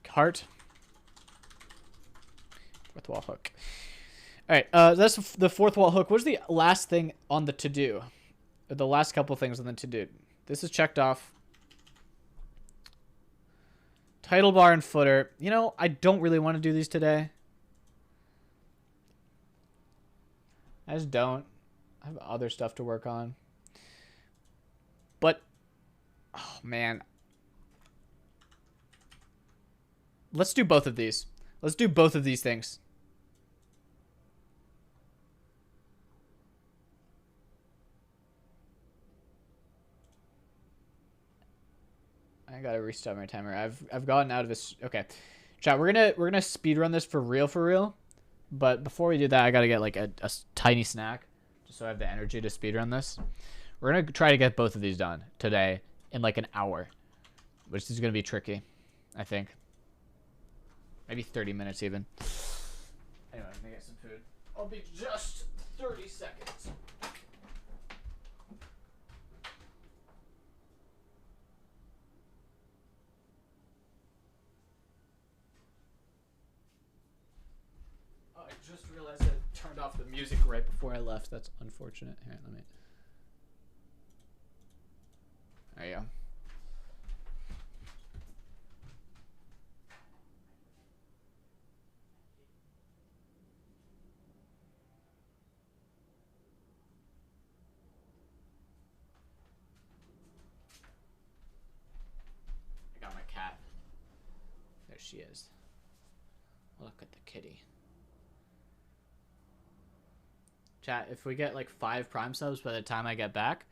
Cart. Fourth wall hook. All right, that's the fourth wall hook. What's the last thing on the to do? The last couple things on the to do. This is checked off. Title bar and footer. You know, I don't really want to do these today. I just don't. I have other stuff to work on. But, oh man. Let's do both of these. Let's do both of these things. I gotta restart my timer. I've gotten out of this. Okay. Chat, we're gonna speed run this for real. But before we do that, I gotta get like a tiny snack, just so I have the energy to speed run this. We're gonna try to get both of these done today in like an hour, which is gonna be tricky, I think. Maybe 30 minutes even. Anyway, I'm gonna get some food. I'll be just 30 seconds. Oh, I just realized I turned off the music right before I left. That's unfortunate. Here, let me. There you go. I got my cat. There she is. Look at the kitty. Chat, if we get like 5 Prime subs by the time I get back,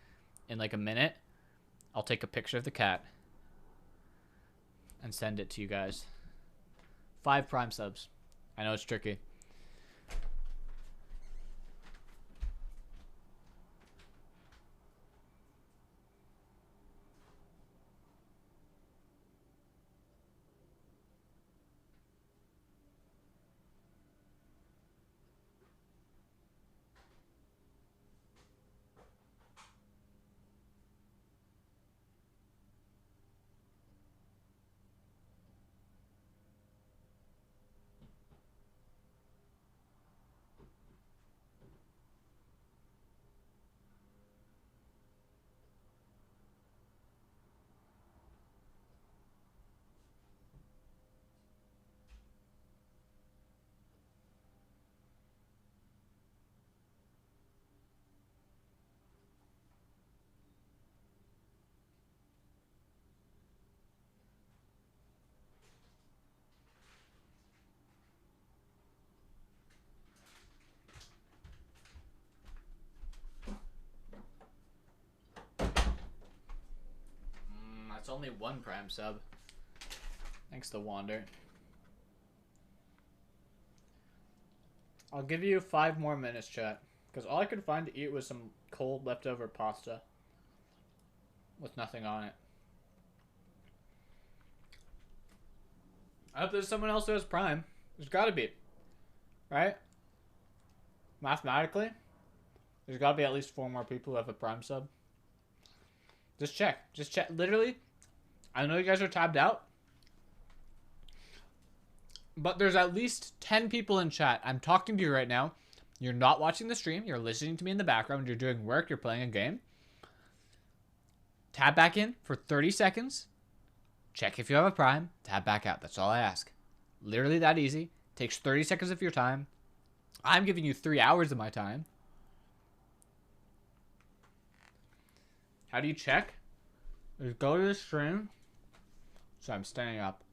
in like a minute, I'll take a picture of the cat and send it to you guys. 5 Prime subs. I know it's tricky. That's only 1 Prime sub. Thanks to Wander. I'll give you 5 more minutes, chat. Because all I could find to eat was some cold leftover pasta. With nothing on it. I hope there's someone else who has Prime. There's gotta be. Right? Mathematically, there's gotta be at least 4 more people who have a Prime sub. Just check. Just check. Literally, I know you guys are tabbed out. But there's at least 10 people in chat. I'm talking to you right now. You're not watching the stream. You're listening to me in the background. You're doing work. You're playing a game. Tab back in for 30 seconds. Check if you have a Prime. Tab back out. That's all I ask. Literally that easy. Takes 30 seconds of your time. I'm giving you 3 hours of my time. How do you check? Just go to the stream. So I'm standing up.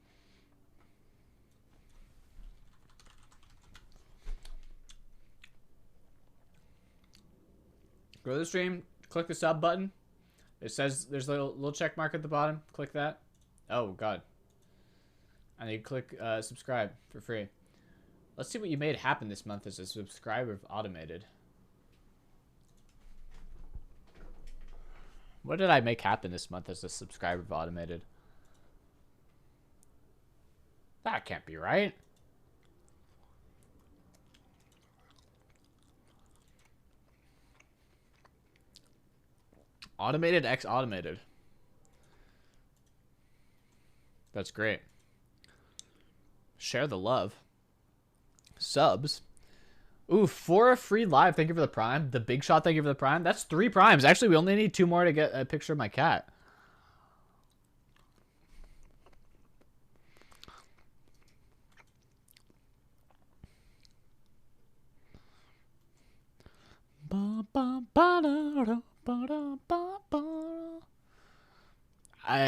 Go to the stream. Click the sub button. It says there's a little check mark at the bottom. Click that. Oh, God. And you click subscribe for free. Let's see what you made happen this month as a subscriber of Automated. What did I make happen this month as a subscriber of Automated? That can't be right. Automated X Automated. That's great. Share the love. Subs. Ooh, for a free live. Thank you for the Prime. The Big Shot, thank you for the Prime. That's 3 Primes. Actually, we only need 2 more to get a picture of my cat.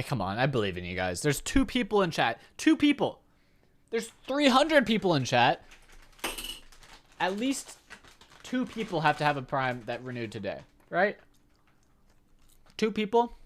Come on, I believe in you guys. There's 2 people in chat. 2 people. There's 300 people in chat. At least 2 people have to have a Prime that renewed today, right? 2 people.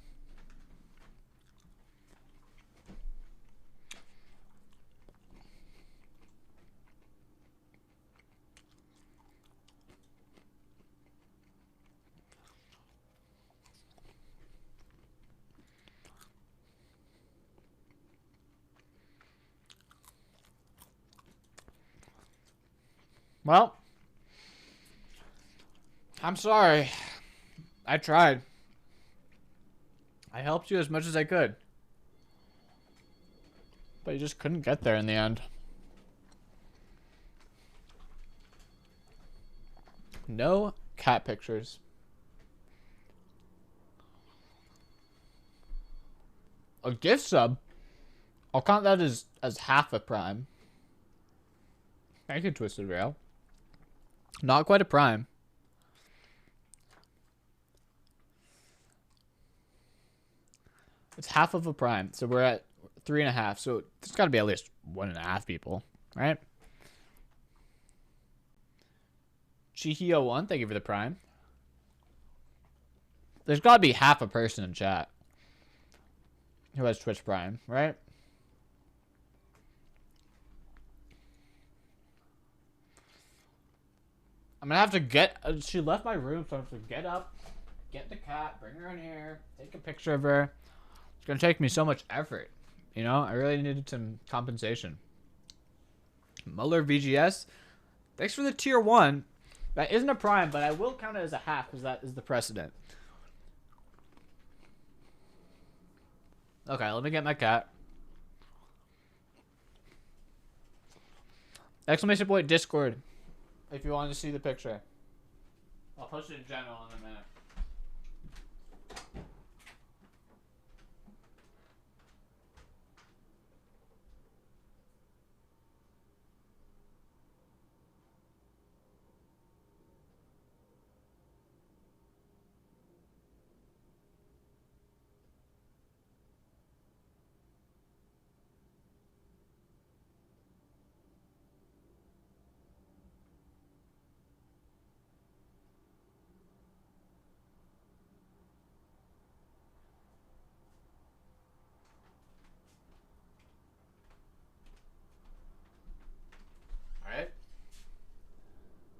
Well, I'm sorry. I tried. I helped you as much as I could. But you just couldn't get there in the end. No cat pictures. A gift sub? I'll count that as half a prime. Thank you, Twisted Rail. Not quite a prime. It's half of a prime. So we're at 3.5. So there's got to be at least 1.5 people, right? Chihio1, thank you for the prime. There's got to be half a person in chat who has Twitch Prime, right? I'm gonna have to get. She left my room, so I have to get up, get the cat, bring her in here, take a picture of her. It's gonna take me so much effort. You know, I really needed some compensation. Muller VGS, thanks for the tier 1. That isn't a prime, but I will count it as a half because that is the precedent. Okay, let me get my cat. Exclamation point Discord if you want to see the picture. I'll post it in general in a minute. Alright.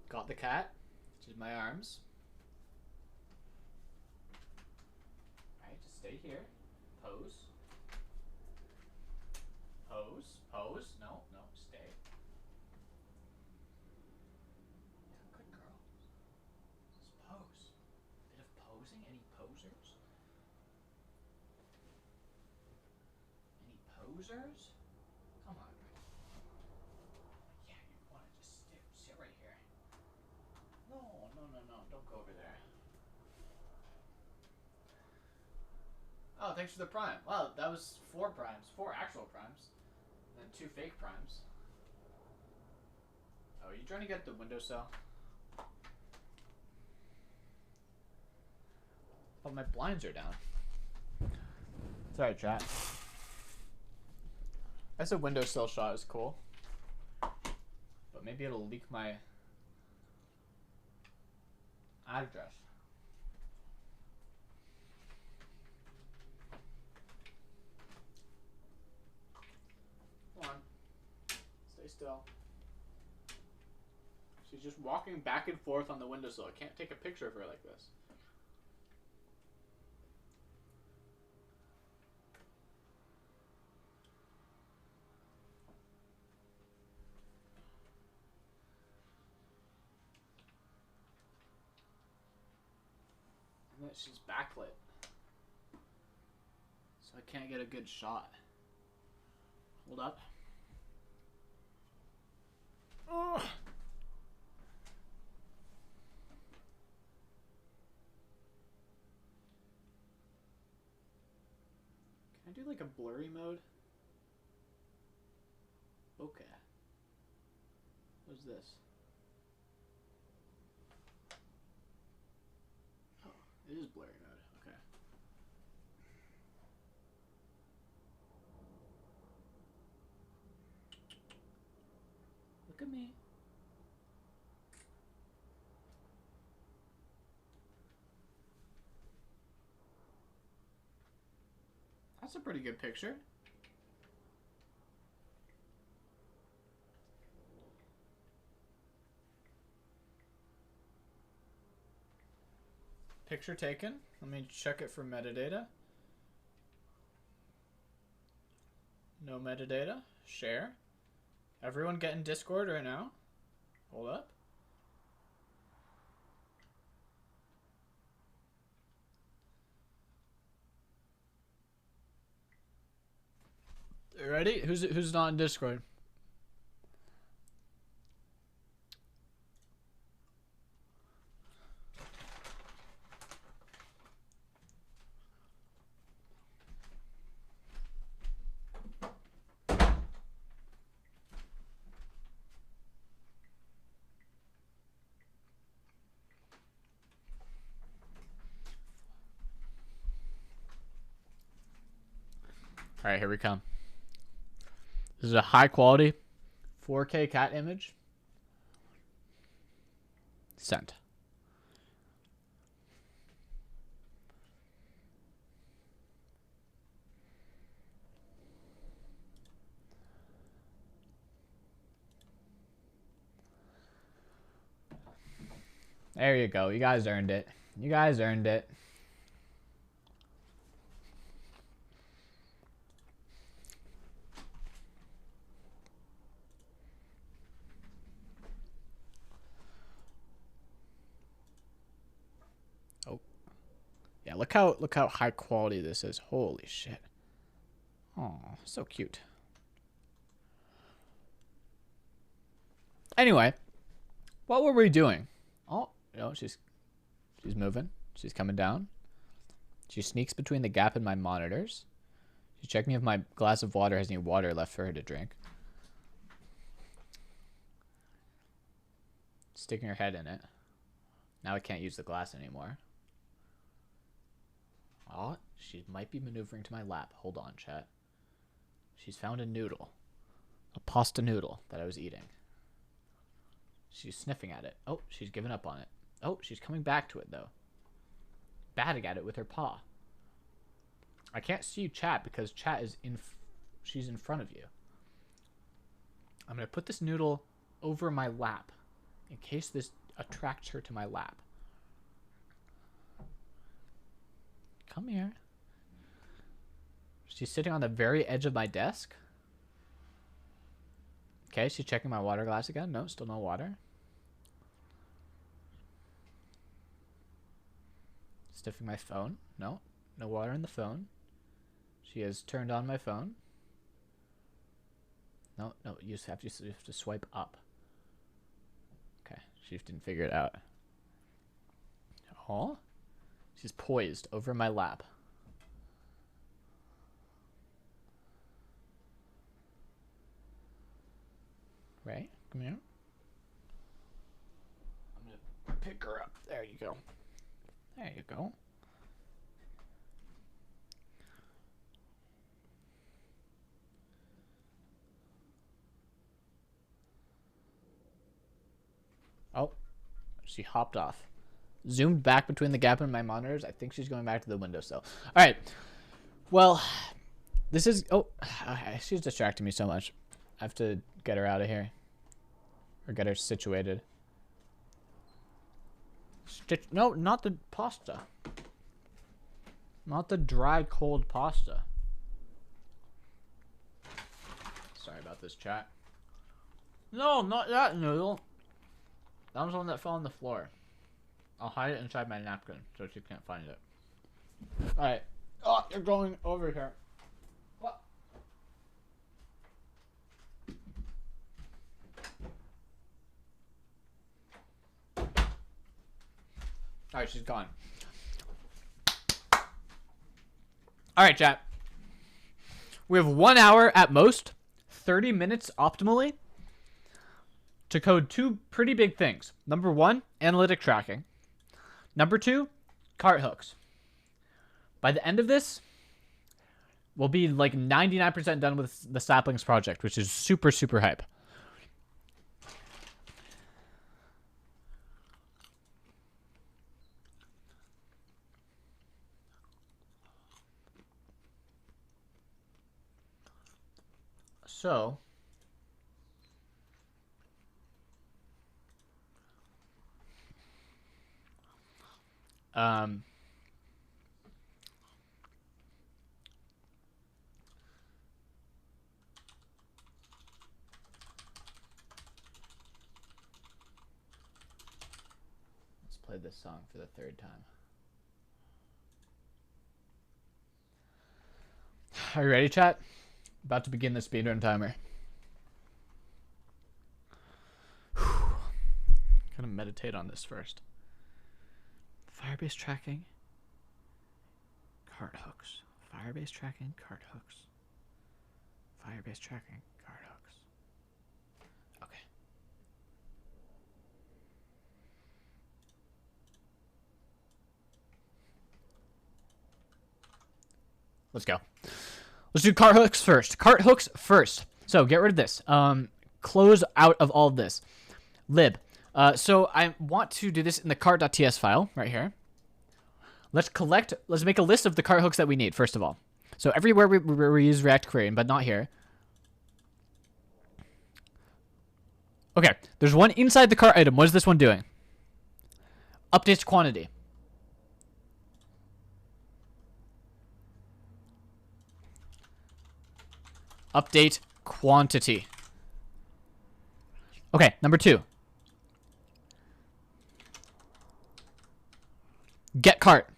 Got the cat. Which is my arms. Alright, just stay here. Pose. Pose. Pose. No, no, stay. Yeah, good girl. Just pose. Bit of posing? Any posers? Any posers? Come on. Yeah, you want to just sit right here. No, no, no, no. Don't go over there. Oh, thanks for the prime. Wow, that was 4 primes. 4 actual primes. And then 2 fake primes. Oh, are you trying to get the windowsill? Oh, my blinds are down. Sorry, chat. That's a windowsill shot is cool. But maybe it'll leak my address. Come on. Stay still. She's just walking back and forth on the windowsill. I can't take a picture of her like this. And she's backlit. So I can't get a good shot. Hold up. Ugh. Can I do like a blurry mode? Okay. What's this? Oh, it is blurry mode. Okay. Look at me. That's a pretty good picture. Picture taken. Let me check it for metadata. No metadata. Share. Everyone get in Discord right now. Hold up. Ready? Who's not in Discord? All right, here we come. This is a high quality 4K cat image. Sent. There you go. You guys earned it. You guys earned it. Oh. Yeah, look how high quality this is. Holy shit. Oh, so cute. Anyway, what were we doing? Oh, no, she's moving. She's coming down. She sneaks between the gap in my monitors. She's checking if my glass of water has any water left for her to drink. Sticking her head in it. Now I can't use the glass anymore. Oh, she might be maneuvering to my lap. Hold on, chat. She's found a noodle. A pasta noodle that I was eating. She's sniffing at it. Oh, she's given up on it. Oh, she's coming back to it, though. Batting at it with her paw. I can't see you, chat, because chat is she's in front of you. I'm going to put this noodle over my lap in case this attracts her to my lap. Come here. She's sitting on the very edge of my desk. Okay, she's checking my water glass again. No, still no water. Sniffing my phone. No, no water in the phone. She has turned on my phone. No, you have to swipe up. Okay, she didn't figure it out. Oh, she's poised over my lap. Right, come here. I'm gonna pick her up. There you go. There you go. Oh, she hopped off. Zoomed back between the gap in my monitors. I think she's going back to the windowsill. All right. Well, this is... Oh, she's distracting me so much. I have to get her out of here. Or get her situated. No, not the pasta. Not the dry, cold pasta. Sorry about this, chat. No, not that noodle. That was the one that fell on the floor. I'll hide it inside my napkin so she can't find it. Alright. Oh, you're going over here. What? Alright, she's gone. Alright, chat. We have 1 hour at most, 30 minutes optimally, to code two pretty big things. Number one, analytic tracking. Number two, cart hooks. By the end of this, we'll be like 99% done with the Saplings project, which is super, super hype. So, let's play this song for the third time. Are you ready, chat? About to begin the speedrun timer. Gonna meditate on this first. Firebase tracking. Cart hooks. Firebase tracking. Cart hooks. Firebase tracking. Cart hooks. Okay. Let's go. Let's do cart hooks first. Cart hooks first. So get rid of this. Close out of all of this. Lib. So I want to do this in the cart.ts file right here. Let's make a list of the cart hooks that we need, first of all. So everywhere we use React Query, but not here. Okay, there's one inside the cart item. What is this one doing? Updates quantity. Update quantity. Okay, number 2. Get cart.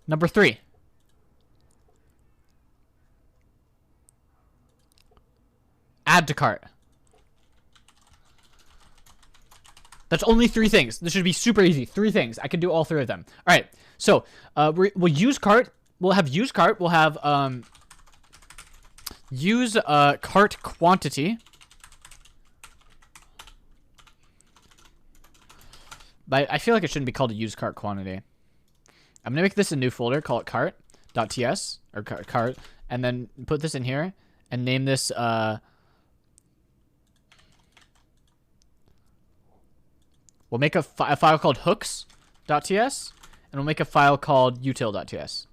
Number 3. Add to cart. That's only 3 things. This should be super easy. 3 things. I can do all 3 of them. All right. So we'll use cart. We'll have use cart. We'll have use cart quantity. But I feel like it shouldn't be called a use cart quantity. I'm gonna make this a new folder. Call it cart.ts or cart, and then put this in here and name this. We'll make a file called hooks.ts, and we'll make a file called util.ts.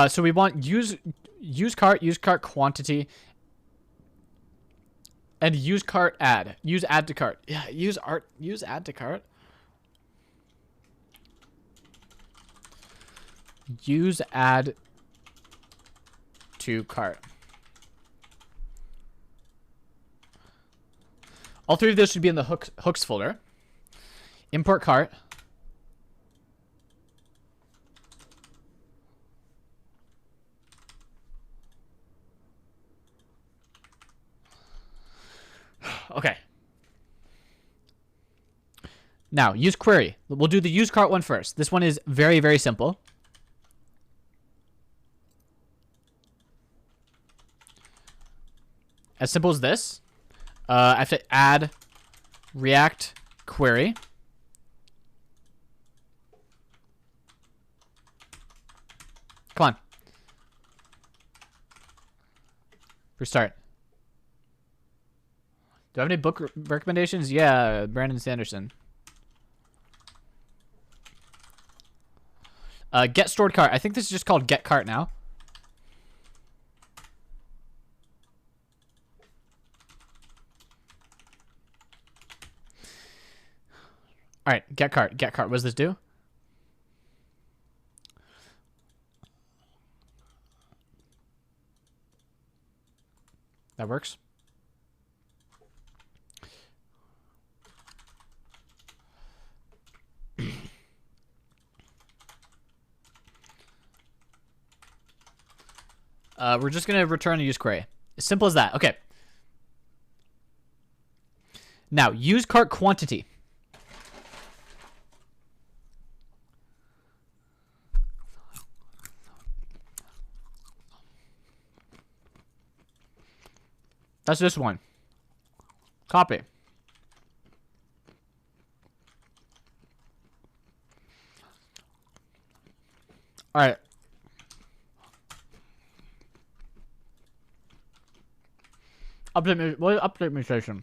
So we want use cart quantity, and use cart add. Use add to cart. Yeah, use add to cart. Use add to cart. All 3 of those should be in the hooks folder. Import cart. Okay. Now, use query. We'll do the use cart one first. This one is very, very simple. As simple as this. I have to add React query. Come on. Restart. Do I have any book recommendations? Yeah, Brandon Sanderson. Get stored cart. I think this is just called get cart now. All right, get cart. Get cart. What does this do? That works. We're just going to return a use query. As simple as that. Okay. Now, use cart quantity. That's this one. Copy. All right. Update mutation.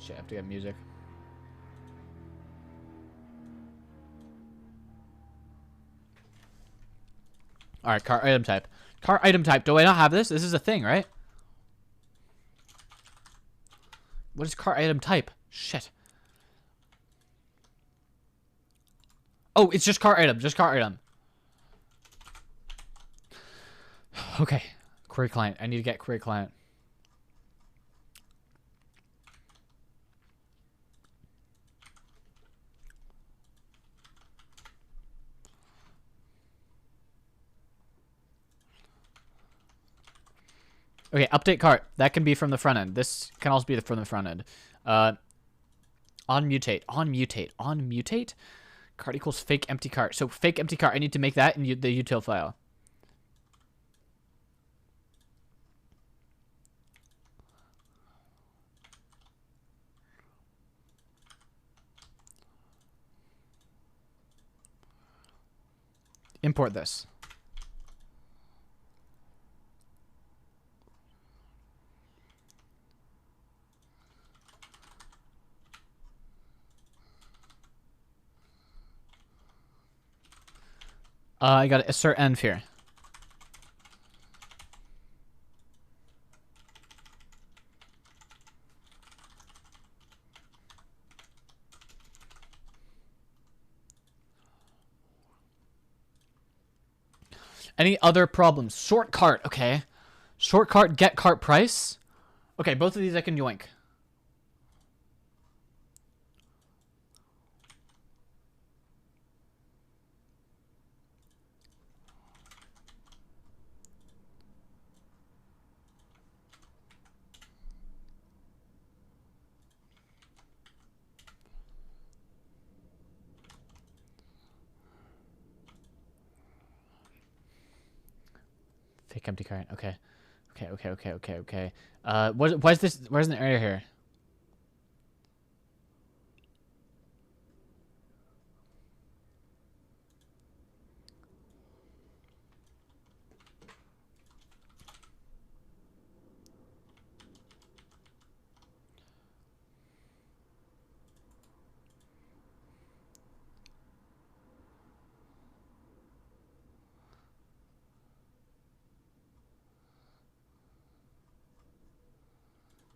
Shit, I have to get music. All right, cart item type. Cart item type. Do I not have this? This is a thing, right? What is cart item type? Shit. Oh, it's just cart item. Just cart item. Okay. Query client. I need to get query client. Okay, update cart. That can be from the front end. This can also be from the front end. On mutate. On mutate. On mutate? Cart equals fake empty cart. So fake empty cart. I need to make that in the util file. Import this. I got to assert env here. Any other problems? Sort cart. Okay. Sort cart, get cart price. Okay, both of these I can yoink. Fake empty cart. Okay. Okay. Why is this? Where's an error here?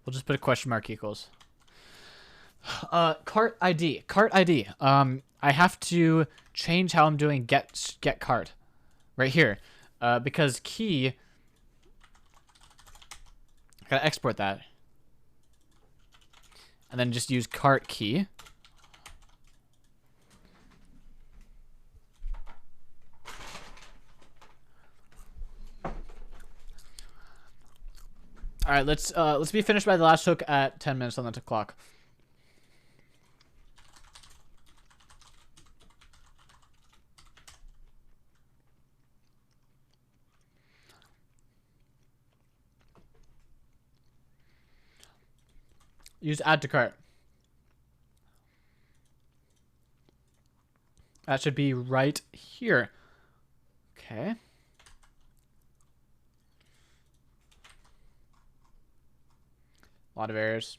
We'll just put a question mark equals. Cart ID. Cart ID. I have to change how I'm doing get cart right here. Because key. I gotta export that. And then just use cart key. All right, let's be finished by the last hook at 10 minutes on the clock. Use add to cart. That should be right here. Okay. A lot of errors.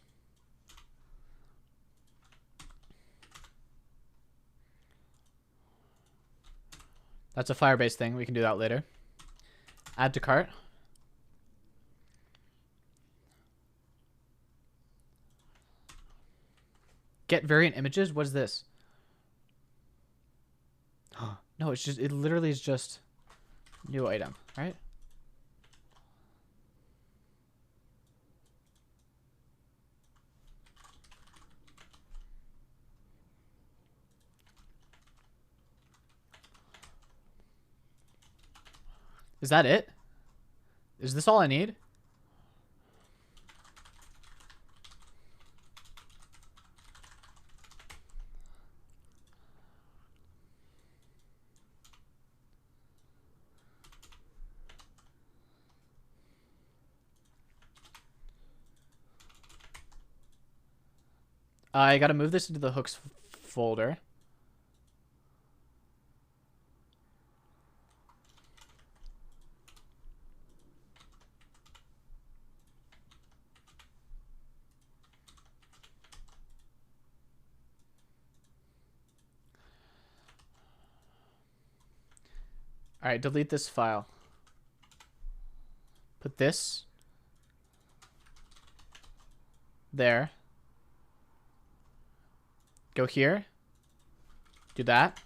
That's a Firebase thing. We can do that later. Add to cart. Get variant images? What is this? No, it's just, it literally is just new item, right? Is that it? Is this all I need? I gotta move this into the hooks folder. All right, delete this file. Put this there. Go here. Do that.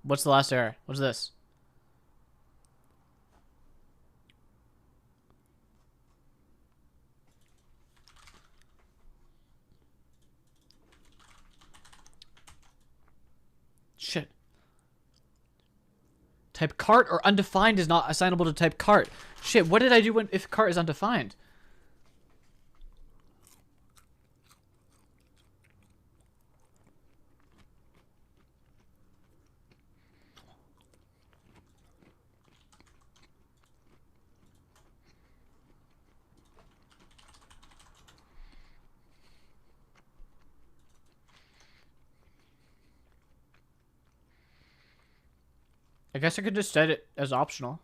What's the last error? What's this? Shit. Type cart or undefined is not assignable to type cart. Shit, what did I do when if cart is undefined? I guess I could just set it as optional.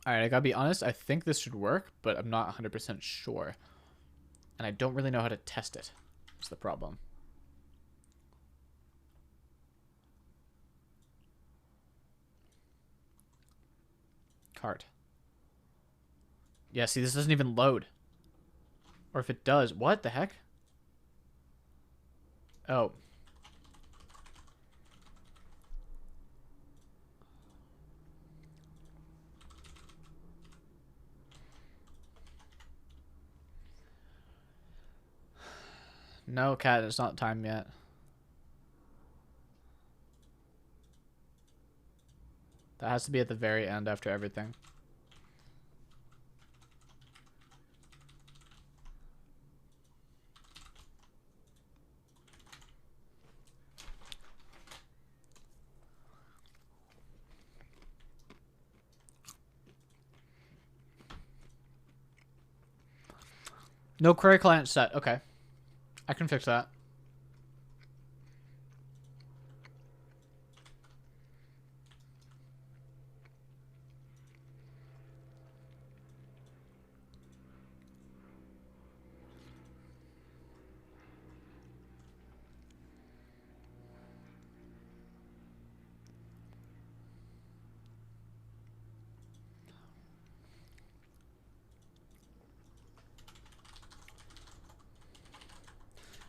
All right, I gotta be honest. I think this should work, but I'm not 100% sure. And I don't really know how to test it. That's the problem. Cart. Yeah, see, this doesn't even load. Or if it does, what the heck? Oh. No, cat, it's not time yet. That has to be at the very end after everything. No query client set. Okay. I can fix that.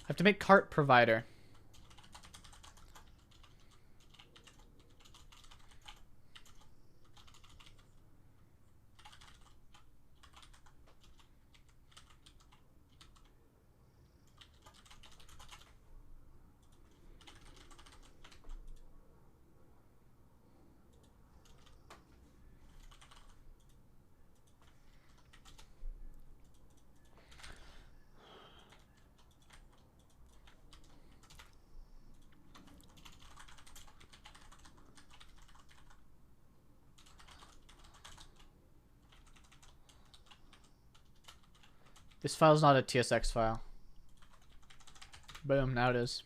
I have to make cart provider. This file's not a TSX file. Boom, now it is.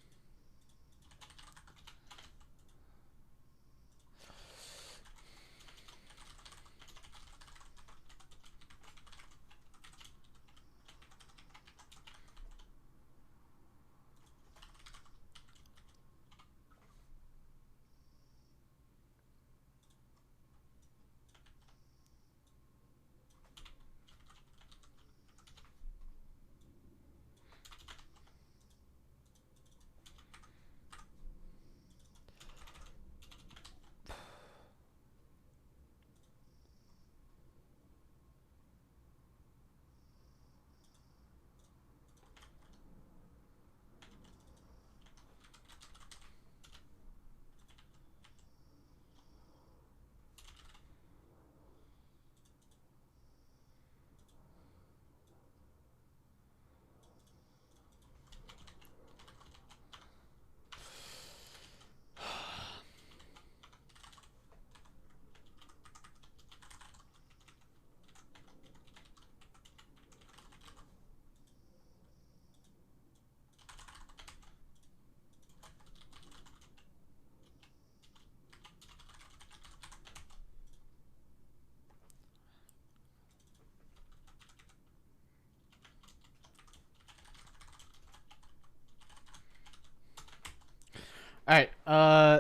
All right.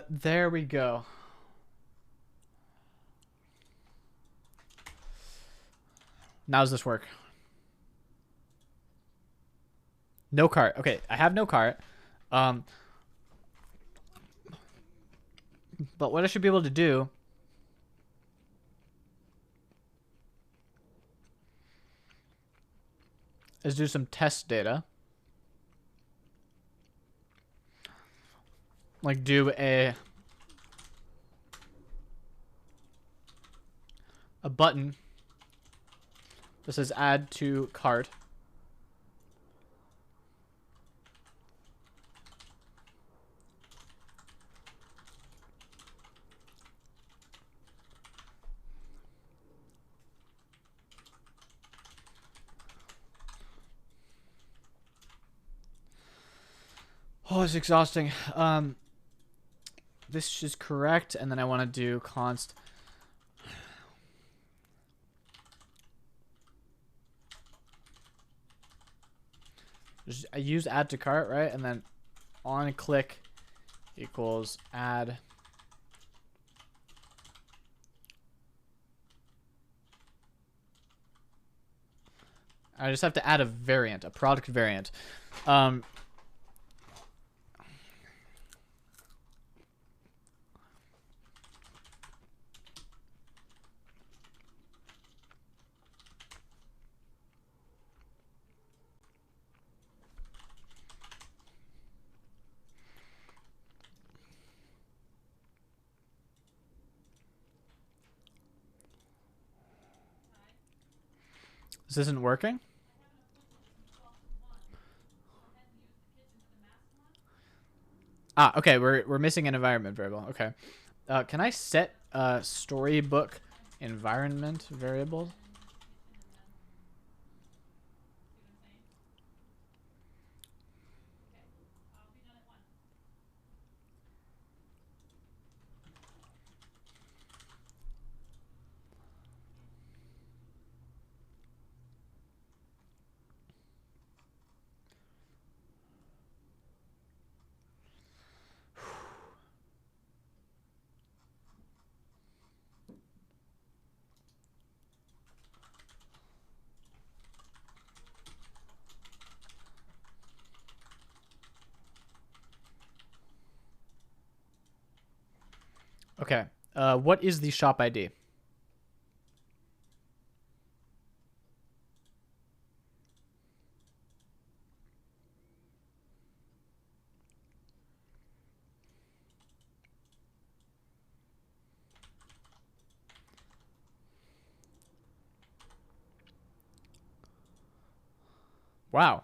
There we go. Now does this work? No cart. Okay, I have no cart. But what I should be able to do is do some test data. Like do a button that says add to cart. Oh, it's exhausting. This is correct, and then I want to do const. I use add to cart, right? And then on click equals add. I just have to add a variant, a product variant. This isn't working? Ah, okay, we're missing an environment variable. Okay. Can I set storybook environment variable? Okay. What is the shop ID? Wow.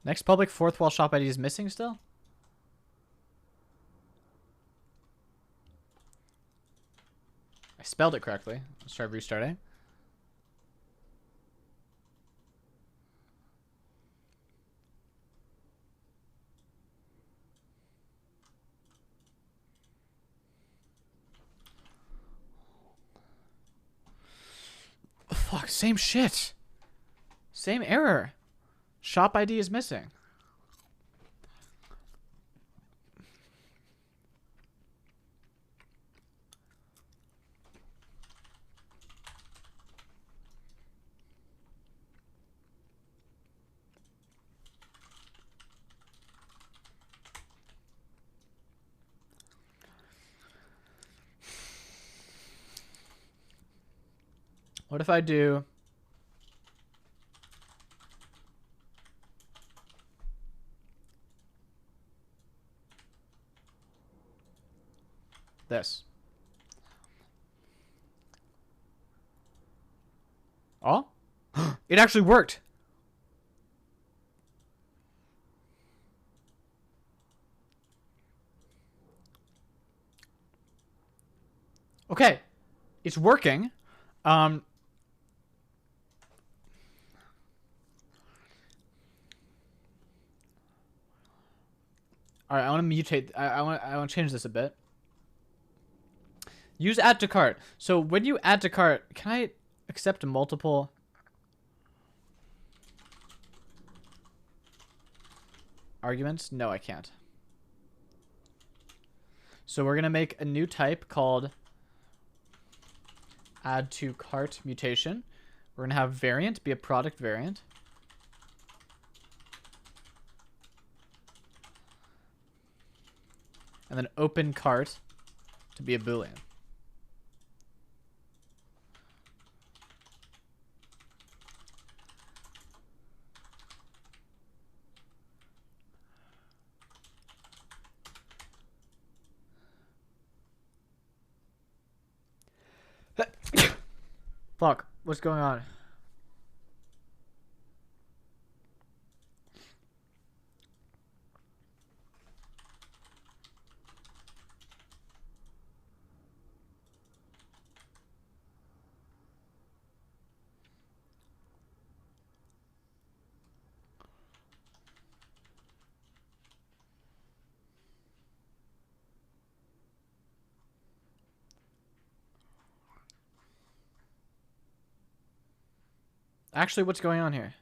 Next public fourth wall shop ID is missing still? I spelled it correctly. Let's try restarting. Fuck, same shit. Same error. Shop ID is missing. What if I do this? Oh? It actually worked. Okay. It's working. All right, I want to mutate. I want to change this a bit. Use add to cart. So when you add to cart, can I accept multiple? Arguments? No, I can't. So we're going to make a new type called add to cart mutation. We're going to have variant be a product variant. And then open cart to be a Boolean. Fuck, what's going on? Actually, what's going on here?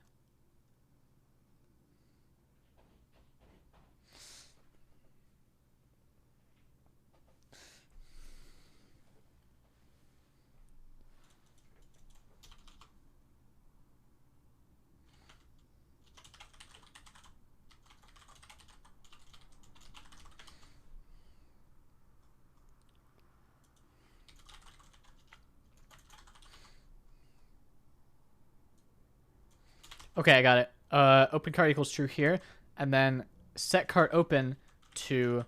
Okay, I got it. Open cart equals true here, and then set cart open to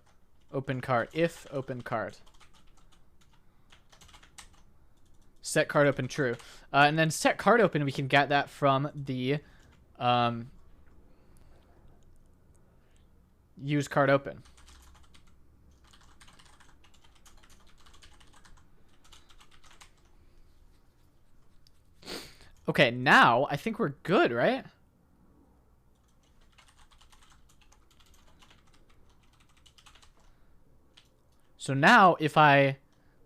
open cart if open cart. Set cart open true, and then set cart open. We can get that from the use cart open. Okay, now I think we're good, right? So now if I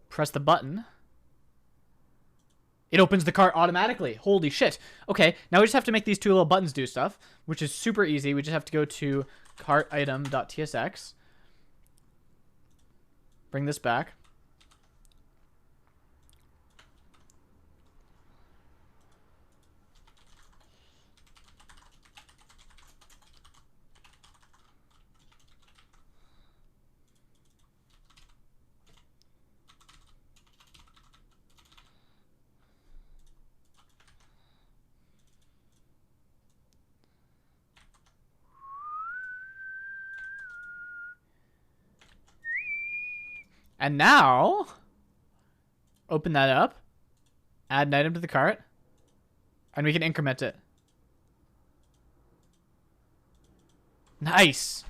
press the button, it opens the cart automatically. Holy shit. Okay, now we just have to make these two little buttons do stuff, which is super easy. We just have to go to cart item.tsx. Bring this back. And now, open that up, add an item to the cart, and we can increment it. Nice.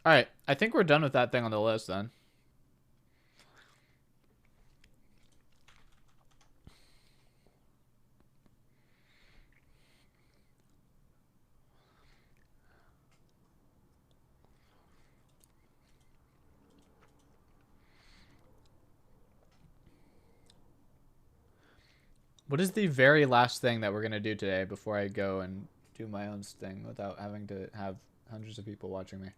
All right, I think we're done with that thing on the list then. What is the very last thing that we're going to do today before I go and do my own thing without having to have hundreds of people watching me?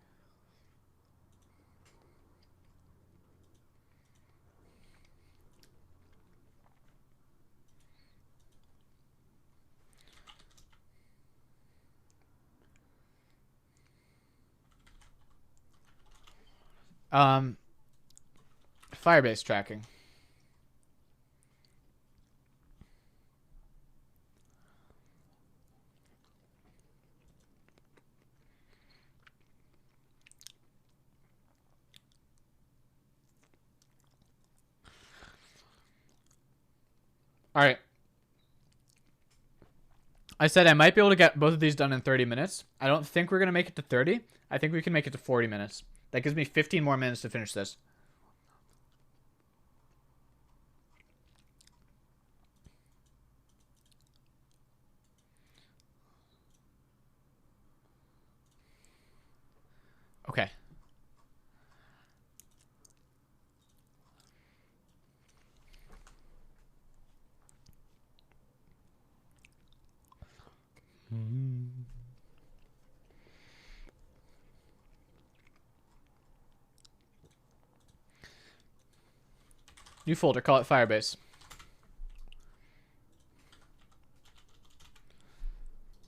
Firebase tracking. All right. I said I might be able to get both of these done in 30 minutes. I don't think we're going to make it to 30. I think we can make it to 40 minutes. That gives me 15 more minutes to finish this. Okay. New folder, call it Firebase.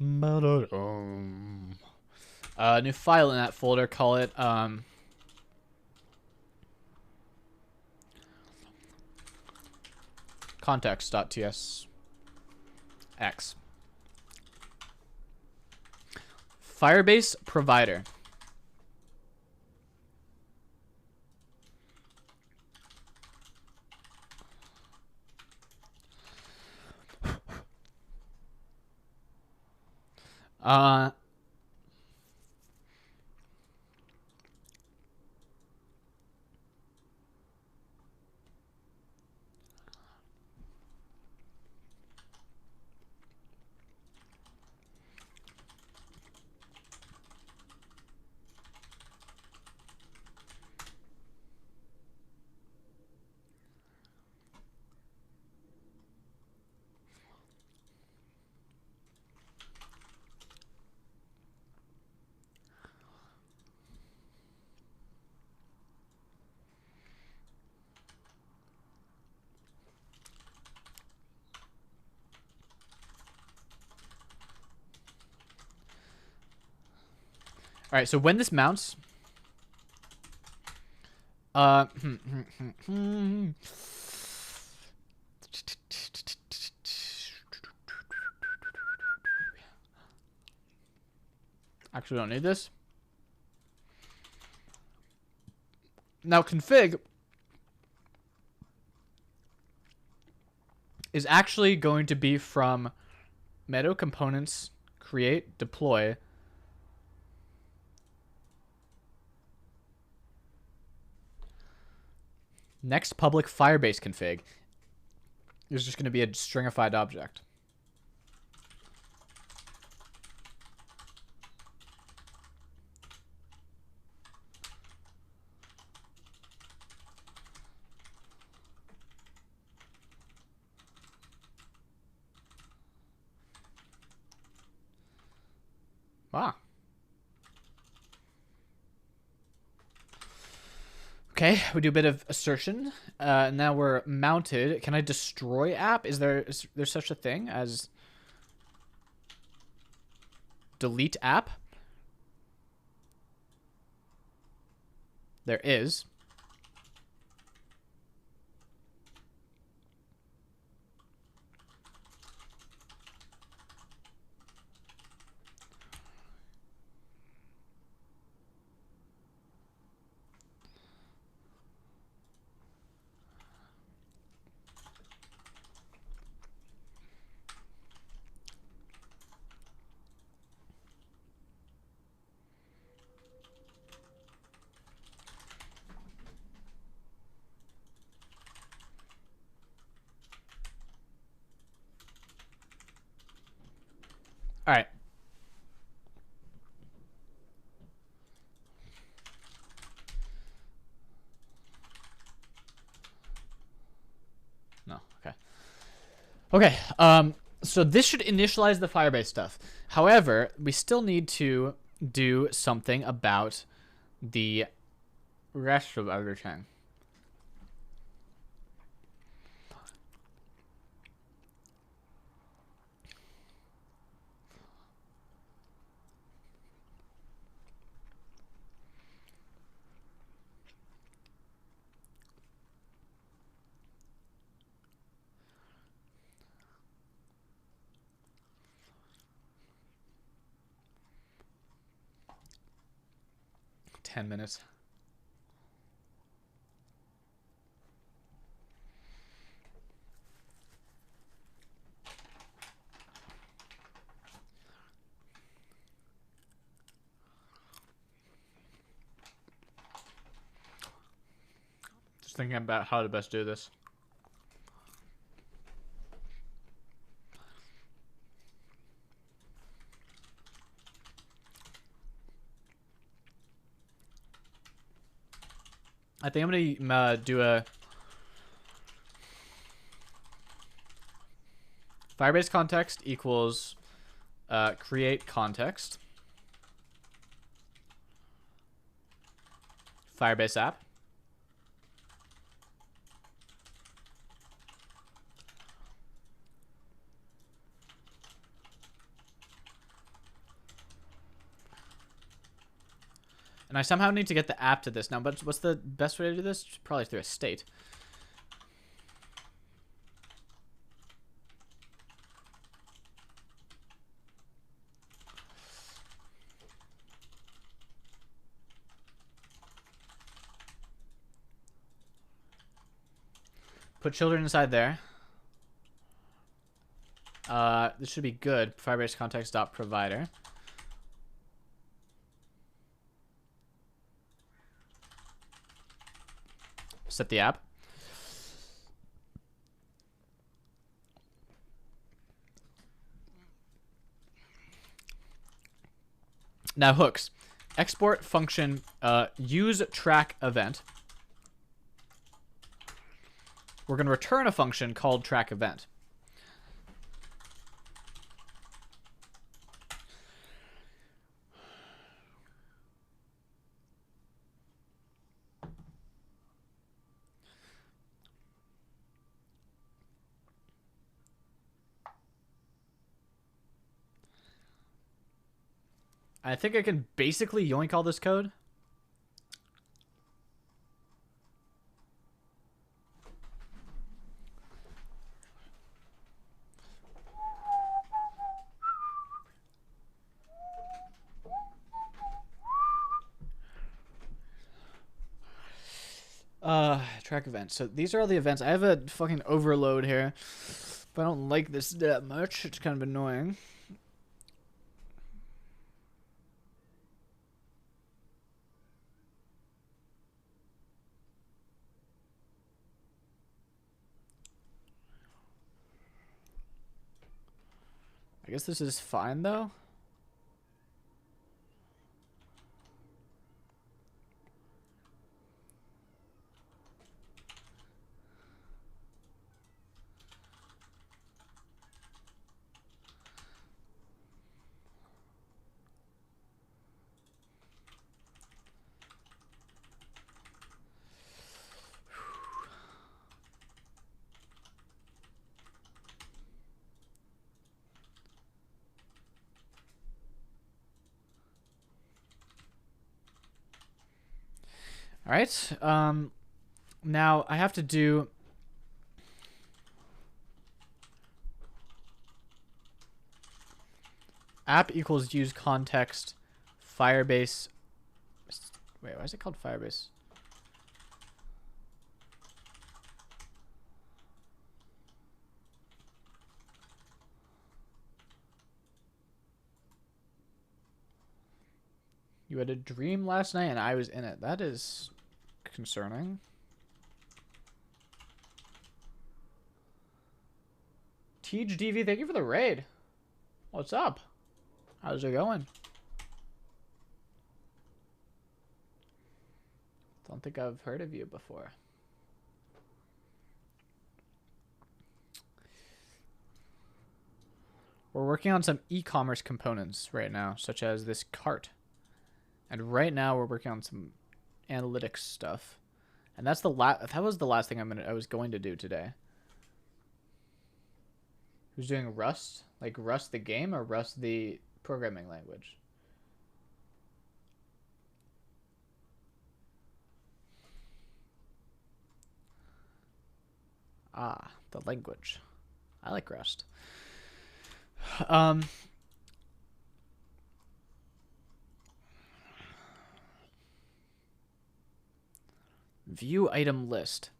New file in that folder, call it context.tsx. Firebase provider. Uh All right, so when this mounts, actually, we don't need this. Now, config is actually going to be from Meadow components, create, deploy. Next public Firebase config is just going to be a stringified object. Wow. Okay, we do a bit of assertion. Now we're mounted. Can I destroy app? Is there such a thing as delete app? There is. All right. No, okay. Okay, so this should initialize the Firebase stuff. However, we still need to do something about the rest of everything. Ten minutes. Just thinking about how to best do this. I think I'm gonna do a Firebase context equals create context Firebase app. And I somehow need to get the app to this now, but what's the best way to do this? Probably through a state. Put children inside there. This should be good. Firebase context.provider. Set the app. Now hooks. Export function use track event. We're going to return a function called track event. I think I can basically yoink all this code. Track events. So these are all the events. I have a fucking overload here, but I don't like this that much. It's kind of annoying. I guess this is fine though. All right. Now I have to do app equals use context Firebase. Wait, why is it called Firebase? You had a dream last night and I was in it. That is concerning. Teej DV, thank you for the raid. What's up? How's it going? Don't think I've heard of you before. We're working on some e-commerce components right now, such as this cart. And right now we're working on some analytics stuff. And that's that was the last thing I was going to do today. Who's doing Rust? Like Rust the game or Rust the programming language? Ah, the language. I like Rust. View item list.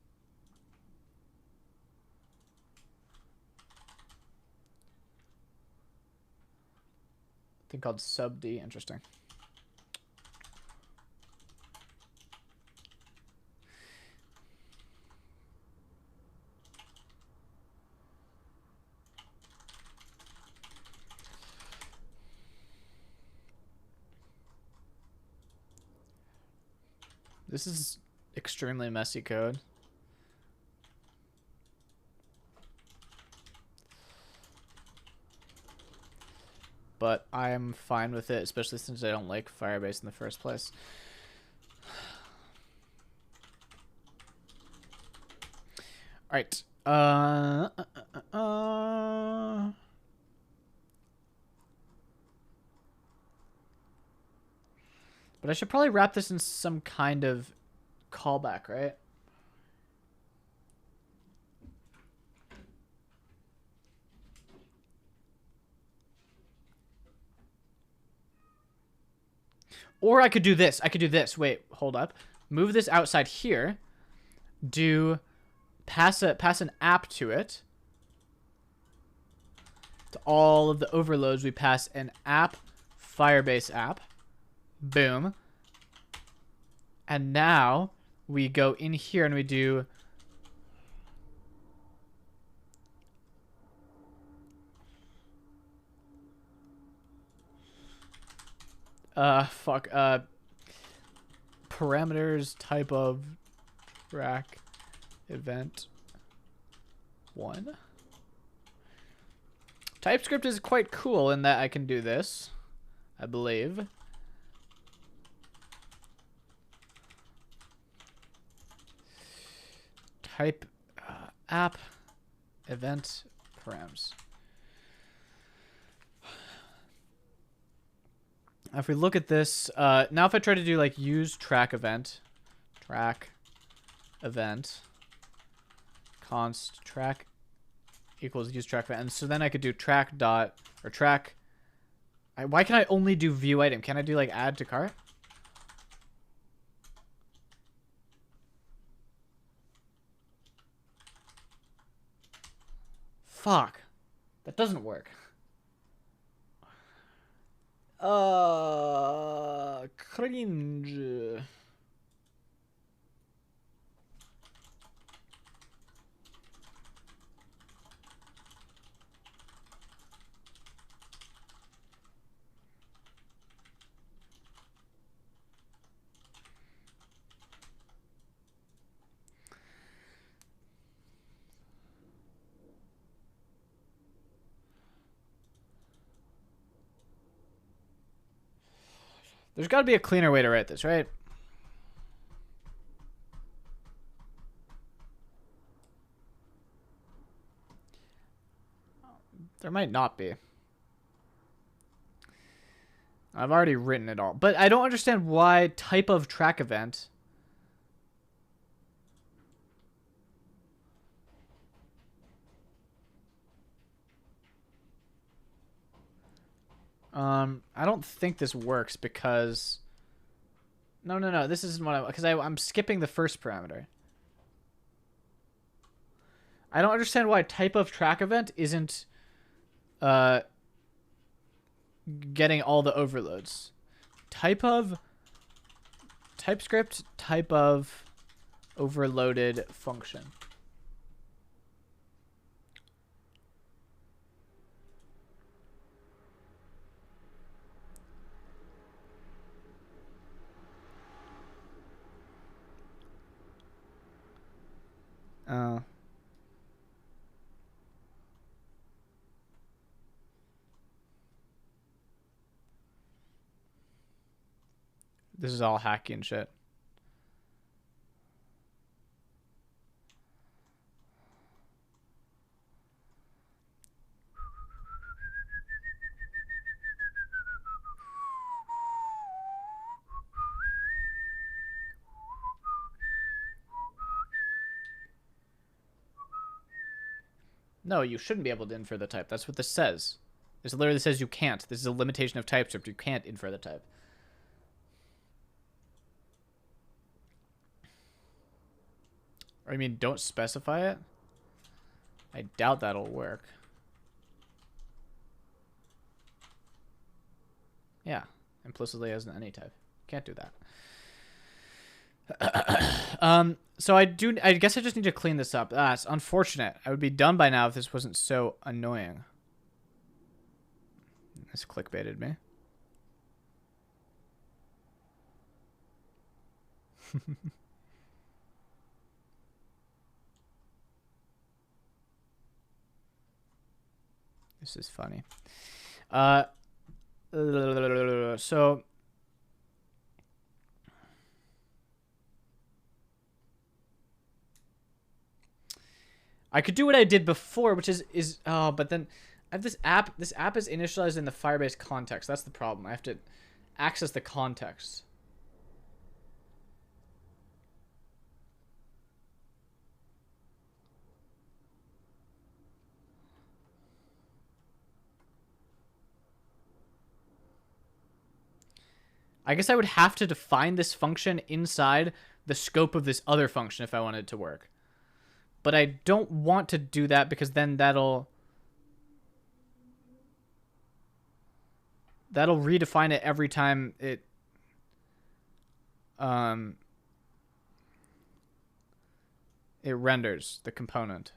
Thing called subd. Interesting. This is extremely messy code. But I am fine with it, especially since I don't like Firebase in the first place. All right. But I should probably wrap this in some kind of callback, right? Or I could do this. I could do this. Wait, hold up. Move this outside here. Do pass an app to it. To all of the overloads, we pass an app, Firebase app. Boom. And now we go in here and we do parameters type of track event 1. TypeScript is quite cool in that I can do this, I believe. Type app event params. If we look at this, now if I try to do like use track event const track equals use track event, and so then I could do track dot or track. Why can I only do view item? Can I do like add to cart? Fuck. That doesn't work. Cringe. There's got to be a cleaner way to write this, right? There might not be. I've already written it all. But I don't understand why type of track event. I don't think this works because... No. This isn't what because I'm skipping the first parameter. I don't understand why type of track event isn't getting all the overloads. Type of TypeScript type of overloaded function. This is all hacky and shit. No, you shouldn't be able to infer the type. That's what this says. This literally says you can't. This is a limitation of TypeScript. You can't infer the type. Or you mean don't specify it? I doubt that'll work. Yeah, implicitly as an any type. Can't do that. So I guess I just need to clean this up. It's unfortunate. I would be done by now if this wasn't so annoying. This clickbaited me. This is funny. So I could do what I did before, which is but then I have this app. This app is initialized in the Firebase context. That's the problem. I have to access the context. I guess I would have to define this function inside the scope of this other function if I wanted it to work. But I don't want to do that because then that'll redefine it every time it renders the component.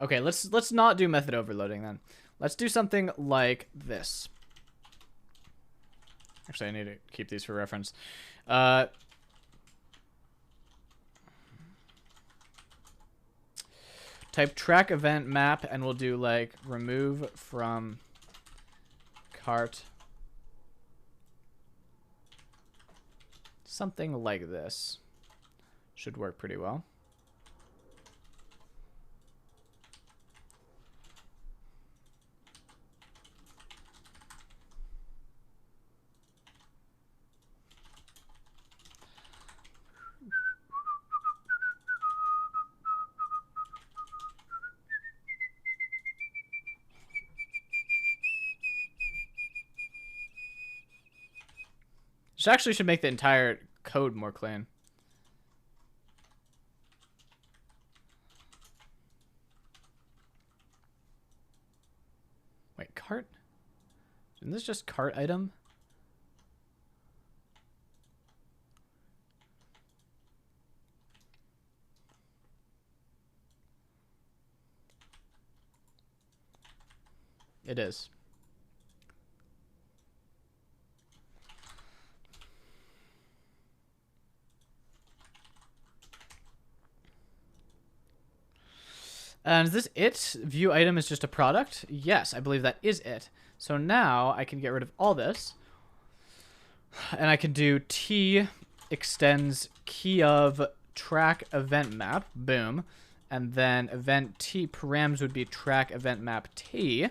Okay, let's not do method overloading then. Let's do something like this. Actually, I need to keep these for reference. Type track event map, and we'll do like remove from cart. Something like this. Should work pretty well. This actually should make the entire code more clean. Wait, cart? Isn't this just cart item? It is. And is this it? View item is just a product? Yes, I believe that is it. So now I can get rid of all this. And I can do t extends key of track event map. Boom. And then event t params would be track event map t.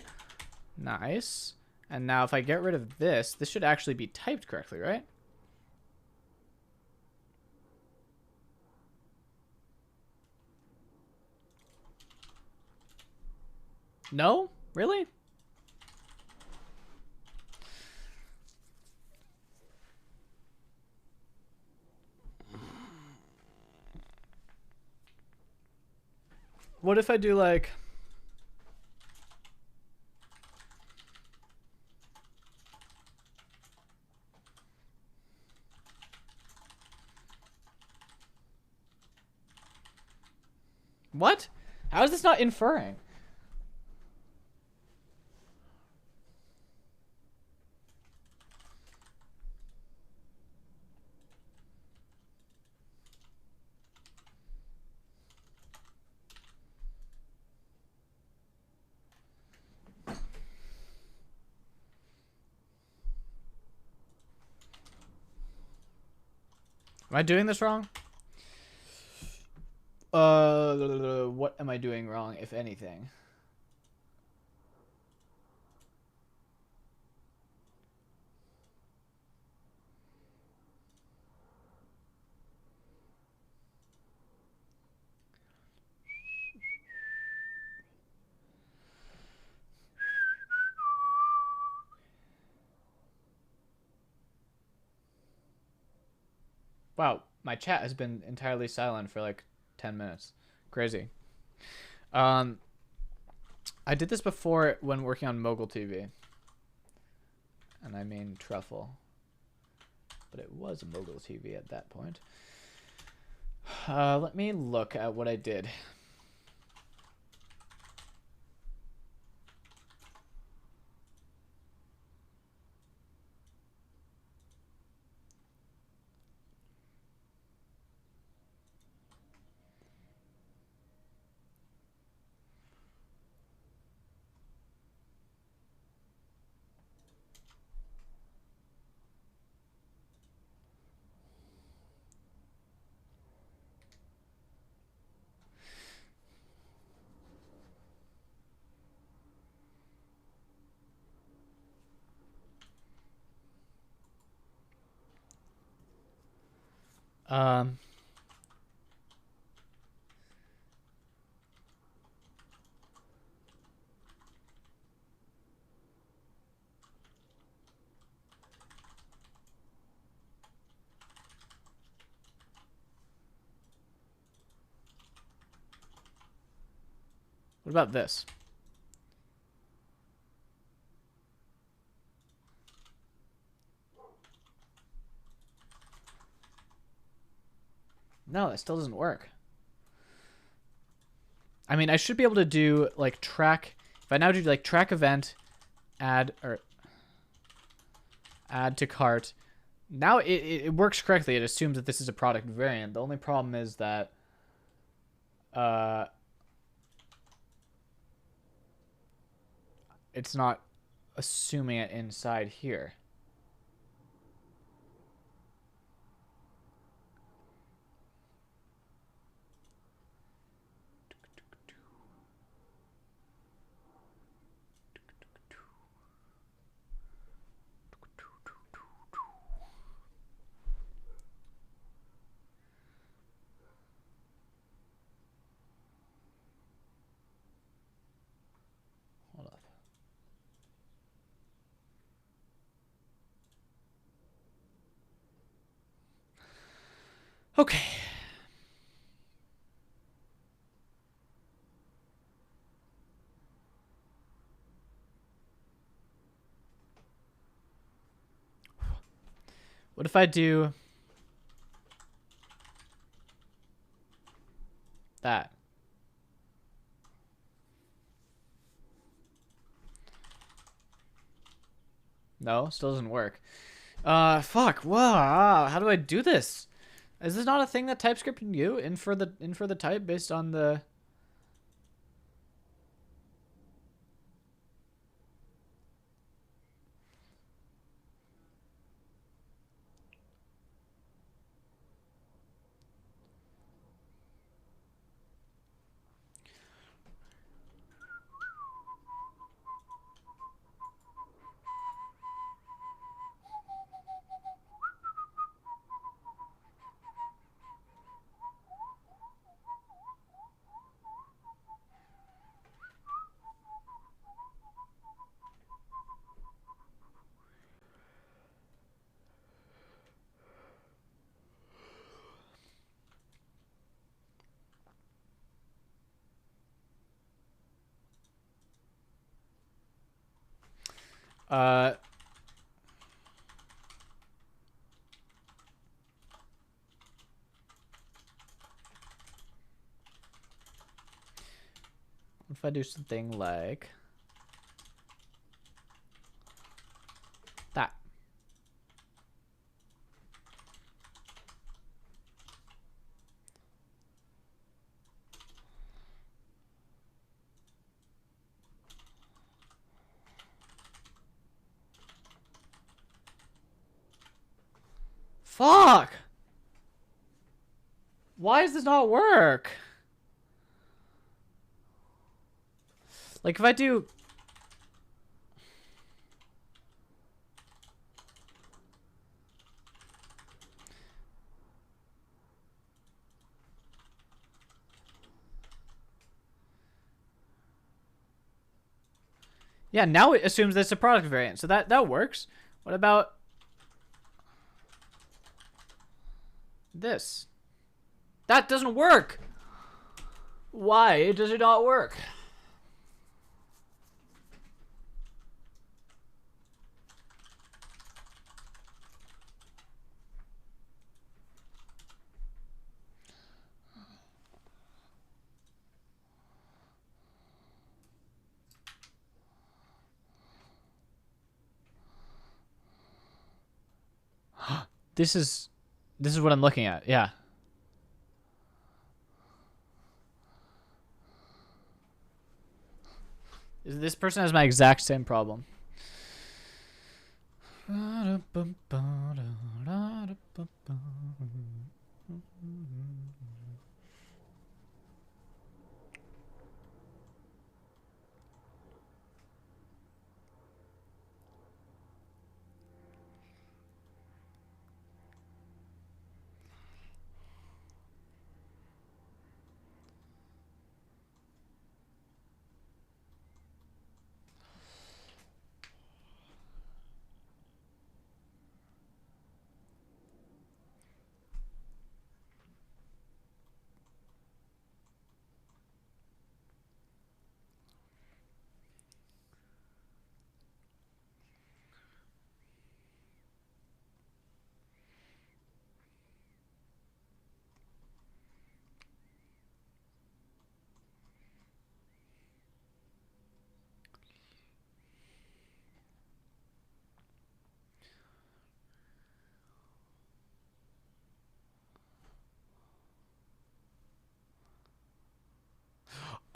Nice. And now if I get rid of this, this should actually be typed correctly, right? No? Really? What if I do like... What? How is this not inferring? Am I doing this wrong? What am I doing wrong, if anything? Wow, my chat has been entirely silent for like 10 minutes. Crazy. I did this before when working on Mogul TV. and I mean truffle. But it was a Mogul TV at that point. Let me look at what I did. Um, what about this? No, that still doesn't work. I mean, I should be able to do like track. If I now do like track event, add to cart. Now it works correctly. It assumes that this is a product variant. The only problem is that it's not assuming it inside here. Hold up. Okay. What if I do that? No, still doesn't work. Fuck. Wow. How do I do this? Is this not a thing that TypeScript can do? Infer the type based on the. Uh. If I do something like that. Fuck! Why does this not work? Like if I do. Yeah, now it assumes that it's a product variant, so that works. What about this? That doesn't work. Why does it not work? This is what I'm looking at. Yeah. This person has my exact same problem.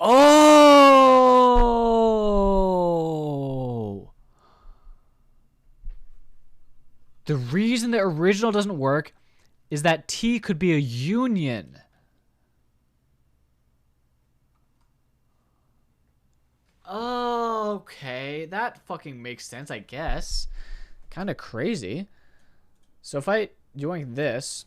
Oh! The reason the original doesn't work is that T could be a union. Okay, that fucking makes sense, I guess. Kind of crazy. So if I doing this,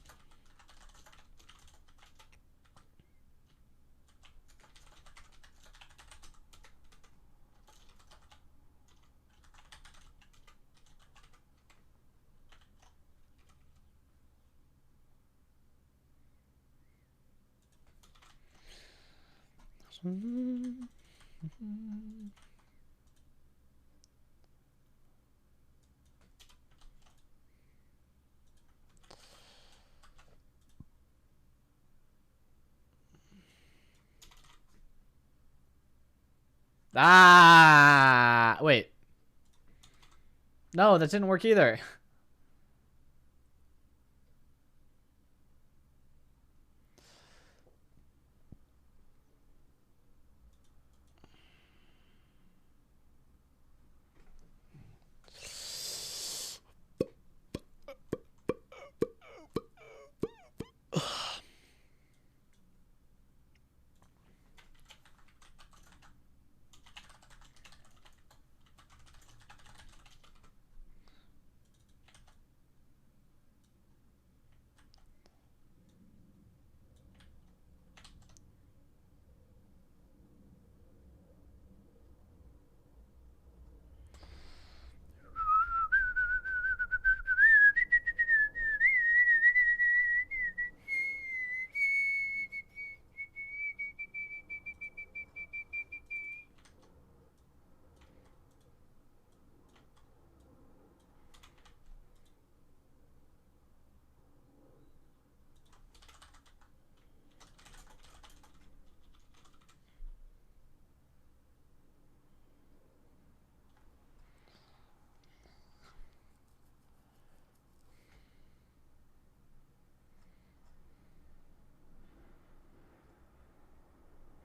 wait. No, that didn't work either.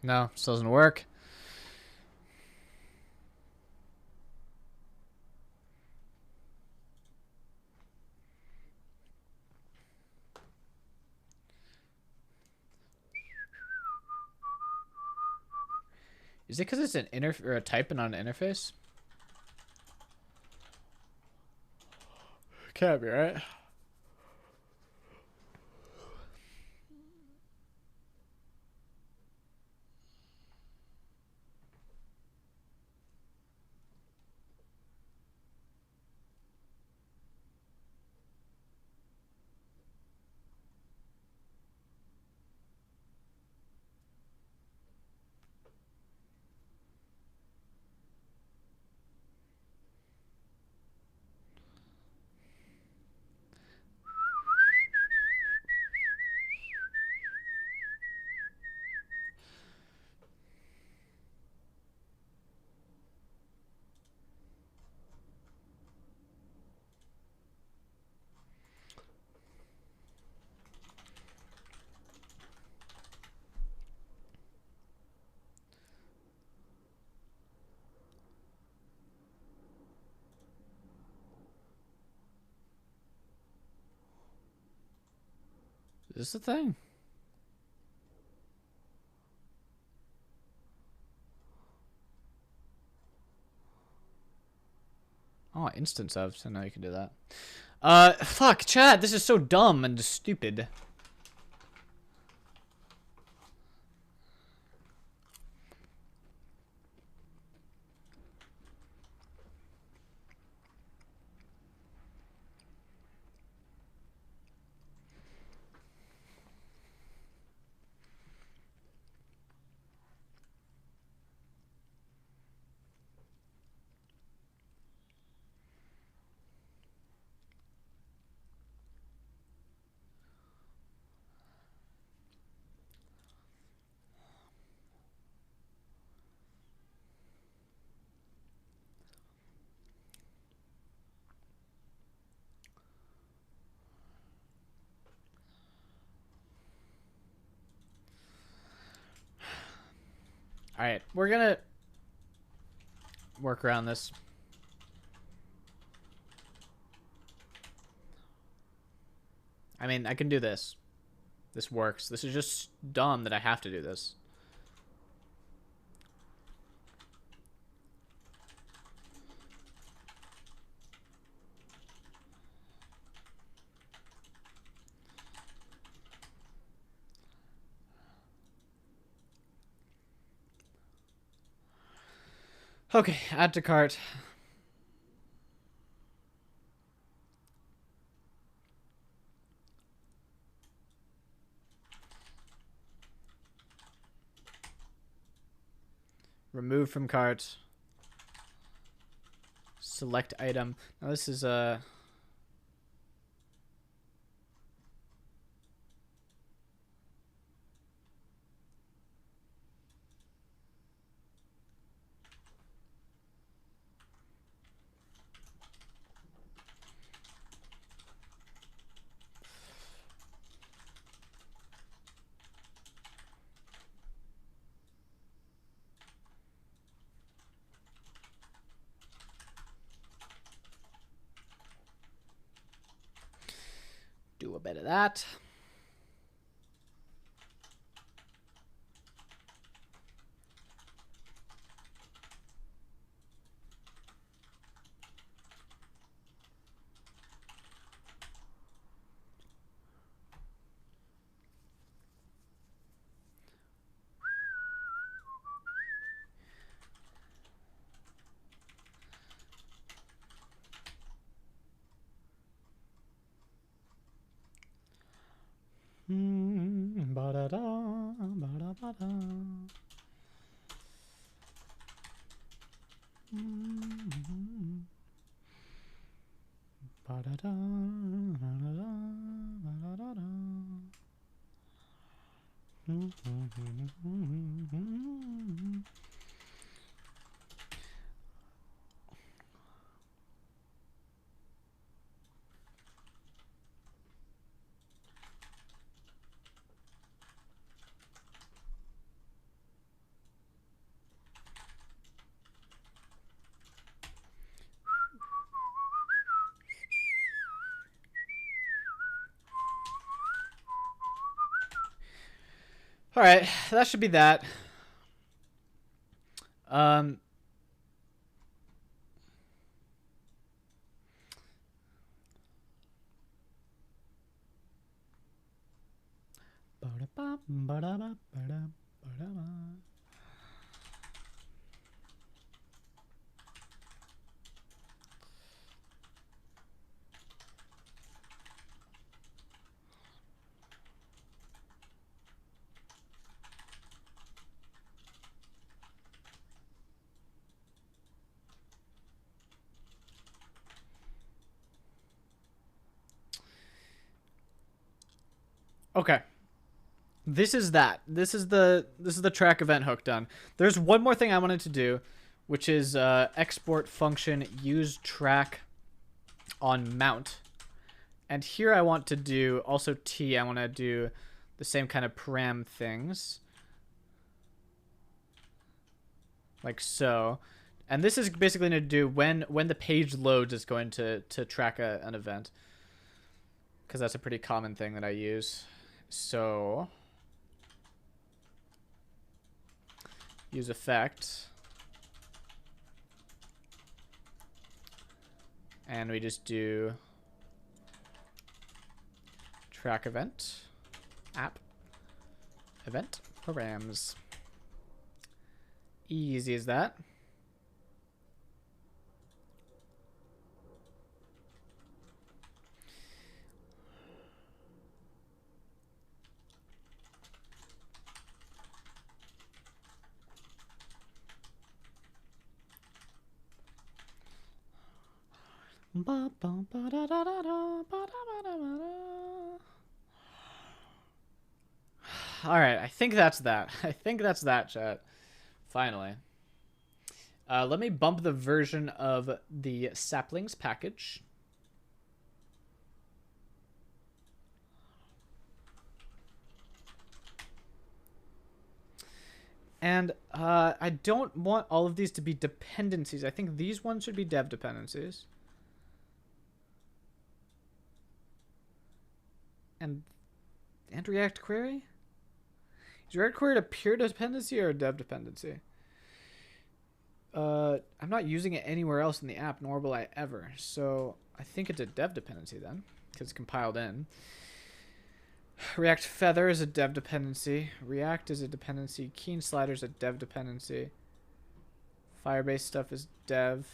No, still doesn't work. Is it because it's an or a type and not an interface? Can't be, right? Is this a thing? Oh, instance of, so now you can do that. Fuck, chat, this is so dumb and stupid. Alright, we're gonna work around this. I mean, I can do this. This works. This is just dumb that I have to do this. Okay, add to cart. Remove from cart. Select item. Now this is do a bit of that. Ba-da-da, ba-da-ba-da. Ba-da-da, ba-da-da, ba-da-da-da. All right, that should be that. Okay. This is that. This is the track event hook done. There's one more thing I wanted to do, which is export function use track on mount. And here I want to do also T. I want to do the same kind of param things. Like so. And this is basically going to do when the page loads is going to track an event. Because that's a pretty common thing that I use. So use effect. And we just do track event, app, event, params. Easy as that. Alright, I think that's that. I think that's that, chat. Finally. Let me bump the version of the saplings package. And I don't want all of these to be dependencies. I think these ones should be dev dependencies. And React query? Is React query a pure dependency or a dev dependency? I'm not using it anywhere else in the app, nor will I ever. So I think it's a dev dependency then, because it's compiled in. React Feather is a dev dependency. React is a dependency. Keen Slider is a dev dependency. Firebase stuff is dev.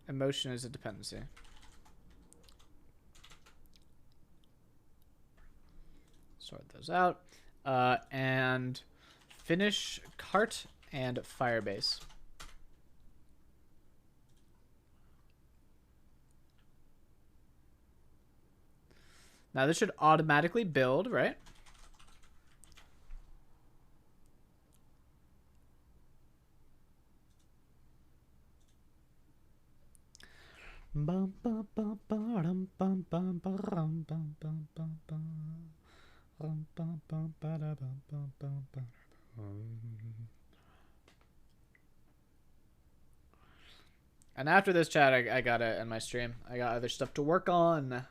Emotion is a dependency. Sort those out. And finish cart and Firebase. Now this should automatically build, right? And after this chat, I gotta end my stream. I got other stuff to work on.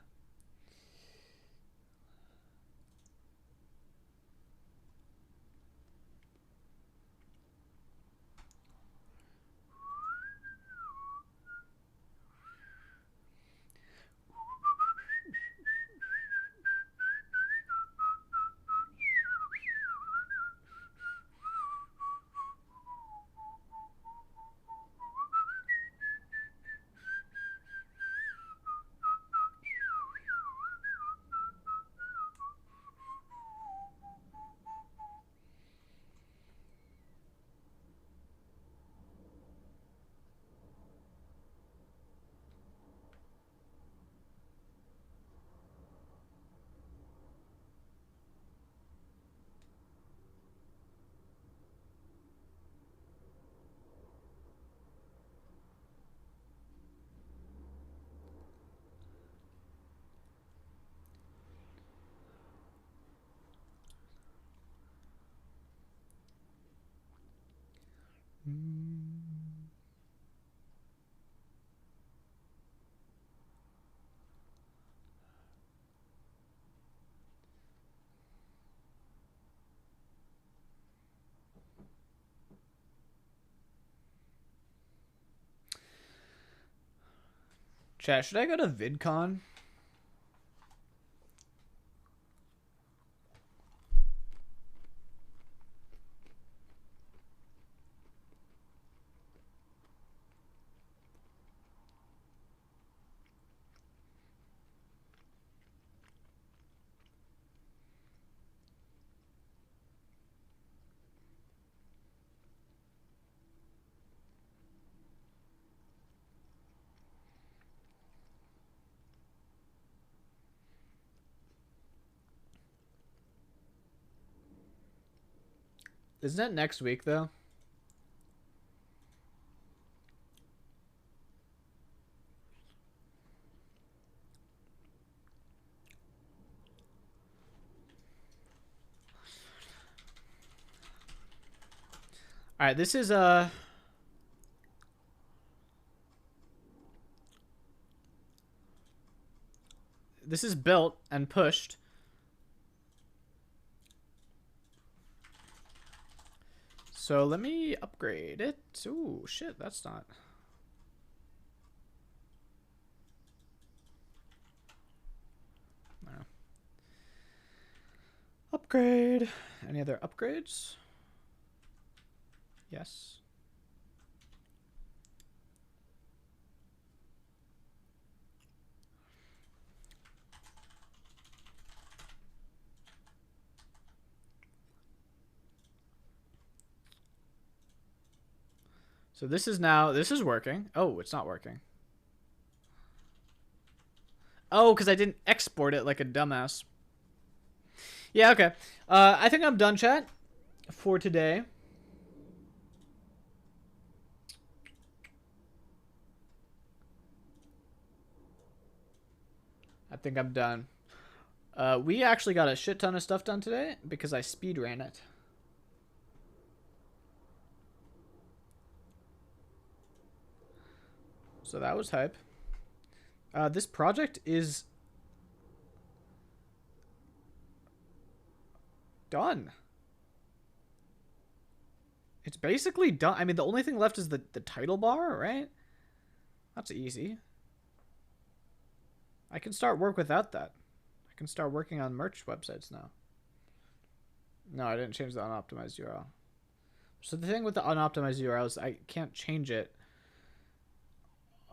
Chat, should I go to VidCon? Isn't that next week, though? All right, this is built and pushed. So let me upgrade it. Ooh, shit, that's not... No. Upgrade. Any other upgrades? Yes. So this is working. Oh, it's not working. Oh, because I didn't export it like a dumbass. Yeah, okay. I think I'm done, chat, for today. I think I'm done. We actually got a shit ton of stuff done today because I speed ran it. So that was hype. This project is done. It's basically done. I mean, the only thing left is the title bar, right? That's easy. I can start work without that. I can start working on merch websites now. No, I didn't change the unoptimized URL. So the thing with the unoptimized URL is I can't change it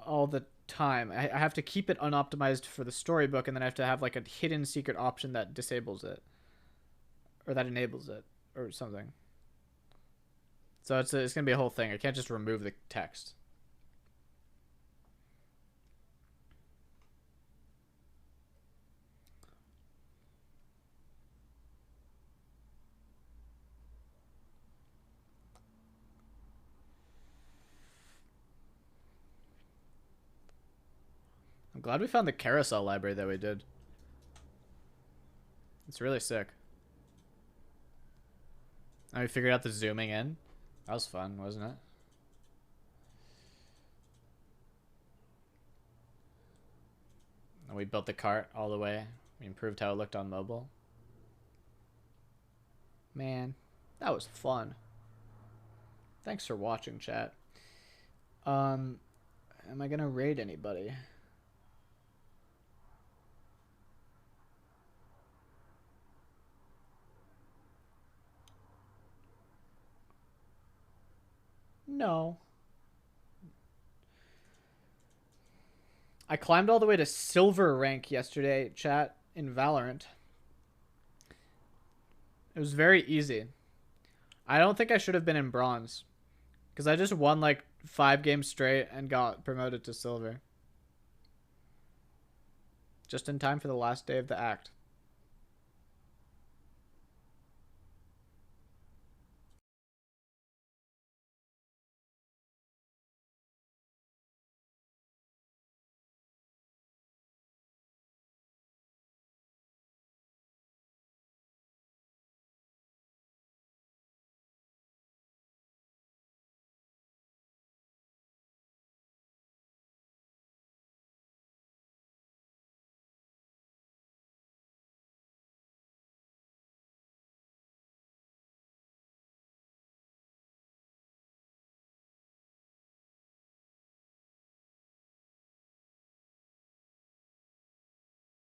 all the time. I have to keep it unoptimized for the storybook, and then I have to have like a hidden secret option that disables it. Or that enables it. Or something. So it's going to be a whole thing. I can't just remove the text. I'm glad we found the carousel library that we did. It's really sick. And we figured out the zooming in. That was fun, wasn't it? And we built the cart all the way. We improved how it looked on mobile. Man, that was fun. Thanks for watching, chat. Am I gonna raid anybody? No. I climbed all the way to silver rank yesterday, chat, in Valorant. It was very easy. I don't think I should have been in bronze. Because I just won like 5 games straight and got promoted to silver. Just in time for the last day of the act.